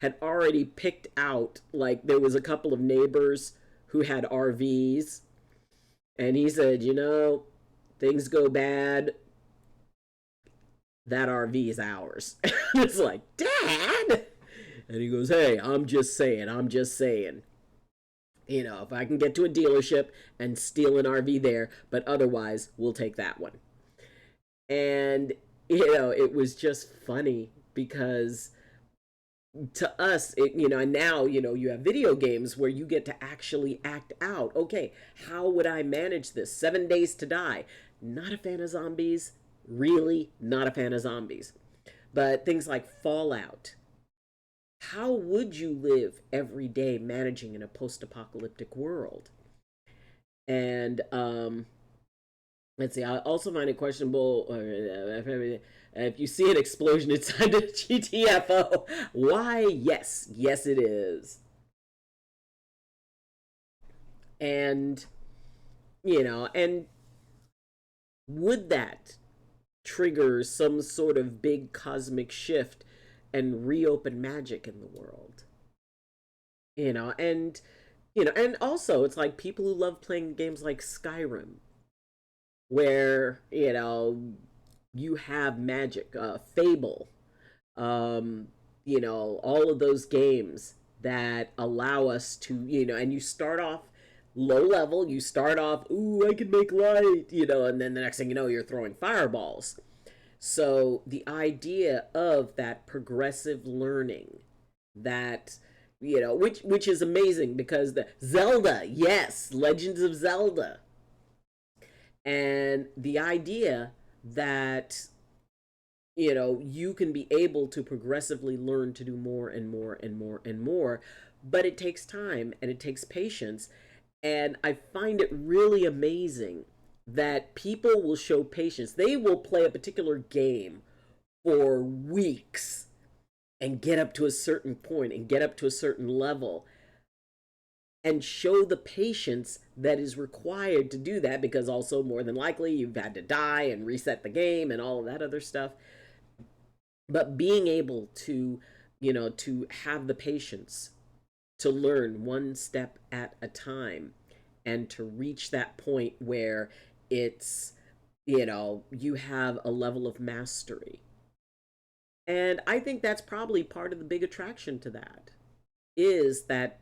had already picked out, like, there was a couple of neighbors who had RVs, and he said, things go bad, that RV is ours. It's like, Dad! And he goes, hey, I'm just saying, I'm just saying. If I can get to a dealership and steal an RV there, but otherwise, we'll take that one. And, it was just funny because to us, and now, you have video games where you get to actually act out. Okay, how would I manage this? 7 Days to Die. Not a fan of zombies. Really, not a fan of zombies. But things like Fallout. How would you live every day managing in a post apocalyptic world? And let's see, I also find it questionable if you see an explosion inside the GTFO. Why? Yes. Yes, it is. And, and would that trigger some sort of big cosmic shift and reopen magic in the world? And, and also it's like people who love playing games like Skyrim, where you have magic, Fable, all of those games that allow us to, and you start off low level. You start off, ooh, I can make light, and then the next thing you know, you're throwing fireballs. So the idea of that progressive learning, that, which is amazing, because the Zelda, yes, Legends of Zelda, and the idea that, you can be able to progressively learn to do more and more and more and more, but it takes time and it takes patience. And I find it really amazing that people will show patience. They will play a particular game for weeks and get up to a certain point and get up to a certain level and show the patience that is required to do that, because also more than likely you've had to die and reset the game and all of that other stuff. But being able to, to have the patience to learn one step at a time and to reach that point where it's, you have a level of mastery. And I think that's probably part of the big attraction to that, is that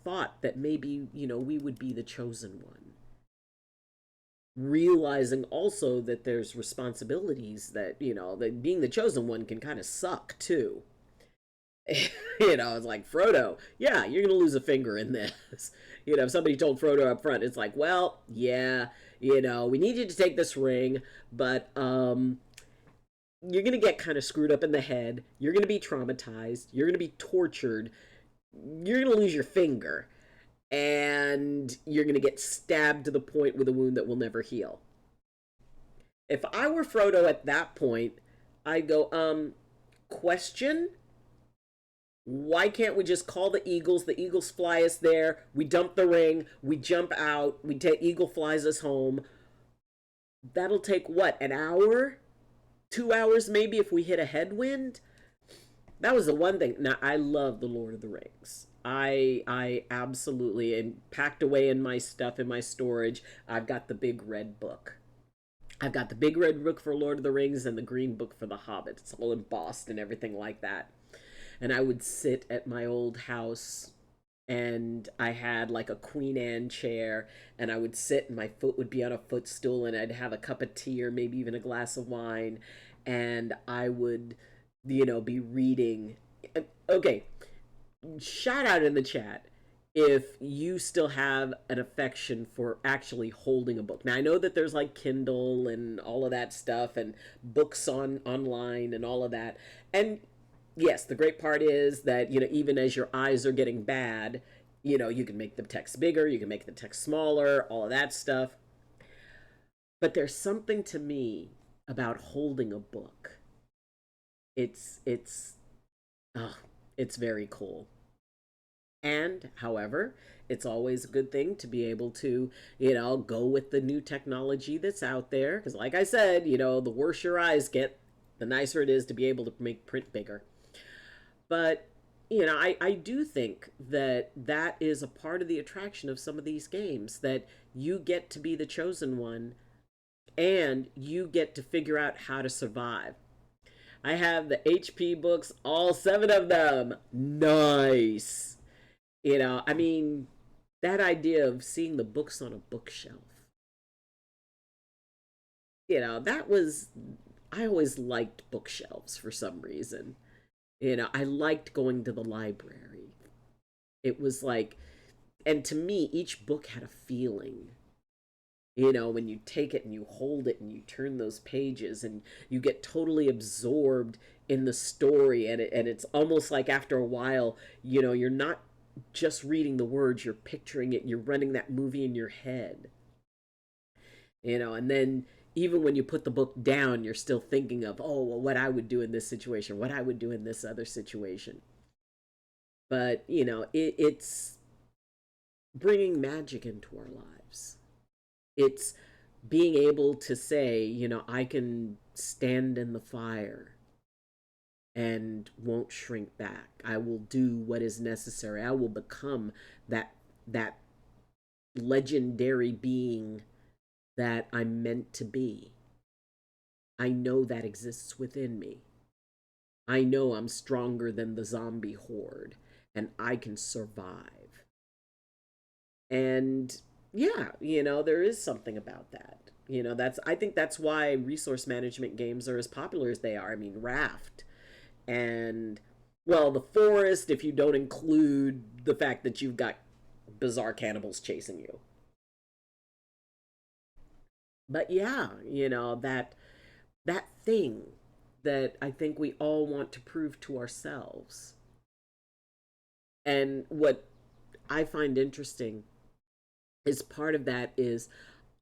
thought that maybe, we would be the chosen one, realizing also that there's responsibilities, that, that being the chosen one can kind of suck too. It's like, Frodo, yeah, you're gonna lose a finger in this. If somebody told Frodo up front, it's like, well, yeah, we need you to take this ring, but you're gonna get kind of screwed up in the head, you're gonna be traumatized, you're gonna be tortured, you're gonna lose your finger, and you're gonna get stabbed to the point with a wound that will never heal. If I were Frodo at that point, I'd go, question? Why can't we just call the Eagles? The Eagles fly us there. We dump the ring. We jump out. We take Eagle flies us home. That'll take what, an hour? 2 hours maybe if we hit a headwind? That was the one thing. Now, I love The Lord of the Rings. I absolutely, and packed away in my stuff in my storage, I've got the big red book. I've got the big red book for Lord of the Rings and the green book for The Hobbit. It's all embossed and everything like that. And I would sit at my old house, and I had like a Queen Anne chair, and I would sit and my foot would be on a footstool, and I'd have a cup of tea or maybe even a glass of wine, and I would, be reading. Okay, shout out in the chat if you still have an affection for actually holding a book. Now I know that there's like Kindle and all of that stuff and books on online and all of that. And yes, the great part is that, even as your eyes are getting bad, you can make the text bigger, you can make the text smaller, all of that stuff. But there's something to me about holding a book. It's oh, it's very cool. And, however, it's always a good thing to be able to, go with the new technology that's out there. Because, like I said, the worse your eyes get, the nicer it is to be able to make print bigger. But, I do think that that is a part of the attraction of some of these games, that you get to be the chosen one and you get to figure out how to survive. I have the HP books, all seven of them. Nice. I mean, that idea of seeing the books on a bookshelf, that was, I always liked bookshelves for some reason. I liked going to the library. It was like, and to me, each book had a feeling. When you take it and you hold it and you turn those pages and you get totally absorbed in the story, and it's almost like after a while, you're not just reading the words, you're picturing it, you're running that movie in your head. And then even when you put the book down, you're still thinking of, oh, well, what I would do in this situation, what I would do in this other situation. But, it's bringing magic into our lives. It's being able to say, I can stand in the fire and won't shrink back. I will do what is necessary. I will become that legendary being that I'm meant to be. I know that exists within me. I know I'm stronger than the zombie horde and I can survive. And yeah, there is something about that. That's, I think that's why resource management games are as popular as they are. I mean, Raft and, well, the forest, if you don't include the fact that you've got bizarre cannibals chasing you. But yeah, that thing that I think we all want to prove to ourselves. And what I find interesting is part of that is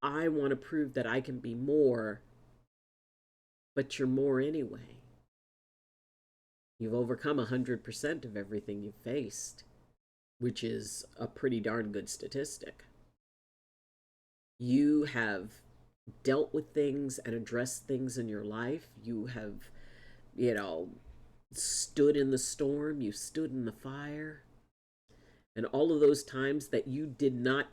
I want to prove that I can be more, but you're more anyway. You've overcome 100% of everything you've faced, which is a pretty darn good statistic. You have dealt with things and addressed things in your life. You have, you know, stood in the storm, you stood in the fire. And all of those times that you did not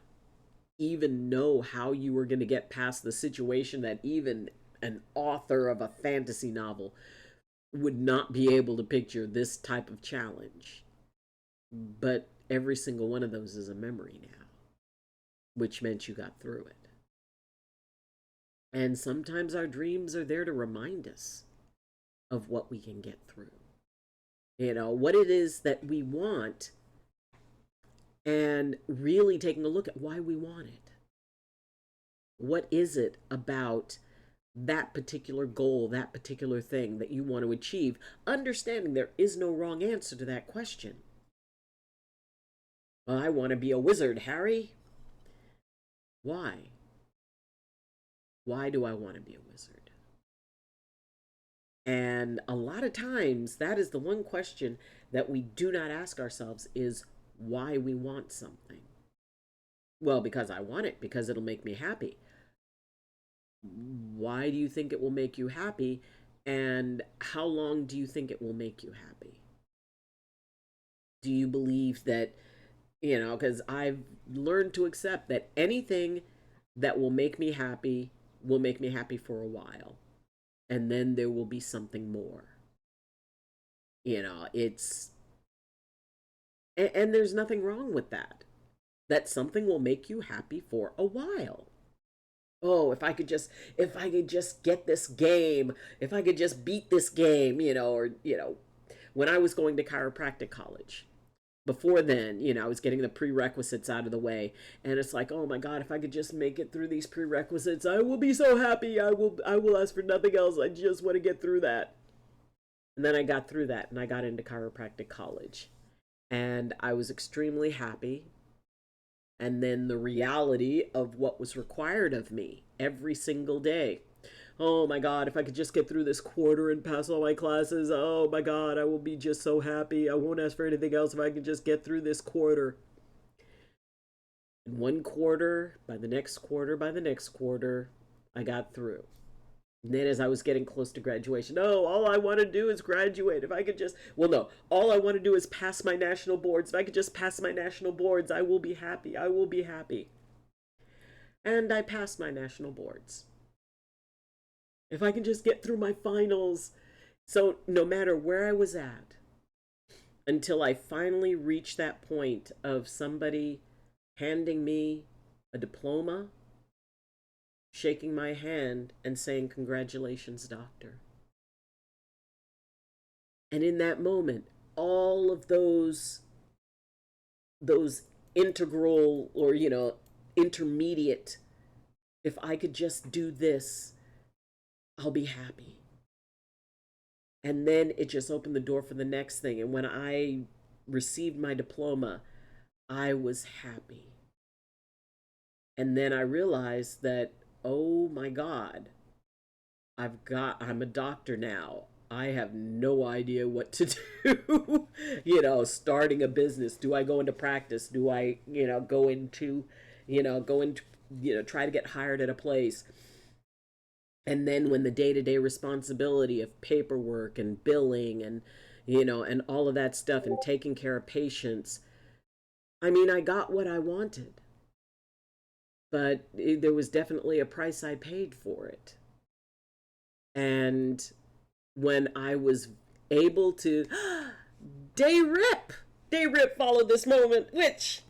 even know how you were going to get past the situation, that even an author of a fantasy novel would not be able to picture this type of challenge. But every single one of those is a memory now, which meant you got through it. And sometimes our dreams are there to remind us of what we can get through. What it is that we want, and really taking a look at why we want it. What is it about that particular goal, that particular thing that you want to achieve? Understanding there is no wrong answer to that question. Well, I want to be a wizard, Harry. Why? Why do I want to be a wizard? And a lot of times, that is the one question that we do not ask ourselves, is why we want something. Well, because I want it, because it'll make me happy. Why do you think it will make you happy? And how long do you think it will make you happy? Do you believe that, because I've learned to accept that anything that will make me happy for a while. And then there will be something more. It's, and there's nothing wrong with that. That something will make you happy for a while. Oh, if I could just get this game, if I could just beat this game, or when I was going to chiropractic college, Before then, I was getting the prerequisites out of the way, and it's like, oh my God, if I could just make it through these prerequisites, I will be so happy. I will ask for nothing else. I just want to get through that. And then I got through that and I got into chiropractic college. And I was extremely happy. And then the reality of what was required of me every single day. Oh my God, if I could just get through this quarter and pass all my classes, oh my God, I will be just so happy. I won't ask for anything else if I can just get through this quarter. And one quarter, by the next quarter, by the next quarter, I got through. And then as I was getting close to graduation, oh, all I want to do is graduate. If I could just, well, no, all I want to do is pass my national boards. If I could just pass my national boards, I will be happy. I will be happy. And I passed my national boards. If I can just get through my finals. So no matter where I was at, until I finally reached that point of somebody handing me a diploma, shaking my hand and saying, "Congratulations, doctor." And in that moment, all of those integral or, intermediate, if I could just do this, I'll be happy. And then it just opened the door for the next thing. And when I received my diploma, I was happy. And then I realized that, oh my God, I'm a doctor now. I have no idea what to do. Starting a business. Do I go into practice? Do I, try to get hired at a place? And then when the day-to-day responsibility of paperwork and billing and, and all of that stuff and taking care of patients, I got what I wanted. But there was definitely a price I paid for it. And when I was able to, Day Rip followed this moment, which...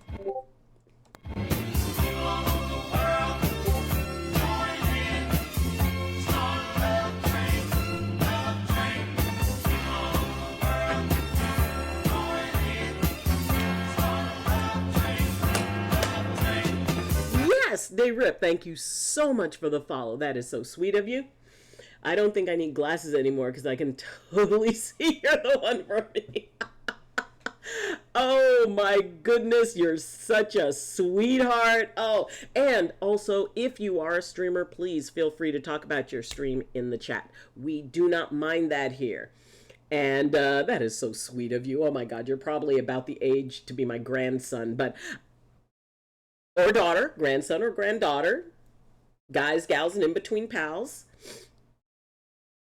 Yes, Day Rip, thank you so much for the follow. That is so sweet of you. I don't think I need glasses anymore because I can totally see you're the one for me. Oh my goodness, you're such a sweetheart. Oh, and also, if you are a streamer, please feel free to talk about your stream in the chat. We do not mind that here. And that is so sweet of you. Oh my God, you're probably about the age to be my grandson, or daughter, grandson or granddaughter, guys, gals, and in between pals.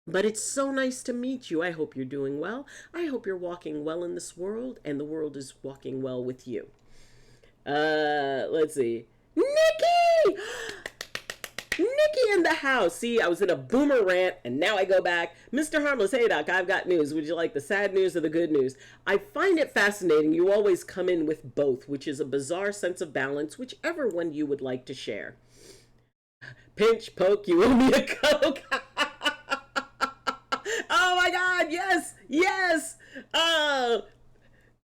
But it's so nice to meet you. I hope you're doing well. I hope you're walking well in this world, and the world is walking well with you. Let's see. Nikki! Nikki in the house. See, I was in a boomer rant, and now I go back. Mr. Harmless, hey, Doc, I've got news. Would you like the sad news or the good news? I find it fascinating. You always come in with both, which is a bizarre sense of balance, whichever one you would like to share. Pinch, poke, you owe me a Coke. Oh my God, yes, yes.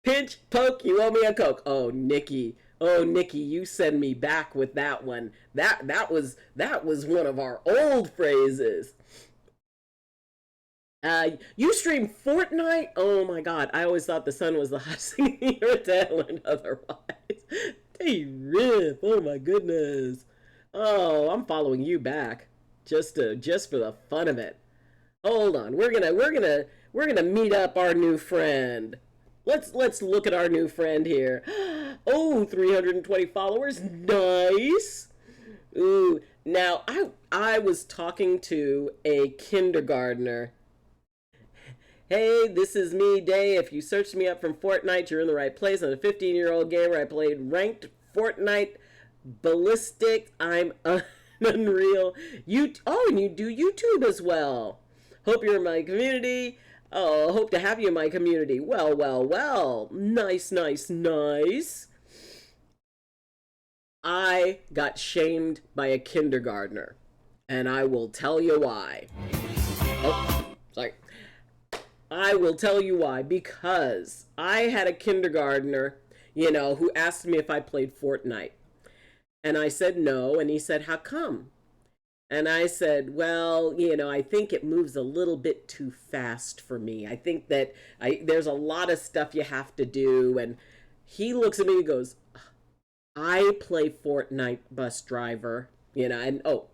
Pinch, poke, you owe me a Coke. Oh, Nikki, you send me back with that one. That was one of our old phrases. You stream Fortnite? Oh my God, I always thought the sun was the hottest thing in your day. I learned otherwise. Hey, Rip, oh my goodness. Oh, I'm following you back just for the fun of it. Hold on, we're gonna meet up our new friend. Let's look at our new friend here. Oh, 320 followers, nice. Ooh, now I was talking to a kindergartner. Hey, this is me, Day. If you searched me up from Fortnite, you're in the right place. I'm a 15-year-old gamer. I played ranked Fortnite, ballistic. I'm unreal. And you do YouTube as well. Hope you're in my community. Oh, hope to have you in my community. Well, well, well. Nice, nice, nice. I got shamed by a kindergartner, and I will tell you why. Oh, sorry. I will tell you why. Because I had a kindergartner, who asked me if I played Fortnite. And I said no. And he said, how come? And I said, well, I think it moves a little bit too fast for me. I think that there's a lot of stuff you have to do. And he looks at me and goes, I play Fortnite, bus driver, and oh,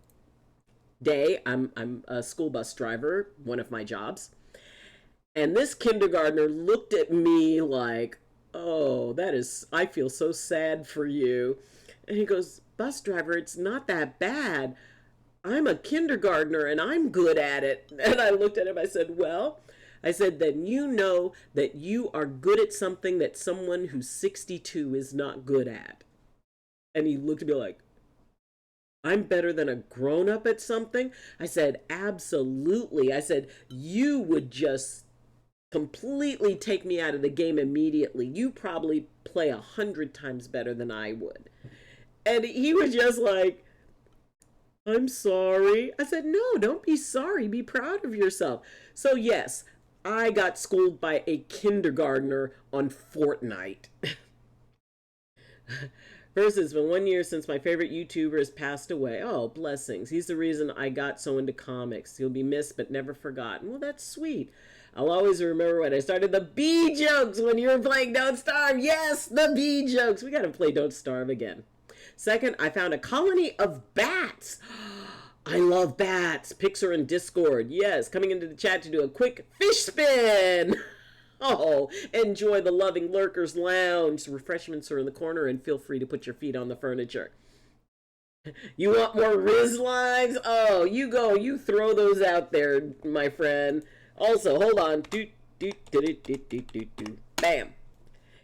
I'm a school bus driver, one of my jobs. And this kindergartner looked at me like, oh, I feel so sad for you. And he goes, bus driver, it's not that bad. I'm a kindergartner and I'm good at it. And I looked at him, I said, well, I said, then you know that you are good at something that someone who's 62 is not good at. And he looked at me like, I'm better than a grown up at something? I said, absolutely. I said, you would just completely take me out of the game immediately. You probably play 100 times better than I would. And he was just like, I'm sorry. I said, no, don't be sorry. Be proud of yourself. So yes, I got schooled by a kindergartner on Fortnite. First, it's been 1 year since my favorite YouTuber has passed away. Oh, blessings. He's the reason I got so into comics. He'll be missed but never forgotten. Well, that's sweet. I'll always remember when I started the bee jokes when you were playing Don't Starve. Yes, the bee jokes. We got to play Don't Starve again. Second, I found a colony of bats. I love bats. Pixar and Discord. Yes, coming into the chat to do a quick fish spin. Oh, enjoy the loving lurkers lounge. Refreshments are in the corner and feel free to put your feet on the furniture. You want more Riz lives? Oh, you go. You throw those out there, my friend. Also, hold on. Bam.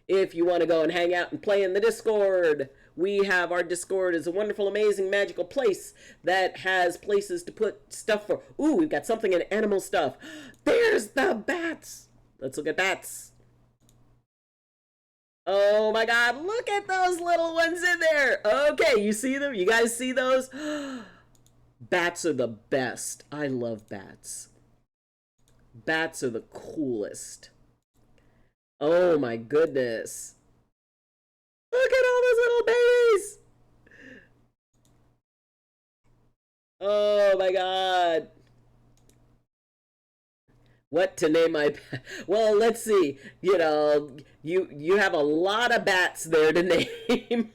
If you want to go and hang out and play in the Discord, we have our Discord is a wonderful, amazing, magical place that has places to put stuff for. Ooh, we've got something in animal stuff. There's the bats. Let's look at bats. Oh my God, look at those little ones in there. Okay, you see them? You guys see those? Bats are the best. I love bats. Bats are the coolest. Oh my goodness. Look at all those little babies. Oh my God. What to name my well, let's see. You have a lot of bats there to name.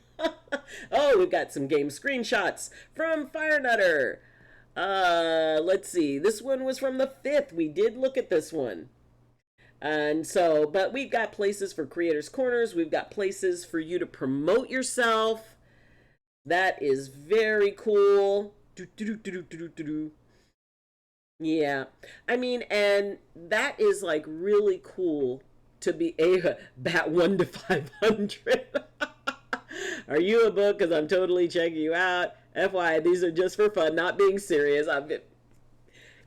Oh, we've got some game screenshots from Firenutter. Let's see. This one was from the 5th. We did look at this one. And so, but we've got places for creators corners. We've got places for you to promote yourself. That is very cool. Yeah. I mean, and that is like really cool to be a bat 1 to 500. Are you a book? Because I'm totally checking you out. FYI, these are just for fun, not being serious.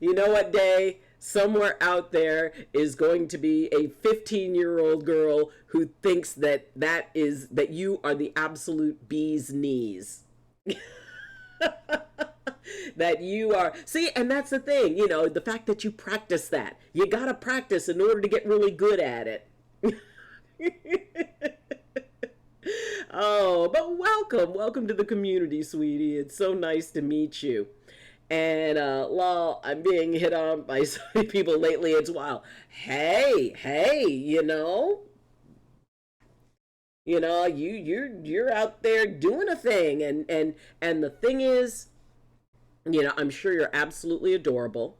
You know what day? Somewhere out there is going to be a 15-year-old girl who thinks that you are the absolute bee's knees. That you are, see, and that's the thing, the fact that you practice that. You gotta practice in order to get really good at it. Oh, but welcome to the community, sweetie. It's so nice to meet you. And lol, I'm being hit on by so many people lately. It's wild. Hey, you're out there doing a thing, and the thing is, I'm sure you're absolutely adorable.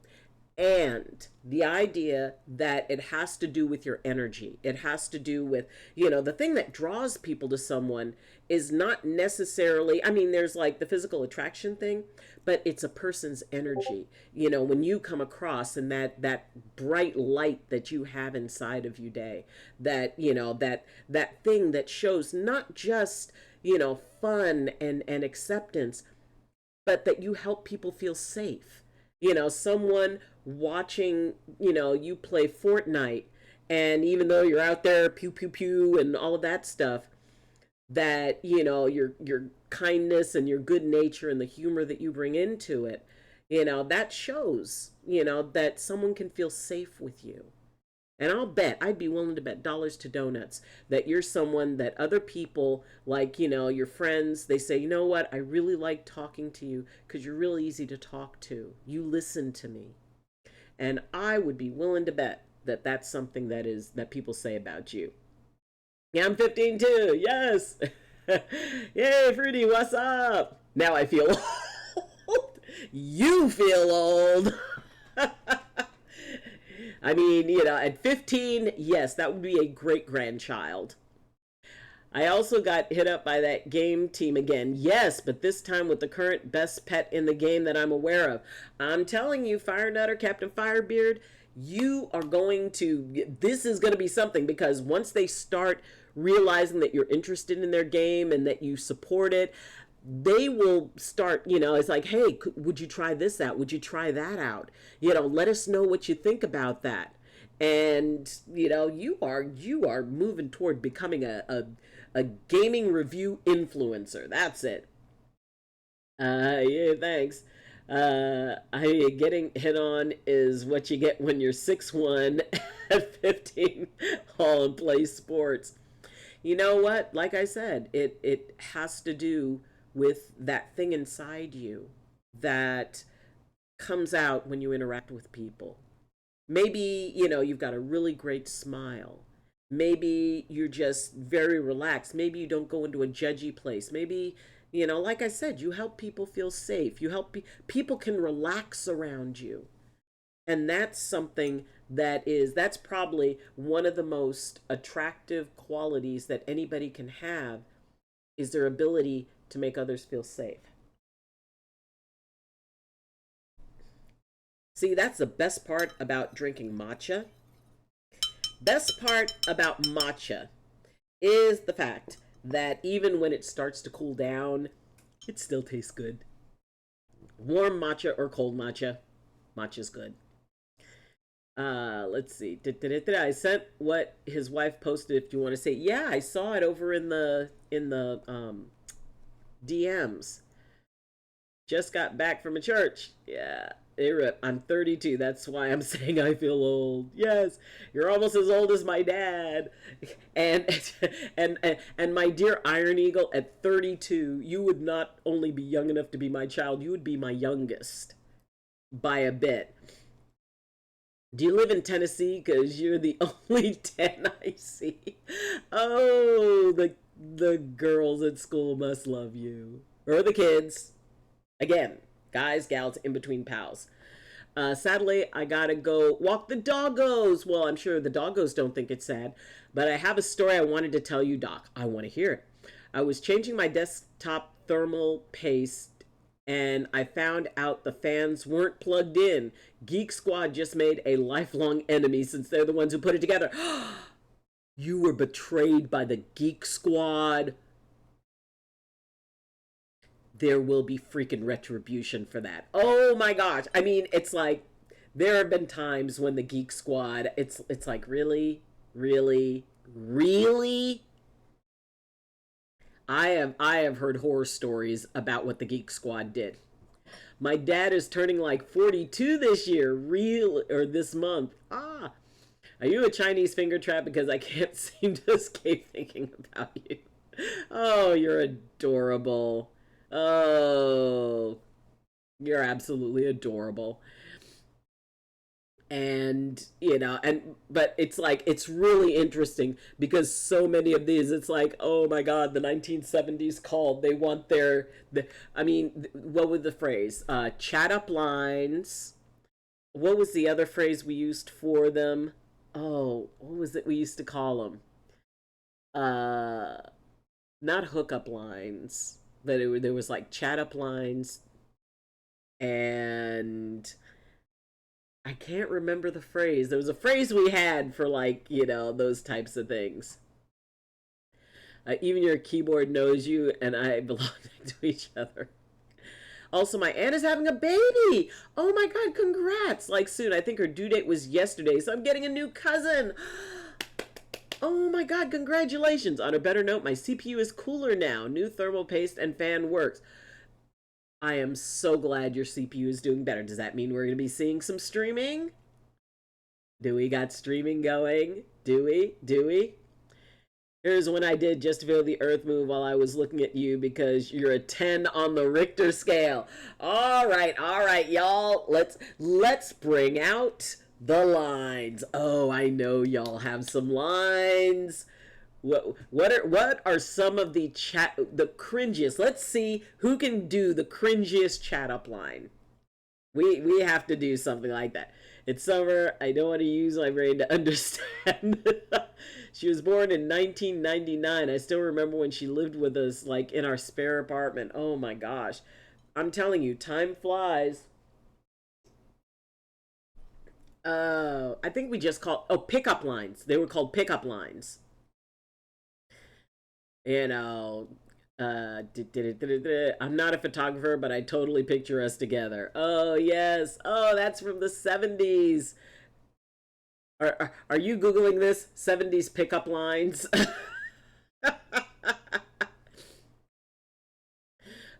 And the idea that it has to do with your energy, it has to do with, the thing that draws people to someone is not necessarily, I mean, there's like the physical attraction thing, but it's a person's energy. When you come across and that bright light that you have inside of you day, that, that thing that shows not just, fun and acceptance, but that you help people feel safe. Someone watching, you play Fortnite, and even though you're out there pew pew pew and all of that stuff, that your kindness and your good nature and the humor that you bring into it, that shows, that someone can feel safe with you. And I'd be willing to bet dollars to donuts that you're someone that other people, like, your friends, they say, you know what, I really like talking to you because you're really easy to talk to. You listen to me. And I would be willing to bet that that's something that people say about you. Yeah, I'm 15 too. Yes. Yay, Fruity, what's up? Now I feel old. You feel old. I mean, at 15, yes, that would be a great grandchild. I also got hit up by that game team again. Yes, but this time with the current best pet in the game that I'm aware of. I'm telling you, Fire Nutter, Captain Firebeard, this is going to be something, because once they start realizing that you're interested in their game and that you support it, they will start, it's like, hey, would you try this out? Would you try that out? Let us know what you think about that. And you are moving toward becoming a gaming review influencer. That's it. Yeah, thanks. I getting hit on is what you get when you're 6'1" at 15, all and play sports. You know what? Like I said, it has to do with that thing inside you that comes out when you interact with people. Maybe, you've got a really great smile. Maybe you're just very relaxed. Maybe you don't go into a judgy place. Maybe, like I said, you help people feel safe. You help people can relax around you. And that's something that's probably one of the most attractive qualities that anybody can have, is their ability to make others feel safe. See, that's the best part about drinking matcha. Best part about matcha is the fact that even when it starts to cool down, it still tastes good. Warm matcha or cold matcha, matcha's good. Let's see. I sent what his wife posted. If you want to say, yeah, I saw it over in the DMs. Just got back from a church. Yeah, I'm 32. That's why I'm saying I feel old. Yes, you're almost as old as my dad. And and my dear Iron Eagle, at 32, you would not only be young enough to be my child, you would be my youngest by a bit. Do you live in Tennessee? Because you're the only 10 I see. Oh, the girls at school must love you. Or the kids. Again, guys, gals, in between pals. Sadly, I gotta go walk the doggos. Well, I'm sure the doggos don't think it's sad, but I have a story I wanted to tell you, Doc. I want to hear it. I was changing my desktop thermal paste and I found out the fans weren't plugged in. Geek Squad just made a lifelong enemy since they're the ones who put it together. You were betrayed by the Geek Squad. There will be freaking retribution for that. Oh my gosh. I mean, it's like there have been times when the Geek Squad, it's like, really? Really? Really? I have heard horror stories about what the Geek Squad did. My dad is turning like 42 this year, or this month. Ah, are you a Chinese finger trap? Because I can't seem to escape thinking about you. Oh, you're adorable. Oh, you're absolutely adorable. And but it's like, it's really interesting because so many of these, it's like, oh my god, the 1970s called, they want I mean, what was the phrase, chat up lines. What was the other phrase we used for them? Oh, what was it we used to call them? uh Not hookup lines, but there was like chat up lines, and I can't remember the phrase. There was a phrase we had for, like, those types of things. Even your keyboard knows you and I belong to each other. Also, my aunt is having a baby. Oh my god, congrats. Like, soon. I think her due date was yesterday, so I'm getting a new cousin. Oh my god, congratulations. On a better note, my CPU is cooler now. New thermal paste and fan works. I am so glad your CPU is doing better. Does that mean we're going to be seeing some streaming? Do we got streaming going? Do we? Do we? Here's one I did just to feel the earth move while I was looking at you because you're a 10 on the Richter scale. All right, y'all. Let's bring out the lines. Oh, I know y'all have some lines. What are some of the cringiest? Let's see who can do the cringiest chat up line. We have to do something like that. It's summer. I don't want to use my brain to understand. She was born in 1999. I still remember when she lived with us, like in our spare apartment. Oh my gosh. I'm telling you, time flies. I think we just called, pickup lines. They were called pickup lines. You know, I'm not a photographer, but I totally picture us together. Oh, yes. Oh, that's from the 70s. Are you Googling this? 70s pickup lines?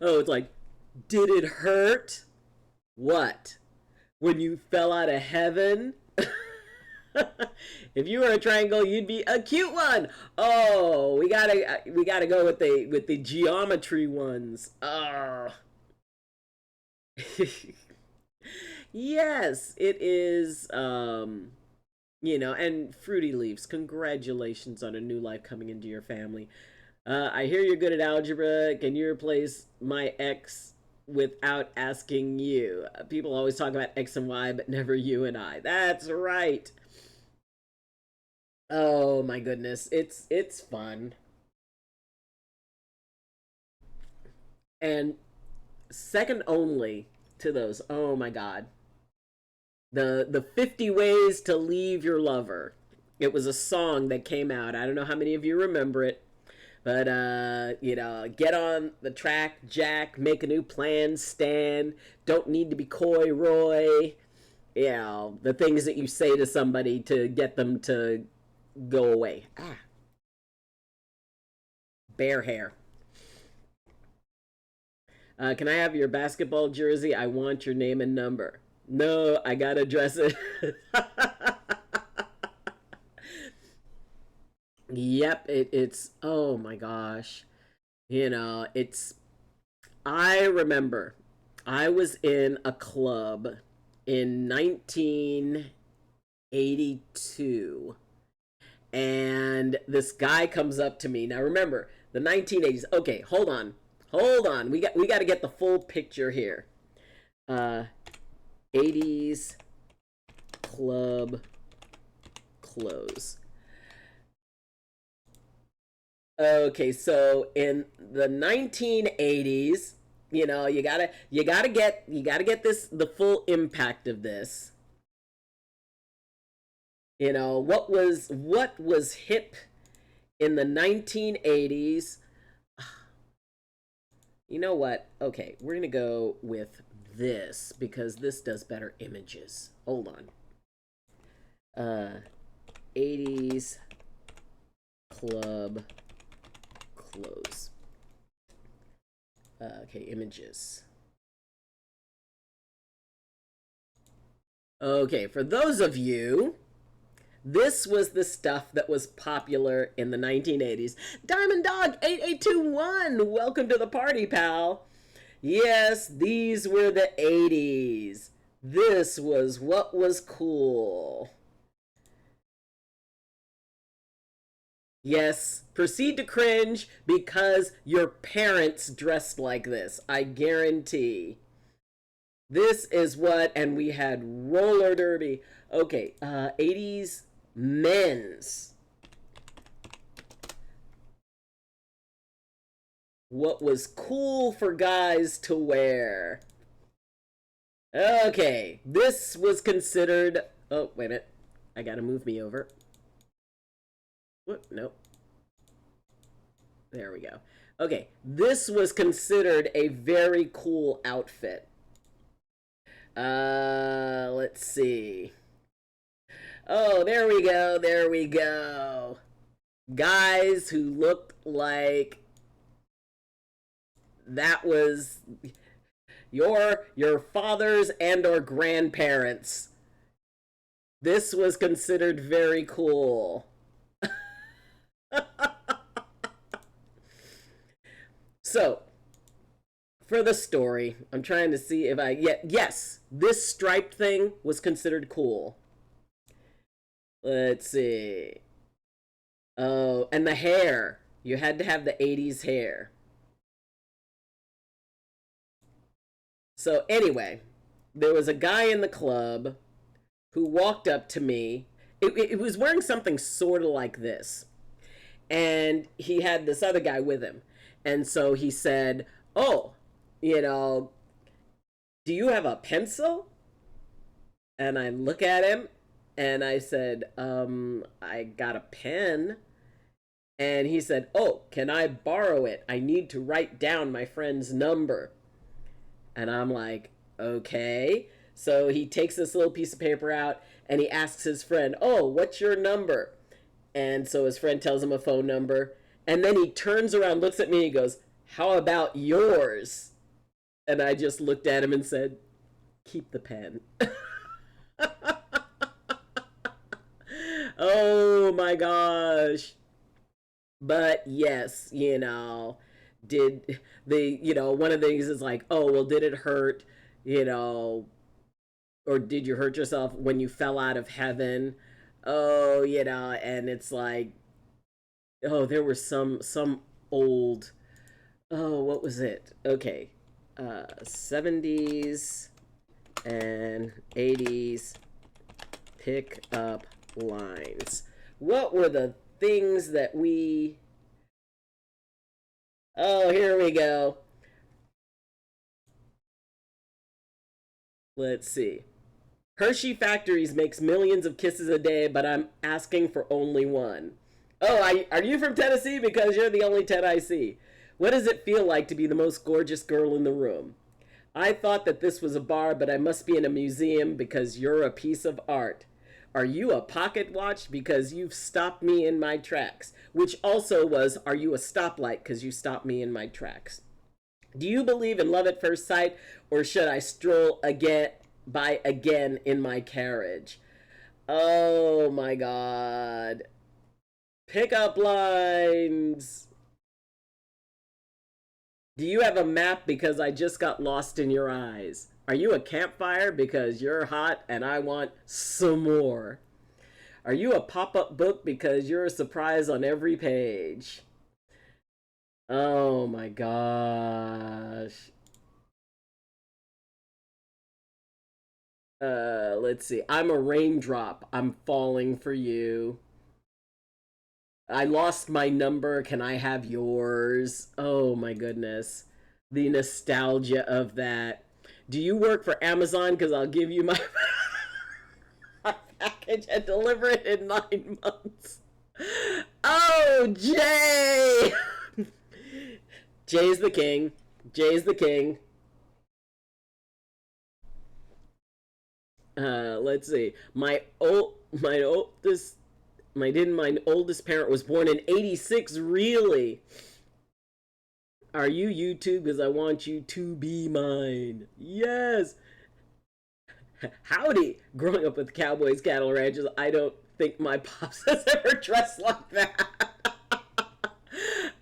Oh, it's like, did it hurt? What? When you fell out of heaven? If you were a triangle, you'd be a cute one. Oh, we gotta go with the geometry ones. Oh. Yes, it is. And Fruity Leaves. Congratulations on a new life coming into your family. I hear you're good at algebra. Can you replace my x without asking you? People always talk about x and y, but never you and I. That's right. Oh my goodness, it's fun. And second only to those. Oh my god. The 50 ways to leave your lover. It was a song that came out. I don't know how many of you remember it. But get on the track, Jack, make a new plan, Stan, don't need to be coy, Roy. The things that you say to somebody to get them to go away. Bear hair. Can I have your basketball jersey? I want your name and number. No, I gotta dress it. Yep, it's oh my gosh. It's I remember I was in a club in 1982 and this guy comes up to me. Now remember, the 1980s. Okay, hold on. Hold on. We got to get the full picture here. 80s club clothes. Okay, so in the 1980s, you gotta get the full impact of this. What was hip in the 1980s. You know what? Okay, we're gonna go with this because this does better images. Hold on. 80s club clothes. Okay, images. Okay, for those of you, this was the stuff that was popular in the 1980s. Diamond Dog 8821, welcome to the party, pal. Yes, these were the 80s. This was what was cool. Yes, proceed to cringe because your parents dressed like this. I guarantee. This is what, and we had roller derby. Okay, 80s men's. What was cool for guys to wear. Okay, this was considered. Oh, wait a minute. I gotta move me over. What? Nope. There we go. Okay, this was considered a very cool outfit. Let's see. Oh, there we go. There we go. Guys who looked like that was your fathers and or grandparents. This was considered very cool. So, for the story, I'm trying to see if yes, this striped thing was considered cool. Let's see. Oh, and the hair. You had to have the 80s hair. So, anyway, there was a guy in the club who walked up to me. It was wearing something sort of like this. And he had this other guy with him. And so he said, "Oh, you know, do you have a pencil?" And I look at him and I said, I got a pen. And he said, "Oh, can I borrow it? I need to write down my friend's number." And I'm like, "Okay." So he takes this little piece of paper out and he asks his friend, "Oh, what's your number?" And so his friend tells him a phone number. And then he turns around, looks at me, and he goes, "How about yours?" And I just looked at him and said, "Keep the pen." Oh my gosh. But yes, did one of the things is like, "Oh, well, did it hurt? You know, or did you hurt yourself when you fell out of heaven?" Oh, and it's like, oh, there were some old, oh, what was it? Okay. 70s and 80s pick up lines. What were the things that we... Oh, here we go. Let's see. "Hershey Factories makes millions of kisses a day, but I'm asking for only one." Oh, are you from Tennessee? Because you're the only Ted I see. "What does it feel like to be the most gorgeous girl in the room?" "I thought that this was a bar, but I must be in a museum because you're a piece of art." "Are you a pocket watch? Because you've stopped me in my tracks." Which also was, "Are you a stoplight? Because you stopped me in my tracks." "Do you believe in love at first sight, or should I stroll by again in my carriage?" Oh my God. Pickup lines. "Do you have a map? Because I just got lost in your eyes." "Are you a campfire? Because you're hot and I want some more." "Are you a pop-up book? Because you're a surprise on every page." Oh my gosh. Let's see. "I'm a raindrop. I'm falling for you." "I lost my number. Can I have yours?" Oh my goodness. The nostalgia of that. "Do you work for Amazon? Because I'll give you my, my package and deliver it in 9 months." Oh, Jay! Jay's the king. Jay's the king. Let's see. My oldest parent was born in '86. Really? "Are you YouTube? Because I want you to be mine." Yes. Howdy. "Growing up with cowboys, cattle ranchers, I don't think my pops has ever dressed like that."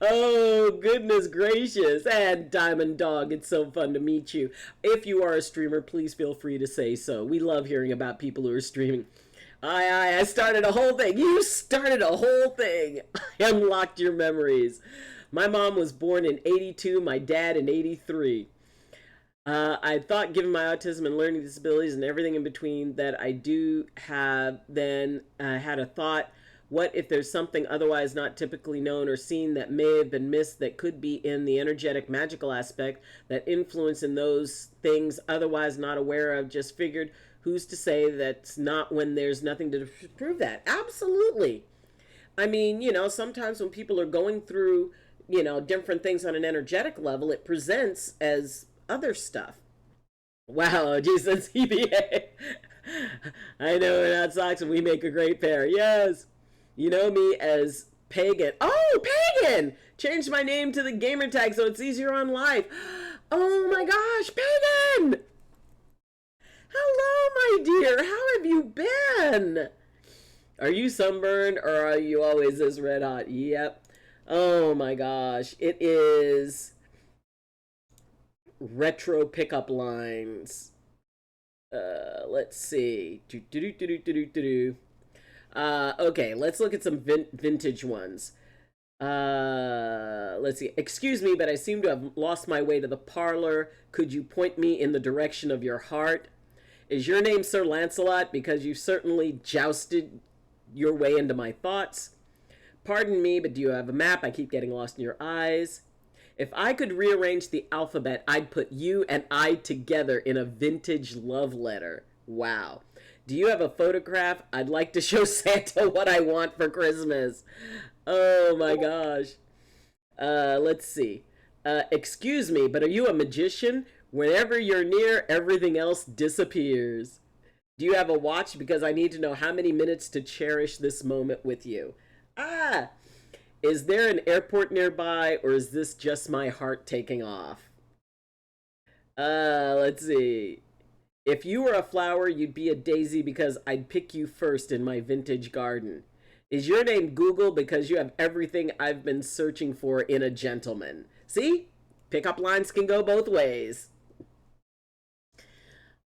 Oh, goodness gracious. "And Diamond Dog, it's so fun to meet you. If you are a streamer, please feel free to say so. We love hearing about people who are streaming." I started a whole thing. You started a whole thing. I unlocked your memories. "My mom was born in '82, my dad in '83. I thought, given my autism and learning disabilities and everything in between that I do have, then I had a thought, what if there's something otherwise not typically known or seen that may have been missed that could be in the energetic magical aspect that influence in those things otherwise not aware of? Just figured, who's to say that's not when there's nothing to prove that?" Absolutely. I mean, sometimes when people are going through, different things on an energetic level, it presents as other stuff. Wow, Jason CBA. "I know we're not socks and we make a great pair." Yes. "You know me as Pagan." Oh, Pagan! "Changed my name to the gamer tag so it's easier on live." Oh my gosh, Pagan! Hello, my dear. How have you been? Are you sunburned or are you always this red hot? Yep. Oh my gosh. It is retro pickup lines. Let's see. Okay, let's look at some vintage ones. Let's see. Excuse me, but I seem to have lost my way to the parlor. Could you point me in the direction of your heart? Is your name Sir Lancelot? Because you certainly jousted your way into my thoughts. Pardon me, but do you have a map? I keep getting lost in your eyes. If I could rearrange the alphabet, I'd put you and I together in a vintage love letter. Wow. Do you have a photograph? I'd like to show Santa what I want for Christmas. Oh my gosh. Let's see. Excuse me, but are you a magician? Whenever you're near, everything else disappears. Do you have a watch? Because I need to know how many minutes to cherish this moment with you. Ah! Is there an airport nearby, or is this just my heart taking off? Let's see. If you were a flower, you'd be a daisy because I'd pick you first in my vintage garden. Is your name Google because you have everything I've been searching for in a gentleman? See? Pickup lines can go both ways.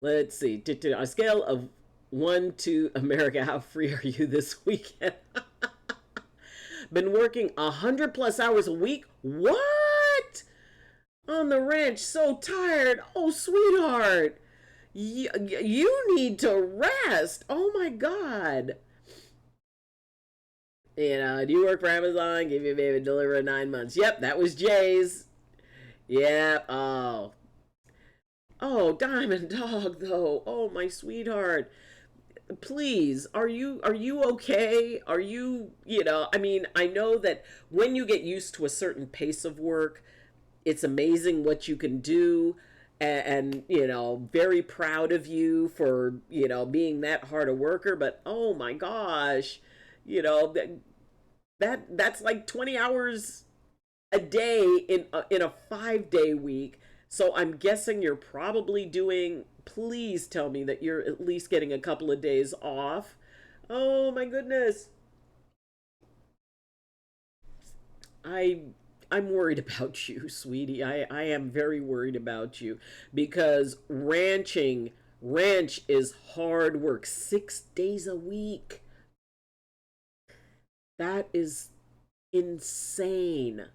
Let's see. On a scale of 1 to America, how free are you this weekend? Been working 100 plus hours a week? What? On the ranch, so tired. Oh, sweetheart. You need to rest. Oh my God. You know, do you work for Amazon? Give you a baby, deliver in 9 months. Yep, that was Jay's. Yep. Oh. Oh, Diamond Dog, though. Oh, my sweetheart. Please, are you okay? Are you, I mean, I know that when you get used to a certain pace of work, it's amazing what you can do. And very proud of you for, being that hard a worker. But oh my gosh, that's like 20 hours a day in a 5-day week. So I'm guessing you're probably doing, please tell me that you're at least getting a couple of days off. Oh my goodness. I'm worried about you, sweetie. I am very worried about you because ranch is hard work, 6 days a week. That is insane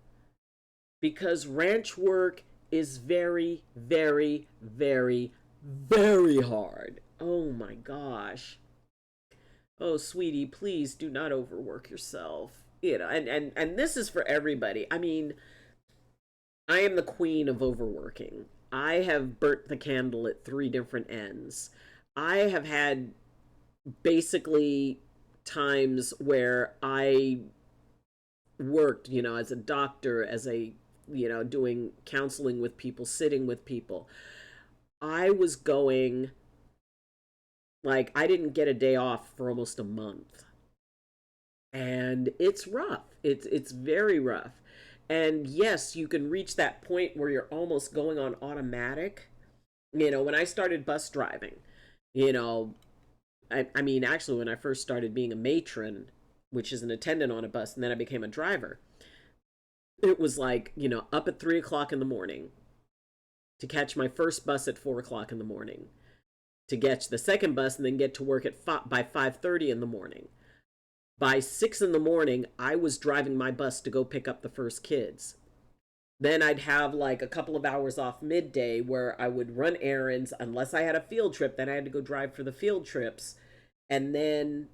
because ranch work is very, very, very, very hard. Oh my gosh. Oh, sweetie, please do not overwork yourself. And this is for everybody. I mean, I am the queen of overworking. I have burnt the candle at 3 different ends. I have had basically times where I worked, as a doctor, as a, doing counseling with people, sitting with people. I was going, like, I didn't get a day off for almost a month. And it's rough. It's very rough. And yes, you can reach that point where you're almost going on automatic. When I started bus driving, you know, I mean, actually, when I first started being a matron, which is an attendant on a bus, and then I became a driver, it was like, up at 3 o'clock in the morning to catch my first bus at 4 o'clock in the morning, to catch the second bus and then get to work by 5:30 in the morning. By 6 in the morning, I was driving my bus to go pick up the first kids. Then I'd have like a couple of hours off midday where I would run errands unless I had a field trip. Then I had to go drive for the field trips. And then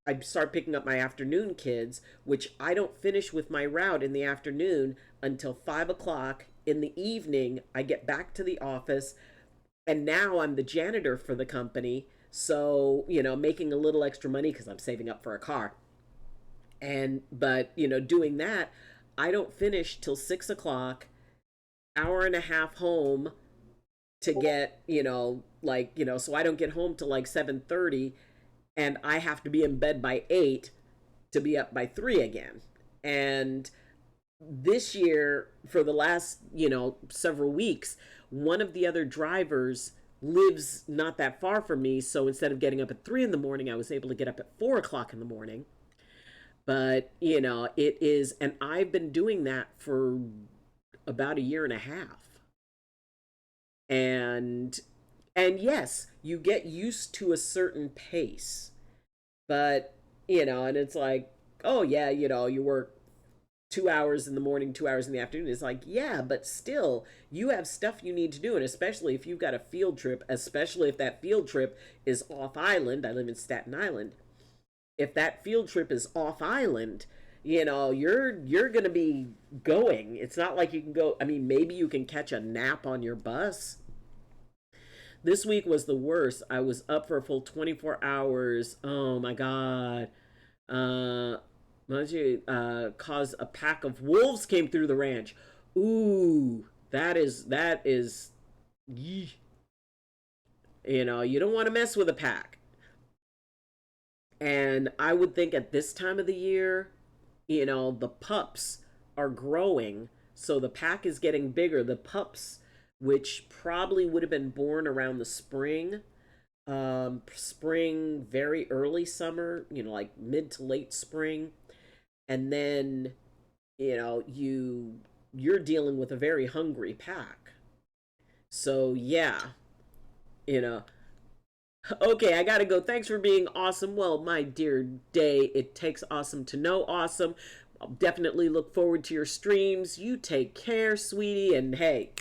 I'd start picking up my afternoon kids, which I don't finish with my route in the afternoon until 5 o'clock in the evening. I get back to the office, and now I'm the janitor for the company. So, making a little extra money because I'm saving up for a car. But doing that, I don't finish till 6 o'clock, hour and a half home to get, so I don't get home till like 7:30, and I have to be in bed by 8 to be up by 3 again. And this year, for the last, several weeks, one of the other drivers lives not that far from me. So instead of getting up at 3 in the morning, I was able to get up at 4 o'clock in the morning. But, it is, and I've been doing that for about a year and a half. And, and yes, you get used to a certain pace, but, and it's like, oh yeah, you work 2 hours in the morning, 2 hours in the afternoon. It's like, yeah, but still, you have stuff you need to do. And especially if you've got a field trip, especially if that field trip is off island. I live in Staten Island. If that field trip is off island, you're going to be going. It's not like you can go, I mean, maybe you can catch a nap on your bus. This week was the worst. I was up for a full 24 hours. Oh my God. Uh, caused a pack of wolves came through the ranch. Ooh, that is, you don't want to mess with a pack. And I would think at this time of the year, the pups are growing, so the pack is getting bigger. The pups, which probably would have been born around the spring, spring, very early summer, like mid to late spring, and then you're dealing with a very hungry pack. So yeah, you know okay, I gotta go. Thanks for being awesome. Well, my dear Day, it takes awesome to know awesome. I'll definitely look forward to your streams. You take care, sweetie, and hey,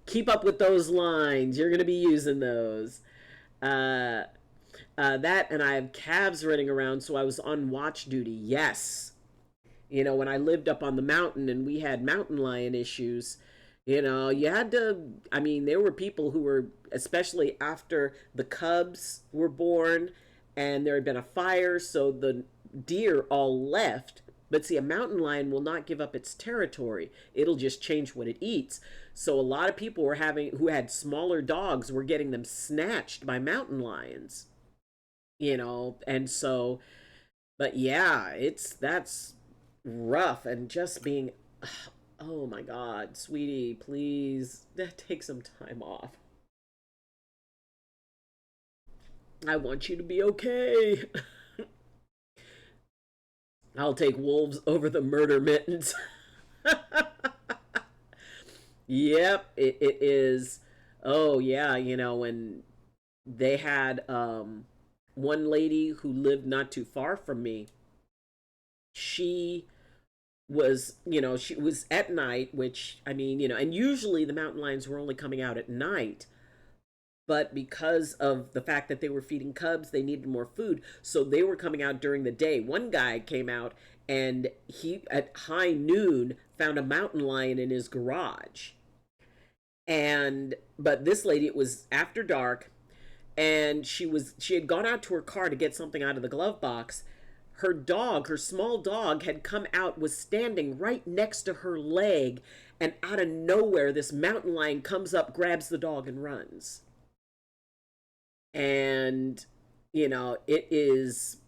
keep up with those lines. You're gonna be using those. uh that, and I have calves running around, so I was on watch duty. Yes. When I lived up on the mountain and we had mountain lion issues, you had to, I mean, there were people who were, especially after the cubs were born and there had been a fire, so the deer all left. But see, a mountain lion will not give up its territory. It'll just change what it eats. So a lot of people were having, who had smaller dogs, were getting them snatched by mountain lions. And so, but yeah, that's rough. And just being, oh my God, sweetie, please take some time off. I want you to be okay. I'll take wolves over the murder mittens. Yep, it is. Oh yeah, when they had one lady who lived not too far from me, she she was at night, which, I mean, and usually the mountain lions were only coming out at night, but because of the fact that they were feeding cubs, they needed more food, so they were coming out during the day. One guy came out, and he, at high noon, found a mountain lion in his garage. And but this lady, it was after dark, and she had gone out to her car to get something out of the glove box. Her dog, her small dog, had come out, was standing right next to her leg, and out of nowhere this mountain lion comes up, grabs the dog, and runs. And it is,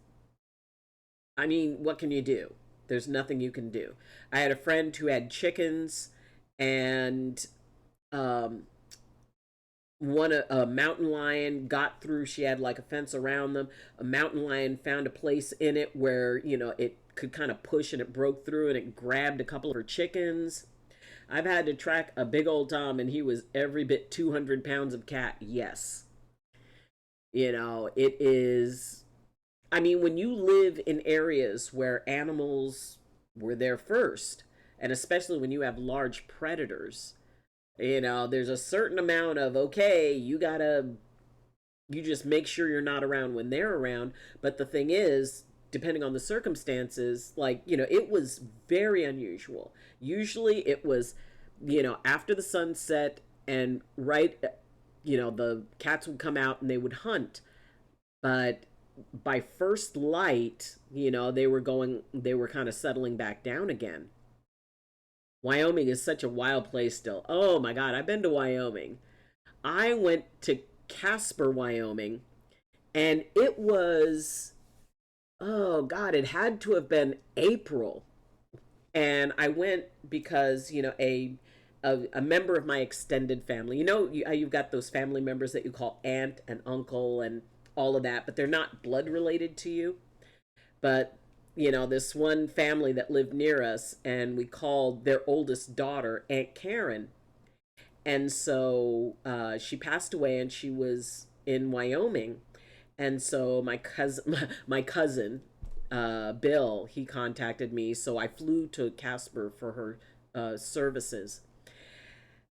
I mean, what can you do? There's nothing you can do. I had a friend who had chickens, and um one, a mountain lion got through. She had like a fence around them. A mountain lion found a place in it where it could kind of push, and it broke through, and it grabbed a couple of her chickens. I've had to track a big old Tom, and he was every bit 200 pounds of cat. Yes. It is, I mean, when you live in areas where animals were there first, and especially when you have large predators, there's a certain amount of, okay, you just make sure you're not around when they're around. But the thing is, depending on the circumstances, like, it was very unusual. Usually it was, after the sunset, and right, the cats would come out and they would hunt. But by first light, they were kind of settling back down again. Wyoming is such a wild place still. Oh my God, I've been to Wyoming. I went to Casper, Wyoming, and it was, oh God, it had to have been April. And I went because, a a member of my extended family. You know, you've got those family members that you call aunt and uncle and all of that, but they're not blood related to you. But, you know, this one family that lived near us, and we called their oldest daughter Aunt Karen. And so she passed away, and she was in Wyoming. And so my cousin, Bill, he contacted me. So I flew to Casper for her services.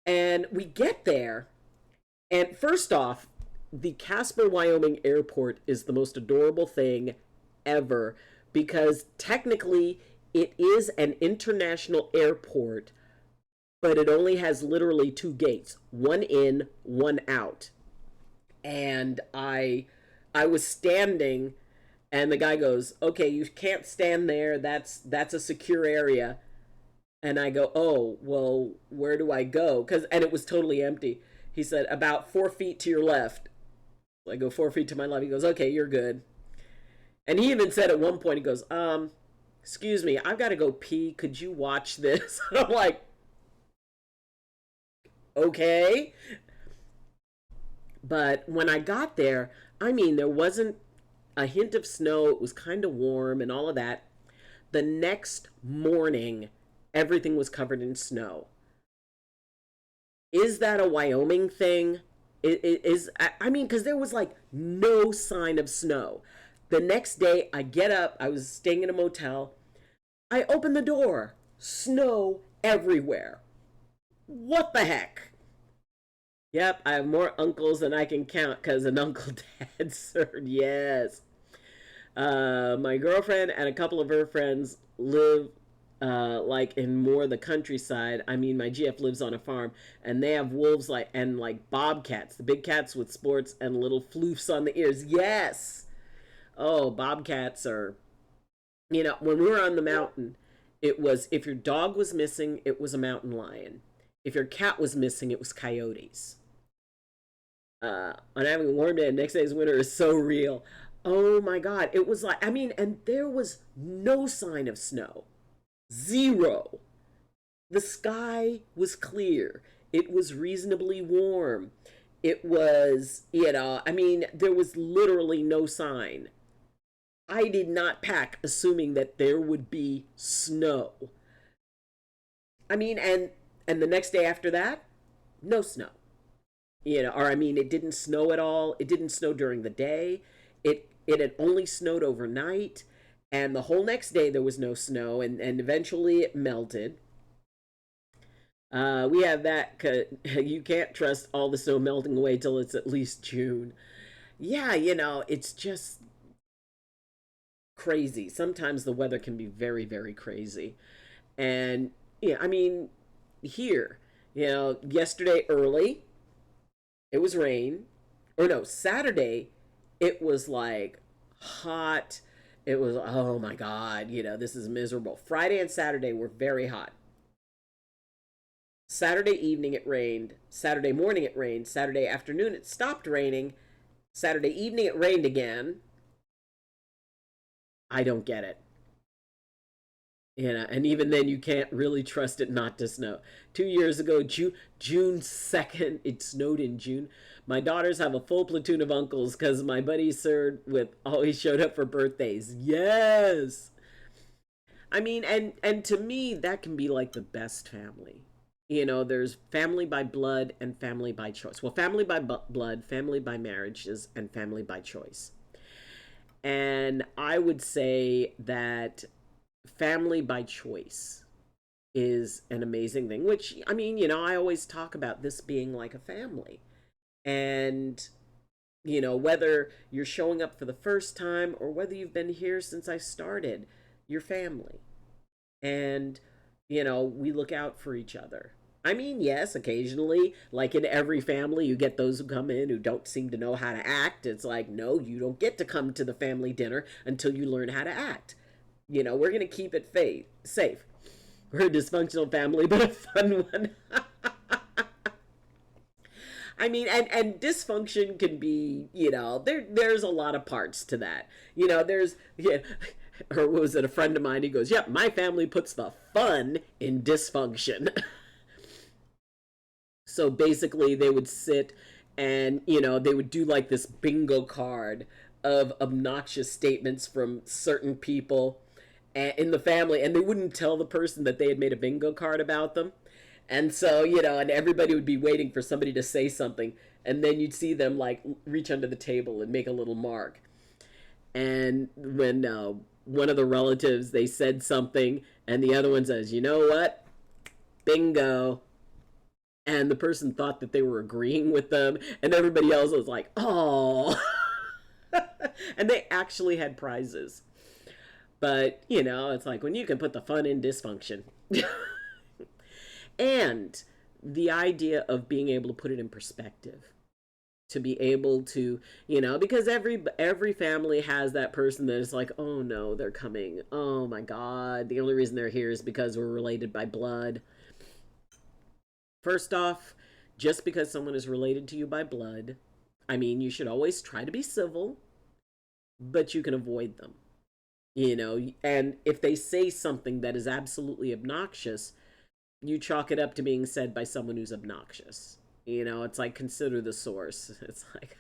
And we get there, and first off, the Casper, Wyoming airport is the most adorable thing ever because technically it is an international airport, but it only has literally two gates, one in, one out. And I was standing, and the guy goes, "Okay, you can't stand there. That's a secure area." And I go, "Oh, well, where do I go?" And it was totally empty. He said, "About 4 feet to your left." I go 4 feet to my left. He goes, "Okay, you're good." And he even said at one point, he goes, "Excuse me, I've got to go pee. Could you watch this?" I'm like, "Okay." But when I got there, I mean, there wasn't a hint of snow. It was kind of warm and all of that. The next morning, everything was covered in snow. Is that a Wyoming thing? I mean, because there was like no sign of snow. The next day, I get up. I was staying in a motel. I open the door. Snow everywhere. What the heck? Yep, I have more uncles than I can count because an Uncle Dad served. Yes. My girlfriend and a couple of her friends live like in more the countryside. I mean, my GF lives on a farm, and they have wolves like bobcats, the big cats with sports and little floofs on the ears. Yes. Oh, bobcats are. You know, when we were on the mountain, it was if your dog was missing, it was a mountain lion. If your cat was missing, it was coyotes. On having a warm day, next day's winter is so real. Oh my God. It was like, I mean, and there was no sign of snow. Zero. The sky was clear. It was reasonably warm. It was, I mean, there was literally no sign. I did not pack assuming that there would be snow. I mean, and the next day after that, no snow. Or I mean, it didn't snow at all. It didn't snow during the day. It had only snowed overnight, and the whole next day there was no snow, and eventually it melted. We have that. You can't trust all the snow melting away till it's at least June. Yeah, it's just crazy. Sometimes the weather can be very, very crazy. And yeah, I mean, here, yesterday early, it was rain. Or no, Saturday, it was like hot. It was, oh my God, this is miserable. Friday and Saturday were very hot. Saturday evening it rained. Saturday morning it rained. Saturday afternoon it stopped raining. Saturday evening it rained again. I don't get it. And even then you can't really trust it not to snow. 2 years ago, June 2nd, it snowed in June. My daughters have a full platoon of uncles because my buddy Sir with always showed up for birthdays. Yes. I mean, and to me, that can be like the best family. There's family by blood and family by choice. Well, family by blood, family by marriages, and family by choice. And I would say that family by choice is an amazing thing, which, I mean, I always talk about this being like a family. And, whether you're showing up for the first time or whether you've been here since I started, your family. And, we look out for each other. I mean, yes, occasionally, like in every family, you get those who come in who don't seem to know how to act. It's like, no, you don't get to come to the family dinner until you learn how to act. We're going to keep it safe. We're a dysfunctional family, but a fun one. I mean, and dysfunction can be, there's a lot of parts to that. There's, or what was it, a friend of mine, he goes, "Yep, my family puts the fun in dysfunction." So basically, they would sit and, they would do like this bingo card of obnoxious statements from certain people in the family, and they wouldn't tell the person that they had made a bingo card about them. And so, and everybody would be waiting for somebody to say something, and then you'd see them like reach under the table and make a little mark. And when one of the relatives, they said something, and the other one says, "You know what? Bingo." And the person thought that they were agreeing with them, and everybody else was like, "Oh." And they actually had prizes. But, it's like when you can put the fun in dysfunction. And the idea of being able to put it in perspective, to be able to, because every family has that person that is like, "Oh no, they're coming. Oh my God, the only reason they're here is because we're related by blood." First off, just because someone is related to you by blood, I mean, you should always try to be civil, but you can avoid them. And if they say something that is absolutely obnoxious, you chalk it up to being said by someone who's obnoxious. It's like, consider the source. It's like,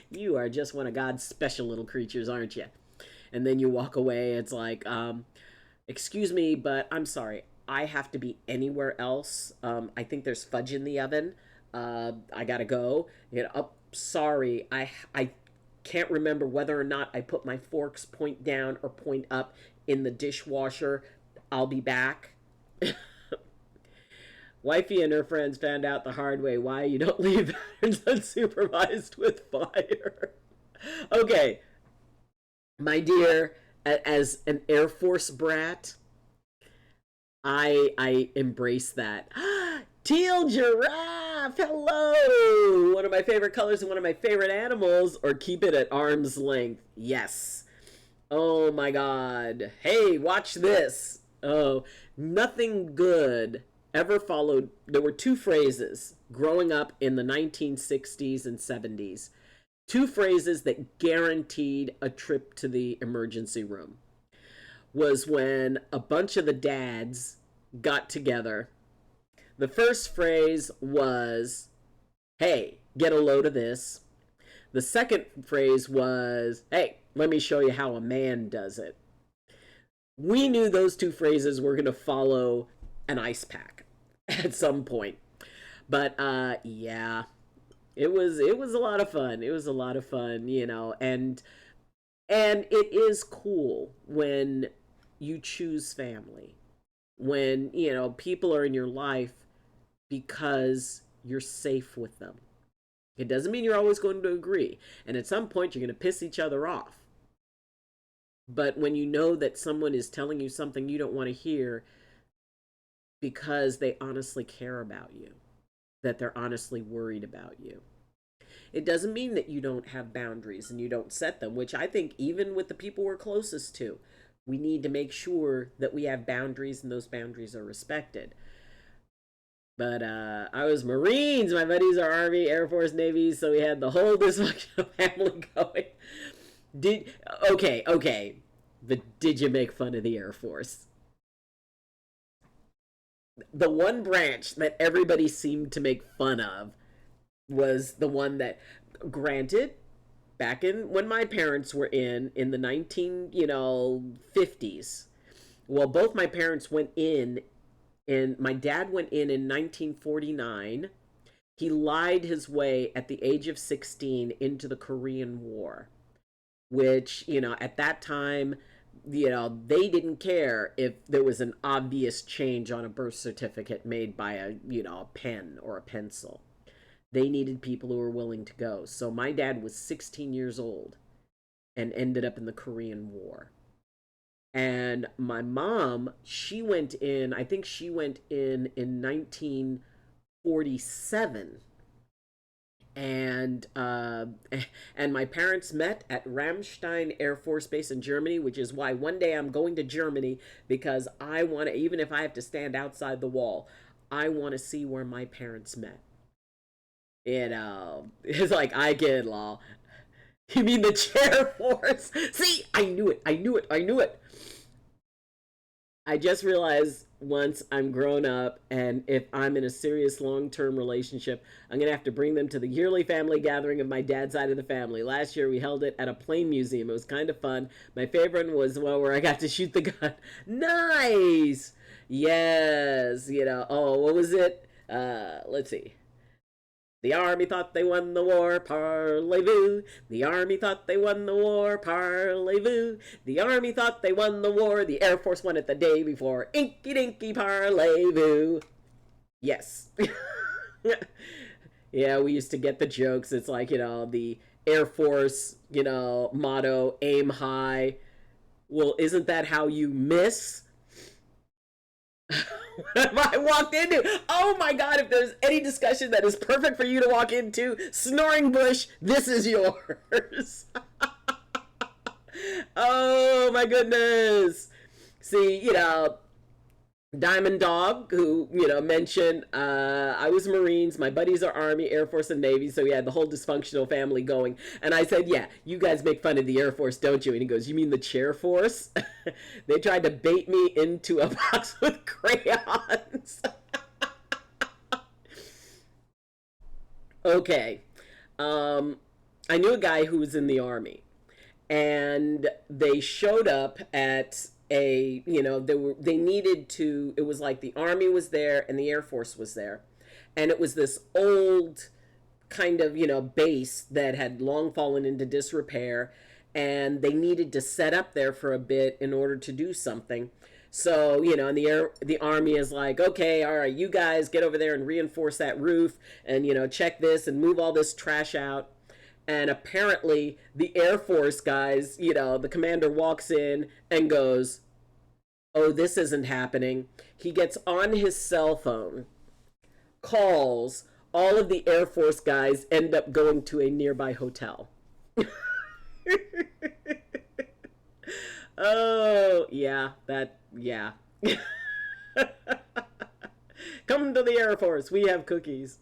you are just one of God's special little creatures, aren't you? And then you walk away. It's like, excuse me, but I'm sorry. I have to be anywhere else. I think there's fudge in the oven. I gotta go. Oh, sorry. I can't remember whether or not I put my forks point down or point up in the dishwasher. I'll be back. Wifey and her friends found out the hard way why you don't leave patterns unsupervised with fire. Okay, my dear, as an Air Force brat, I embrace that. Teal giraffe, hello! One of my favorite colors and one of my favorite animals, or keep it at arm's length. Yes. Oh my God. Hey, watch this. Oh, nothing good ever followed. There were two phrases growing up in the 1960s and 70s. Two phrases that guaranteed a trip to the emergency room. Was when a bunch of the dads got together. The first phrase was, "Hey, get a load of this." The second phrase was, "Hey, let me show you how a man does it." We knew those two phrases were going to follow an ice pack at some point. But yeah, it was a lot of fun. It was a lot of fun, and it is cool when you choose family. When, people are in your life because you're safe with them. It doesn't mean you're always going to agree. And at some point, you're going to piss each other off. But when you know that someone is telling you something you don't want to hear because they honestly care about you, that they're honestly worried about you. It doesn't mean that you don't have boundaries and you don't set them, which I think even with the people we're closest to, we need to make sure that we have boundaries and those boundaries are respected. But I was Marines. My buddies are Army, Air Force, Navy, so we had the whole dysfunctional family going. Okay, but did you make fun of the Air Force? The one branch that everybody seemed to make fun of was the one that, granted, back in when my parents were in the 50s. Well, both my parents went in, and my dad went in 1949. He lied his way at the age of 16 into the Korean War, which, at that time, they didn't care if there was an obvious change on a birth certificate made by a pen or a pencil. They needed people who were willing to go. So my dad was 16 years old and ended up in the Korean War. And my mom, she went in, I think she went in 1947. And my parents met at Ramstein Air Force Base in Germany, which is why one day I'm going to Germany, because I want to, even if I have to stand outside the wall, I want to see where my parents met. It's like, I get law. You mean the chair force? See, I knew it. I just realized once I'm grown up and if I'm in a serious long term relationship, I'm going to have to bring them to the yearly family gathering of my dad's side of the family. Last year we held it at a plane museum. It was kind of fun. My favorite was one where I got to shoot the gun. Nice! Yes, oh, what was it? Let's see. The army thought they won the war, parlez-vous. The army thought they won the war, parlez-vous. The army thought they won the war, the Air Force won it the day before. Inky dinky parlez-vous. Yes. Yeah, we used to get the jokes. It's like, the Air Force, motto, aim high. Well, isn't that how you miss? What have I walked into? Oh my God, if there's any discussion that is perfect for you to walk into, Snoring Bush, this is yours. Oh my goodness. See, Diamond Dog, who, mentioned I was Marines, my buddies are Army, Air Force, and Navy, so we had the whole dysfunctional family going. And I said, yeah, you guys make fun of the Air Force, don't you? And he goes, you mean the chair force? They tried to bait me into a box with crayons. Okay. I knew a guy who was in the Army, and they showed up at they needed to, it was like the Army was there and the Air Force was there, and it was this old kind of base that had long fallen into disrepair, and they needed to set up there for a bit in order to do something. So, and the Army is like, okay, all right, you guys get over there and reinforce that roof and, check this and move all this trash out. And apparently the Air Force guys, the commander walks in and goes, oh, this isn't happening. He gets on his cell phone, calls, all of the Air Force guys end up going to a nearby hotel. Oh, yeah, yeah. Come to the Air Force. We have cookies.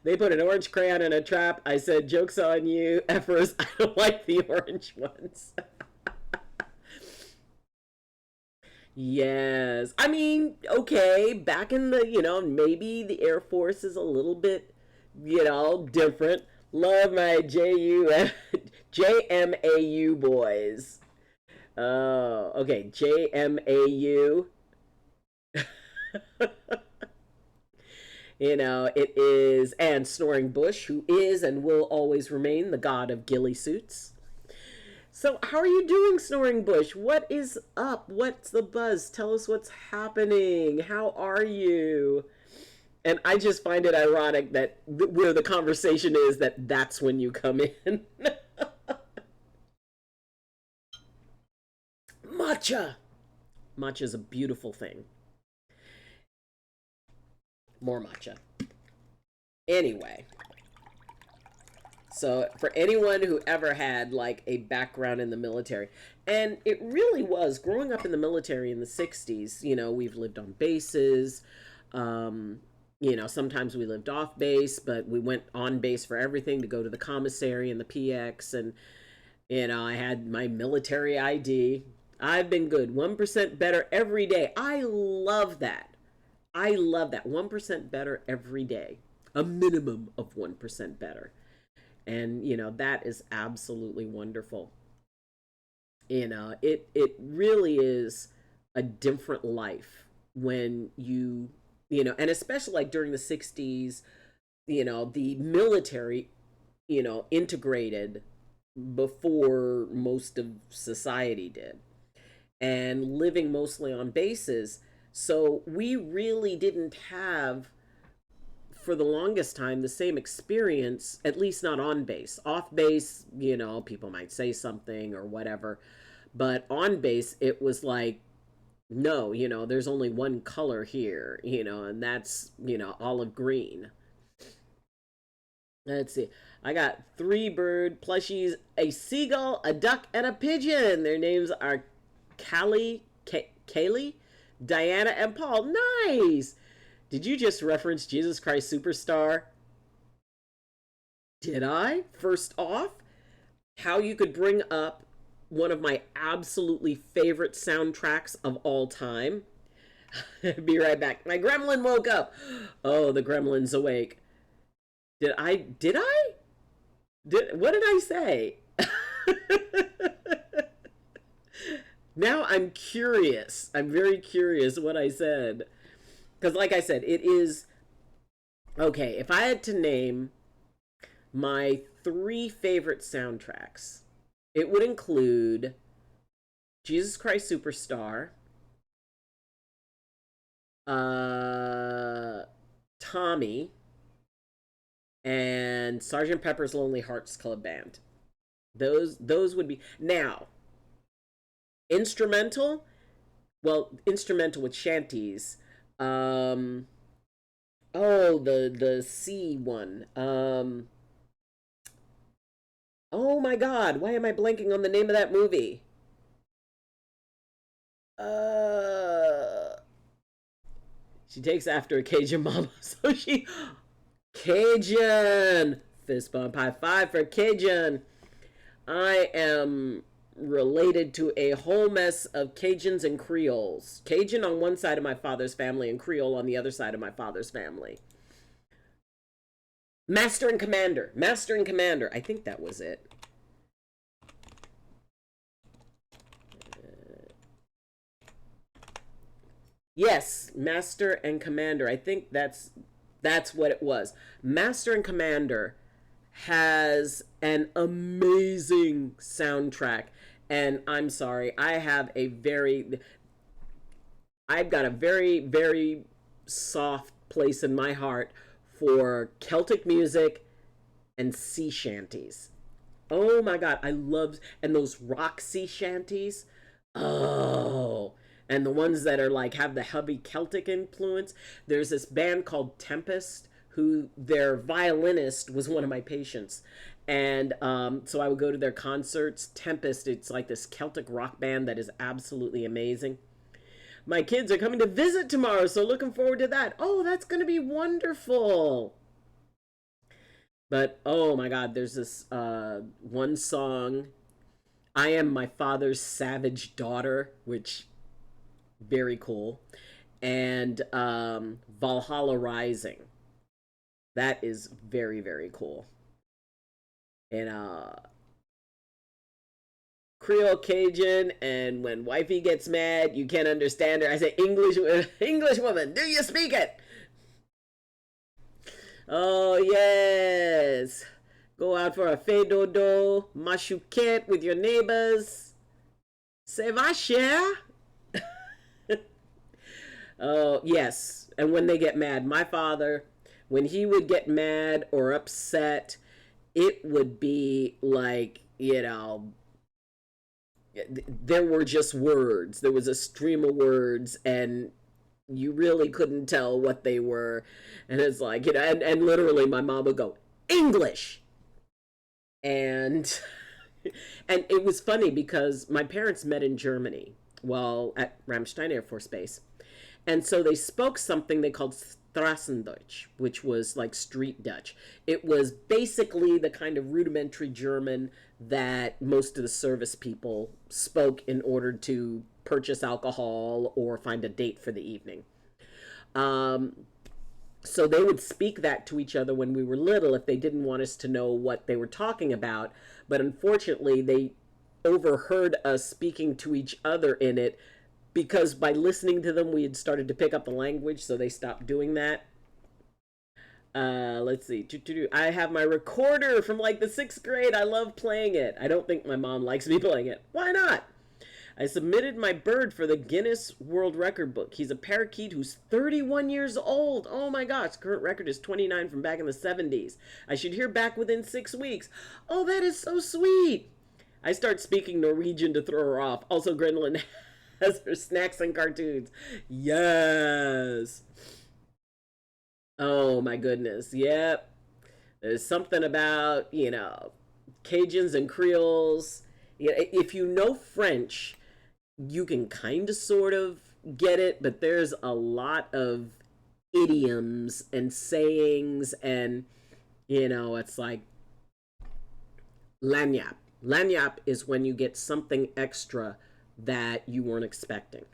They put an orange crayon in a trap. I said, joke's on you. Effers, I don't like the orange ones. Yes. I mean, okay, back in the, maybe the Air Force is a little bit, different. Love my JMAU boys. Oh, okay, JMAU. It is and Snoring Bush, who is and will always remain the god of ghillie suits. So, how are you doing, Snoring Bush? What is up? What's the buzz? Tell us what's happening. How are you? And I just find it ironic that where the conversation is, that's when you come in. Matcha. Matcha is a beautiful thing. More matcha. Anyway, so for anyone who ever had like a background in the military, and it really was growing up in the military in the 60s, we've lived on bases. Sometimes we lived off base, but we went on base for everything to go to the commissary and the PX. And, I had my military ID. I've been good. 1% better every day. I love that. I love that. 1% better every day. A minimum of 1% better. And, that is absolutely wonderful. It really is a different life when and especially like during the 60s, the military, integrated before most of society did, and living mostly on bases. So we really didn't have, for the longest time, the same experience, at least not on base. Off base, people might say something or whatever. But on base, it was like, no, there's only one color here, and that's, olive green. Let's see. I got 3 bird plushies, a seagull, a duck, and a pigeon. Their names are Kaylee, Diana, and Paul. Nice! Did you just reference Jesus Christ Superstar? Did I? First off, how you could bring up one of my absolutely favorite soundtracks of all time. Be right back. My gremlin woke up. Oh, the gremlin's awake. What did I say? Now I'm curious. I'm very curious what I said. Because, like I said, it is. Okay, if I had to name my three favorite soundtracks, it would include Jesus Christ Superstar, Tommy, and Sergeant Pepper's Lonely Hearts Club Band. Those would be now instrumental. Well, instrumental with shanties. Oh, the C one. Oh my God, why am I blanking on the name of that movie? Uh, she takes after a Cajun mama, so she Cajun fist bump high five for Cajun. I am related to a whole mess of Cajuns and Creoles. Cajun on one side of my father's family and Creole on the other side of my father's family. Master and Commander. Master and Commander. I think that was it. Yes, Master and Commander. I think that's what it was. Master and Commander has an amazing soundtrack. And I'm sorry, I've got a very, very soft place in my heart for Celtic music and sea shanties. Oh my God, I love, and those rock sea shanties. Oh, and the ones that are like have the heavy Celtic influence. There's this band called Tempest, who their violinist was one of my patients. And so I would go to their concerts. Tempest, it's like this Celtic rock band that is absolutely amazing. My kids are coming to visit tomorrow, so looking forward to that. Oh, that's going to be wonderful. But oh my God, there's this one song, I Am My Father's Savage Daughter, which very cool. And Valhalla Rising. That is very, very cool. And Creole Cajun, and when wifey gets mad, you can't understand her. I say, English woman, do you speak it? Oh yes, go out for a fedodo, machuquette with your neighbors. C'est va cher? Oh yes, and when they get mad, my father, when he would get mad or upset, it would be like, there were just words. There was a stream of words, and you really couldn't tell what they were. And it's like, and literally my mom would go, English. And and it was funny because my parents met in Germany, well, at Ramstein Air Force Base. And so they spoke something they called Strassendeutsch, which was like street Dutch. It was basically the kind of rudimentary German that most of the service people spoke in order to purchase alcohol or find a date for the evening. So they would speak that to each other when we were little if they didn't want us to know what they were talking about. But unfortunately, they overheard us speaking to each other in it because by listening to them, we had started to pick up the language, so they stopped doing that. Let's see. I have my recorder from like the 6th grade. I love playing it. I don't think my mom likes me playing it. Why not? I submitted my bird for the Guinness World Record book. He's a parakeet who's 31 years old. Oh my gosh, current record is 29 from back in the 70s. I should hear back within 6 weeks. Oh, that is so sweet. I start speaking Norwegian to throw her off. Also, Grenlin has her snacks and cartoons. Yes. Oh my goodness. Yep. There's something about, Cajuns and Creoles. If you know French, you can kind of sort of get it, but there's a lot of idioms and sayings, and it's like lanyap. Lagniappe is when you get something extra that you weren't expecting.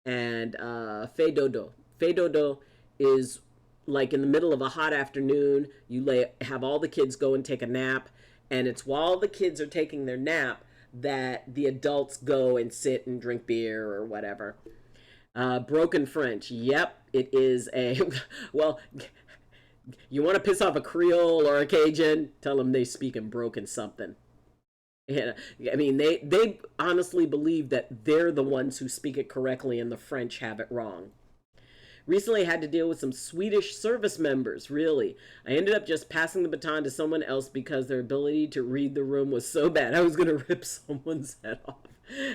And fait dodo. Fait dodo is like in the middle of a hot afternoon, have all the kids go and take a nap, and it's while the kids are taking their nap that the adults go and sit and drink beer or whatever. Broken French. Yep, it is a well. You want to piss off a Creole or a Cajun? Tell them they speak in broken something. Yeah, I mean they honestly believe that they're the ones who speak it correctly and the French have it wrong. Recently, I had to deal with some Swedish service members. Really, I ended up just passing the baton to someone else because their ability to read the room was so bad. I was gonna rip someone's head off.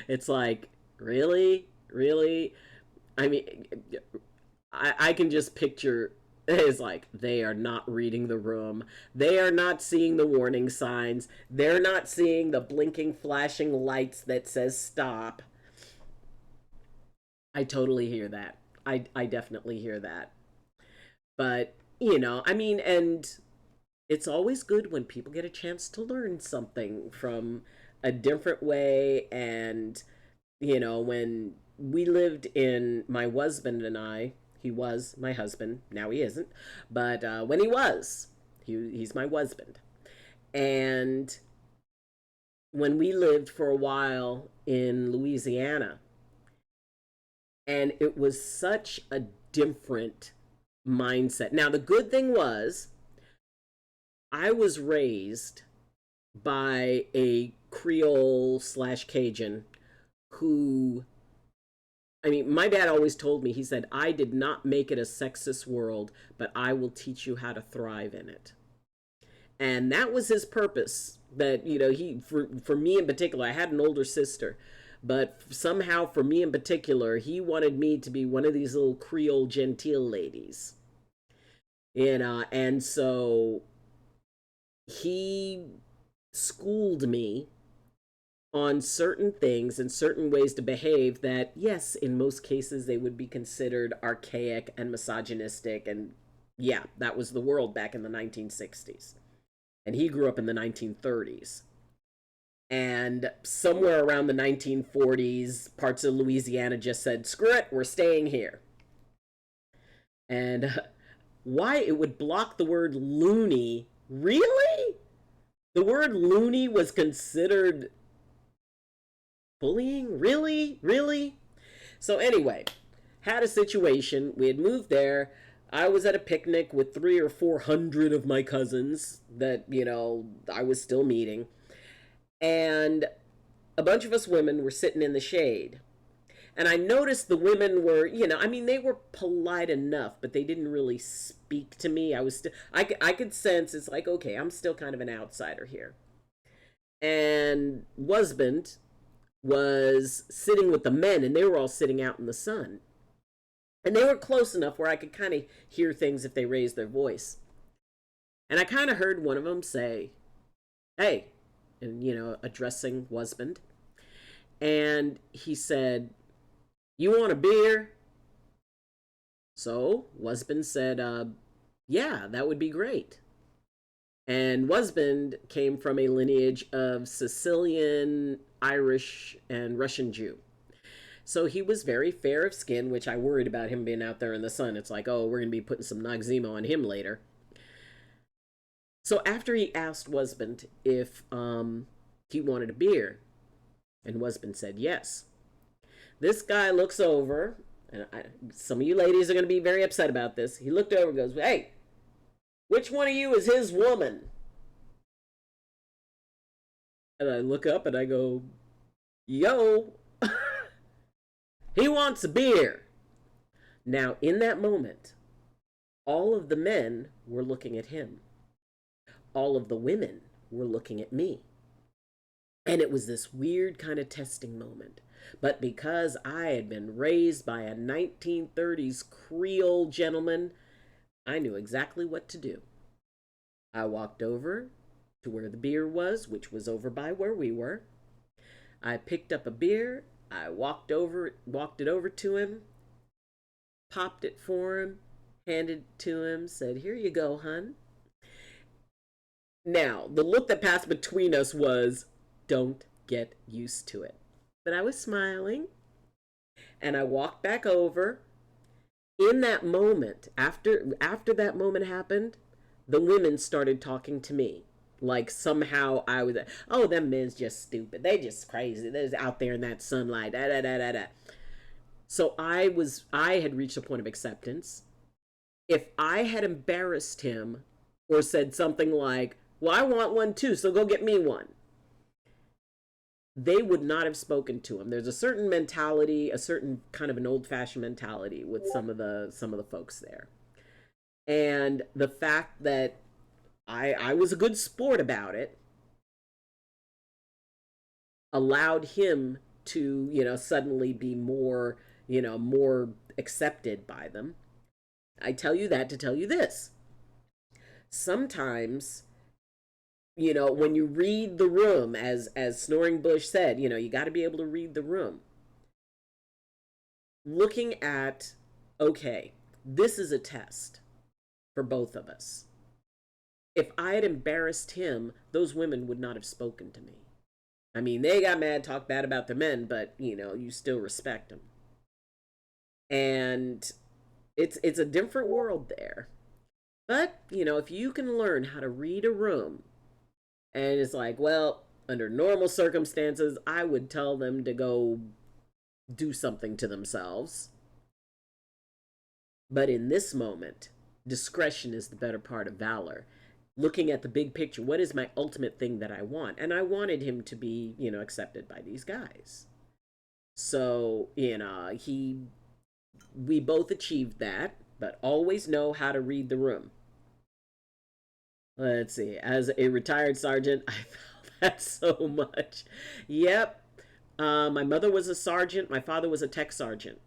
It's like, really, really. I mean, I can just picture. It's like they are not reading the room. They are not seeing the warning signs. They're not seeing the blinking, flashing lights that says stop. I totally hear that. I definitely hear that. But, I mean, and it's always good when people get a chance to learn something from a different way. And, when we lived in, my husband and I, he was my husband. Now he isn't. But when he was, he's my husband. And when we lived for a while in Louisiana, and it was such a different mindset. Now, the good thing was, I was raised by a Creole slash Cajun who, I mean, my dad always told me, he said, I did not make it a sexist world, but I will teach you how to thrive in it. And that was his purpose. That, for me in particular, I had an older sister, but somehow for me in particular, he wanted me to be one of these little Creole genteel ladies. And so he schooled me on certain things and certain ways to behave that, yes, in most cases they would be considered archaic and misogynistic. And yeah, that was the world back in the 1960s. And he grew up in the 1930s. And somewhere around the 1940s, parts of Louisiana just said, screw it, we're staying here. And why it would block the word loony? Really? The word loony was considered bullying? Really? Really? So anyway, had a situation. We had moved there. I was at a picnic with 300 or 400 of my cousins that, I was still meeting. And a bunch of us women were sitting in the shade. And I noticed the women were, they were polite enough, but they didn't really speak to me. I could sense it's like, okay, I'm still kind of an outsider here. And husband was sitting with the men, and they were all sitting out in the sun. And they were close enough where I could kind of hear things if they raised their voice. And I kind of heard one of them say, hey, and, addressing husband. And he said, you want a beer? So husband said, yeah, that would be great. And husband came from a lineage of Sicilian, Irish, and Russian Jew. So he was very fair of skin, which I worried about him being out there in the sun. It's like, oh, we're going to be putting some Noxzema on him later. So after he asked husband if he wanted a beer, and husband said yes, this guy looks over, and some of you ladies are going to be very upset about this. He looked over and goes, hey, which one of you is his woman? And I look up and I go, yo, he wants a beer. Now, in that moment, all of the men were looking at him. All of the women were looking at me. And it was this weird kind of testing moment. But because I had been raised by a 1930s Creole gentleman, I knew exactly what to do. I walked over to where the beer was, which was over by where we were. I picked up a beer. I walked it over to him, popped it for him, handed it to him, said, here you go, hun. Now, the look that passed between us was, don't get used to it. But I was smiling, and I walked back over. In that moment, after that moment happened, the women started talking to me. Like somehow I was, oh, them men's just stupid. They just crazy. They're out there in that sunlight. Da, da, da, da, da. So I had reached a point of acceptance. If I had embarrassed him or said something like, well, I want one too, so go get me one, they would not have spoken to him. There's a certain mentality, a certain kind of an old-fashioned mentality with some of the folks there. And the fact that I was a good sport about it allowed him to, suddenly be more, more accepted by them. I tell you that to tell you this. Sometimes, when you read the room, as Snoring Bush said, you got to be able to read the room. Looking at, okay, this is a test for both of us. If I had embarrassed him, those women would not have spoken to me. I mean, they got mad, talked bad about the men, but, you still respect them. And it's a different world there. But, if you can learn how to read a room, and it's like, well, under normal circumstances, I would tell them to go do something to themselves. But in this moment, discretion is the better part of valor. Looking at the big picture, what is my ultimate thing that I want? And I wanted him to be, accepted by these guys. So, we both achieved that, but always know how to read the room. Let's see. As a retired sergeant, I felt that so much. Yep. My mother was a sergeant. My father was a tech sergeant.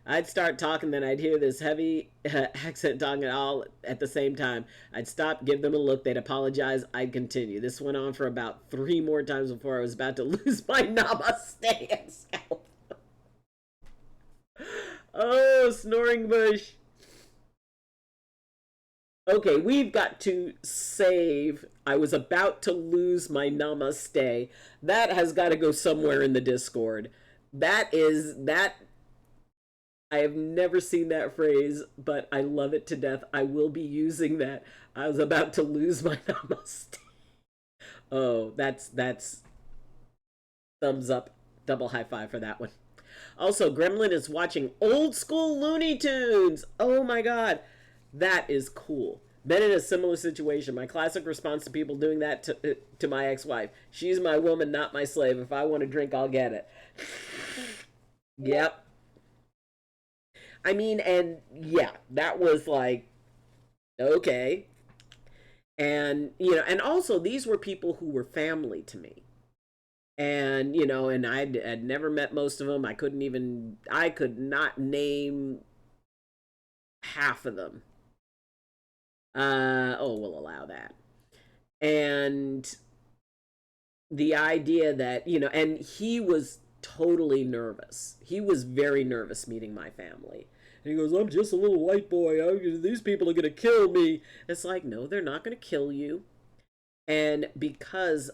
I'd start talking, then I'd hear this heavy accent talking all at the same time. I'd stop, give them a look, they'd apologize, I'd continue. This went on for about 3 more times before I was about to lose my namaste and scalp. Oh, Snoring Bush. Okay, we've got to save. I was about to lose my namaste. That has got to go somewhere in the Discord. That. I have never seen that phrase, but I love it to death. I will be using that. I was about to lose my namaste. Oh, that's thumbs up, double high five for that one. Also, Gremlin is watching old school Looney Tunes. Oh my God. That is cool. Been in a similar situation. My classic response to people doing that to my ex-wife. She's my woman, not my slave. If I want a drink, I'll get it. Yep. I mean, and yeah, that was like, okay. And, and also these were people who were family to me. And, and I'd never met most of them. I could not name half of them. We'll allow that. And the idea that, and he was totally nervous. He was very nervous meeting my family. And he goes, I'm just a little white boy. These people are going to kill me. It's like, no, they're not going to kill you. And because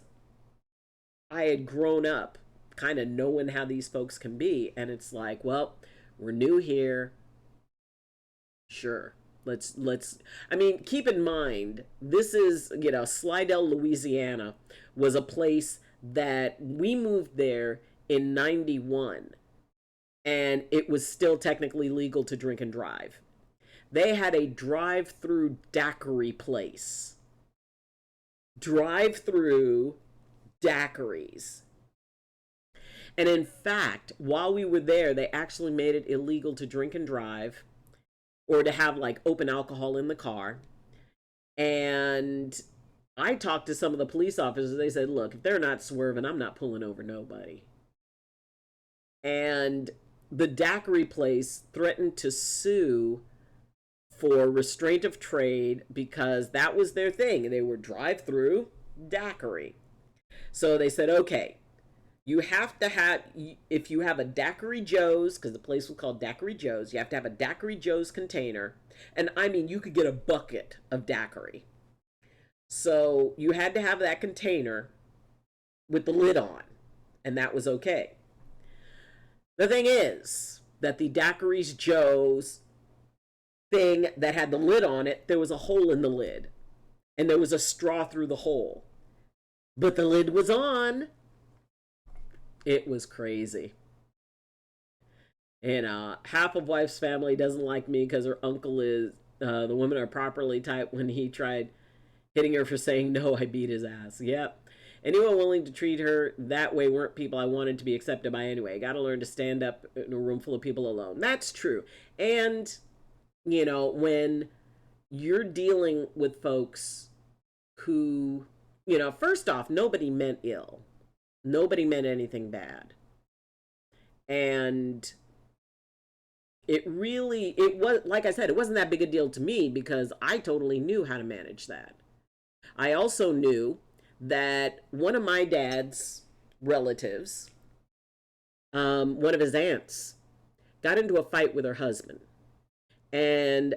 I had grown up kind of knowing how these folks can be, and it's like, well, we're new here. Sure. Let's I mean, keep in mind, this is, Slidell, Louisiana was a place that we moved there in 91, and it was still technically legal to drink and drive. They had a drive-through daiquiri place. Drive-through daiquiris. And in fact, while we were there, they actually made it illegal to drink and drive or to have like open alcohol in the car. And I talked to some of the police officers. They said, look, if they're not swerving, I'm not pulling over nobody. And the daiquiri place threatened to sue for restraint of trade because that was their thing. They were drive-through daiquiri. So they said, okay, you have to have, if you have a Daiquiri Joe's, because the place was called Daiquiri Joe's, you have to have a Daiquiri Joe's container. And I mean, you could get a bucket of daiquiri. So you had to have that container with the lid on, and that was okay. The thing is that the Daiquiris Joe's thing that had the lid on it, there was a hole in the lid, and there was a straw through the hole, but the lid was on. It was crazy. And half of wife's family doesn't like me because her uncle is the women are properly typed. When he tried hitting her for saying no, I beat his ass. Yep. Anyone willing to treat her that way weren't people I wanted to be accepted by anyway. Got to learn to stand up in a room full of people alone. That's true. And, when you're dealing with folks who, first off, nobody meant ill. Nobody meant anything bad. And it was, like I said, it wasn't that big a deal to me because I totally knew how to manage that. I also knew that one of my dad's relatives, one of his aunts, got into a fight with her husband. And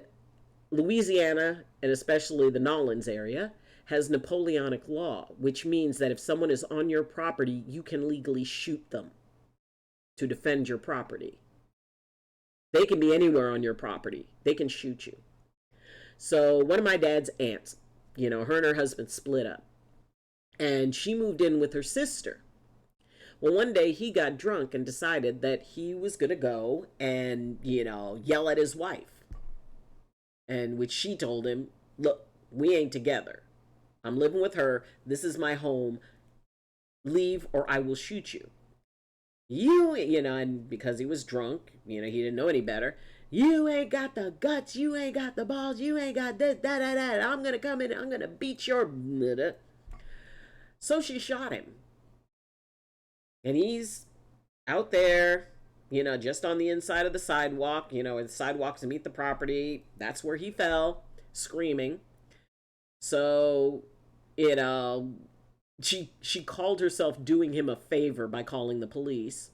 Louisiana, and especially the Nolens area, has Napoleonic law, which means that if someone is on your property, you can legally shoot them to defend your property. They can be anywhere on your property. They can shoot you. So one of my dad's aunts, her and her husband split up. And she moved in with her sister. Well, one day he got drunk and decided that he was going to go and, yell at his wife. And which she told him, look, we ain't together. I'm living with her. This is my home. Leave or I will shoot you. And because he was drunk, he didn't know any better. You ain't got the guts. You ain't got the balls. You ain't got this, that. I'm going to come in. I'm going to beat your... So she shot him. And he's out there, just on the inside of the sidewalk, where the sidewalks meet the property. That's where he fell, screaming. So, she called herself doing him a favor by calling the police.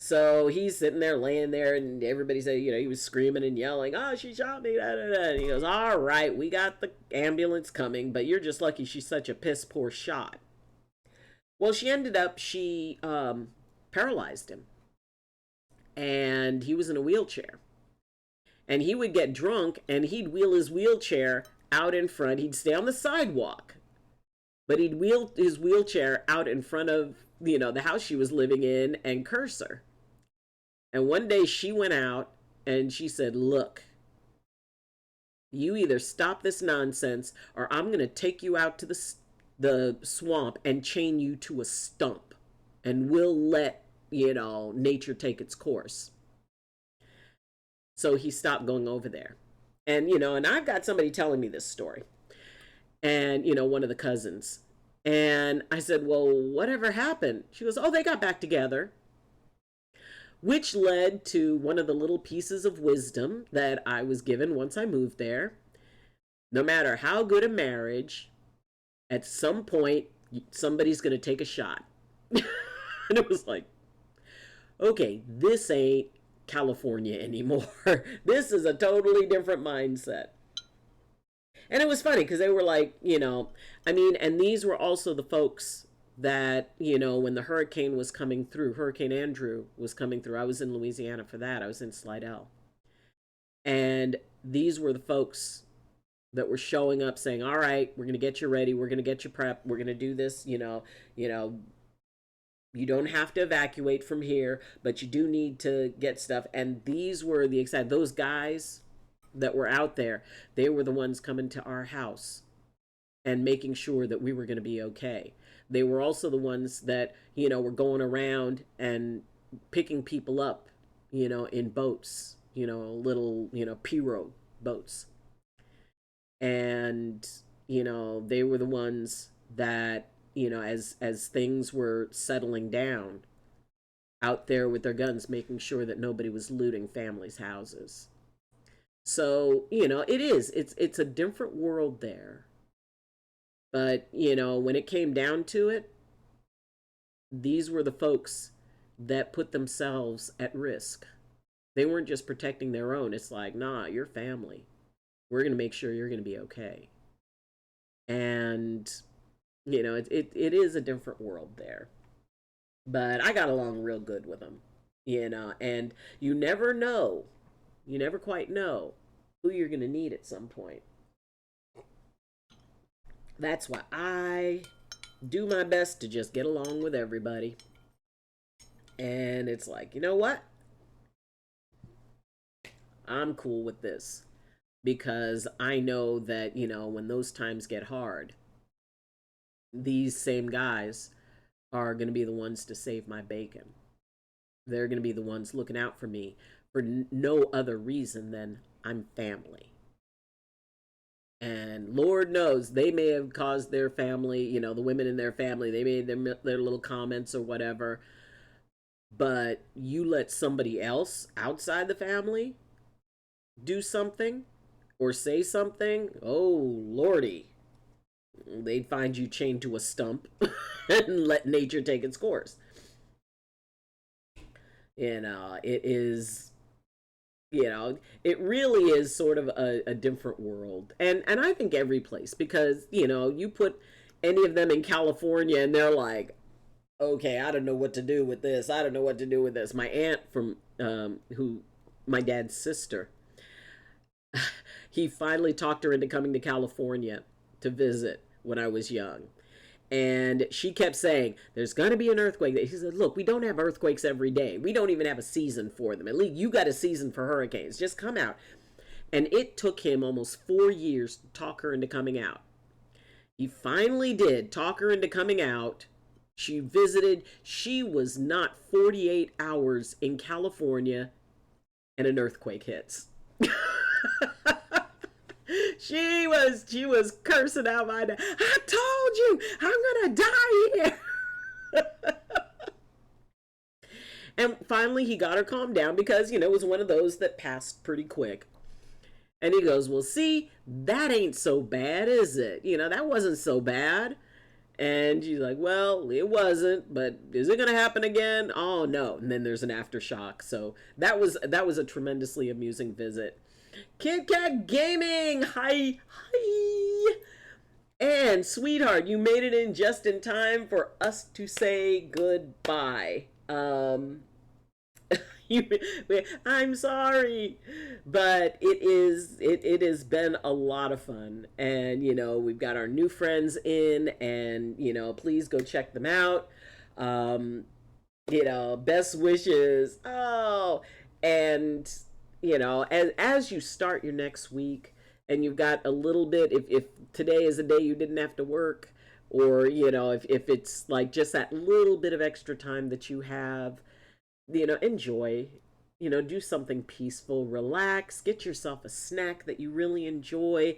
So he's sitting there, laying there, and everybody said, he was screaming and yelling, oh, she shot me, da, da, da. And he goes, all right, we got the ambulance coming, but you're just lucky she's such a piss poor shot. Well, she paralyzed him. And he was in a wheelchair. And he would get drunk, and he'd wheel his wheelchair out in front. He'd stay on the sidewalk, but he'd wheel his wheelchair out in front of, the house she was living in and curse her. And one day she went out and she said, look, you either stop this nonsense or I'm going to take you out to the swamp and chain you to a stump. And we'll let, nature take its course. So he stopped going over there. And, and I've got somebody telling me this story. And, one of the cousins. And I said, well, whatever happened? She goes, oh, they got back together. Which led to one of the little pieces of wisdom that I was given once I moved there. No matter how good a marriage, at some point, somebody's going to take a shot. And it was like, okay, this ain't California anymore. This is a totally different mindset. And it was funny because they were like, and these were also the folks that, when the hurricane was coming through, Hurricane Andrew was coming through. I was in Louisiana for that. I was in Slidell. And these were the folks that were showing up saying, all right, we're going to get you ready. We're going to get you prepped. We're going to do this, you don't have to evacuate from here, but you do need to get stuff. And these were those guys that were out there. They were the ones coming to our house and making sure that we were going to be okay. They were also the ones that, were going around and picking people up, in boats, little, pirogue boats. And, they were the ones that, as things were settling down, out there with their guns, making sure that nobody was looting families' houses. So, it's a different world there. But, when it came down to it, these were the folks that put themselves at risk. They weren't just protecting their own. It's like, nah, your family. We're going to make sure you're going to be okay. And It is a different world there. But I got along real good with them, and you never know, you never quite know who you're going to need at some point. That's why I do my best to just get along with everybody. And it's like, you know what? I'm cool with this because I know that, when those times get hard, these same guys are going to be the ones to save my bacon. They're going to be the ones looking out for me for no other reason than I'm family. And Lord knows they may have caused their family, the women in their family, they made their little comments or whatever. But you let somebody else outside the family do something or say something, oh Lordy, they'd find you chained to a stump and let nature take its course. It is, it really is sort of a different world. And I think every place, because, you put any of them in California and they're like, okay, I don't know what to do with this. I don't know what to do with this. My aunt from, who, my dad's sister, he finally talked her into coming to California to visit when I was young. And she kept saying, there's going to be an earthquake. He said, look, we don't have earthquakes every day. We don't even have a season for them. At least you got a season for hurricanes. Just come out. And it took him almost 4 years to talk her into coming out. He finally did talk her into coming out. She visited. She was not 48 hours in California and an earthquake hits. She was cursing out my dad. I told you I'm gonna die here. And finally he got her calmed down because, it was one of those that passed pretty quick. And he goes, well, see, that ain't so bad, is it? That wasn't so bad. And she's like, well, it wasn't, but is it going to happen again? Oh, no. And then there's an aftershock. So that was a tremendously amusing visit. Kit Kat Gaming! Hi! Hi! And, sweetheart, you made it in just in time for us to say goodbye. You, I'm sorry, but it has been a lot of fun, and we've got our new friends in, and please go check them out. Um, Best wishes. Oh, and as you start your next week, and you've got a little bit, if today is a day you didn't have to work, or if it's like just that little bit of extra time that you have, enjoy, do something peaceful, relax, get yourself a snack that you really enjoy,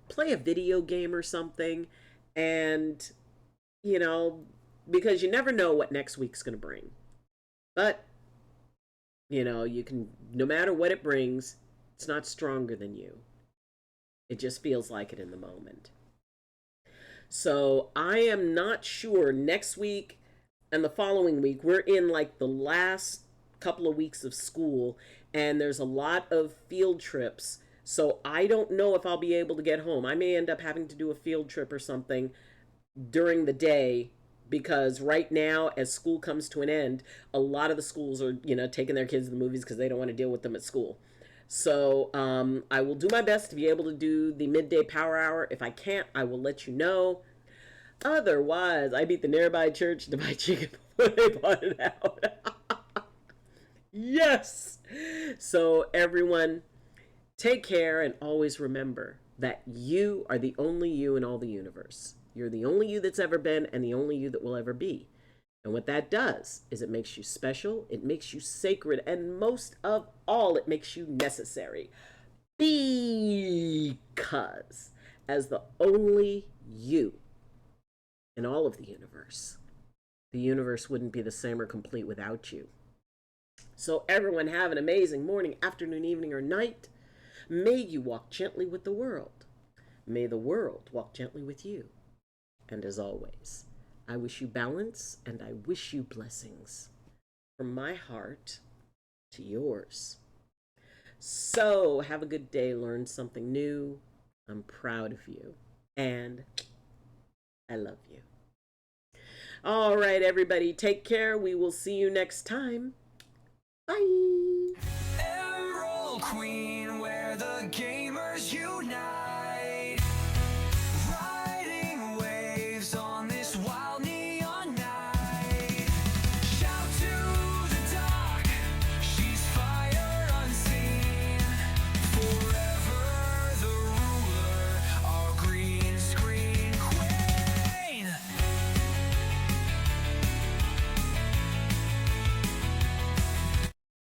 play a video game or something, and, you know, because you never know what next week's going to bring. But, you can, no matter what it brings, it's not stronger than you. It just feels like it in the moment. So I am not sure next week and the following week, we're in like the last couple of weeks of school, and there's a lot of field trips. So I don't know if I'll be able to get home. I may end up having to do a field trip or something during the day, because right now, as school comes to an end, a lot of the schools are, taking their kids to the movies because they don't want to deal with them at school. So I will do my best to be able to do the midday power hour. If I can't, I will let you know. Otherwise, I beat the nearby church to buy chicken before they bought it out. Yes! So, everyone, take care, and always remember that you are the only you in all the universe. You're the only you that's ever been and the only you that will ever be. And what that does is it makes you special, it makes you sacred, and most of all, it makes you necessary. Because as the only you in all of the universe wouldn't be the same or complete without you. So everyone have an amazing morning, afternoon, evening, or night. May you walk gently with the world. May the world walk gently with you. And as always, I wish you balance and I wish you blessings from my heart to yours. So have a good day, learn something new. I'm proud of you. And I love you. All right, everybody, take care. We will see you next time. Bye. Emerald Queen, where the gamers you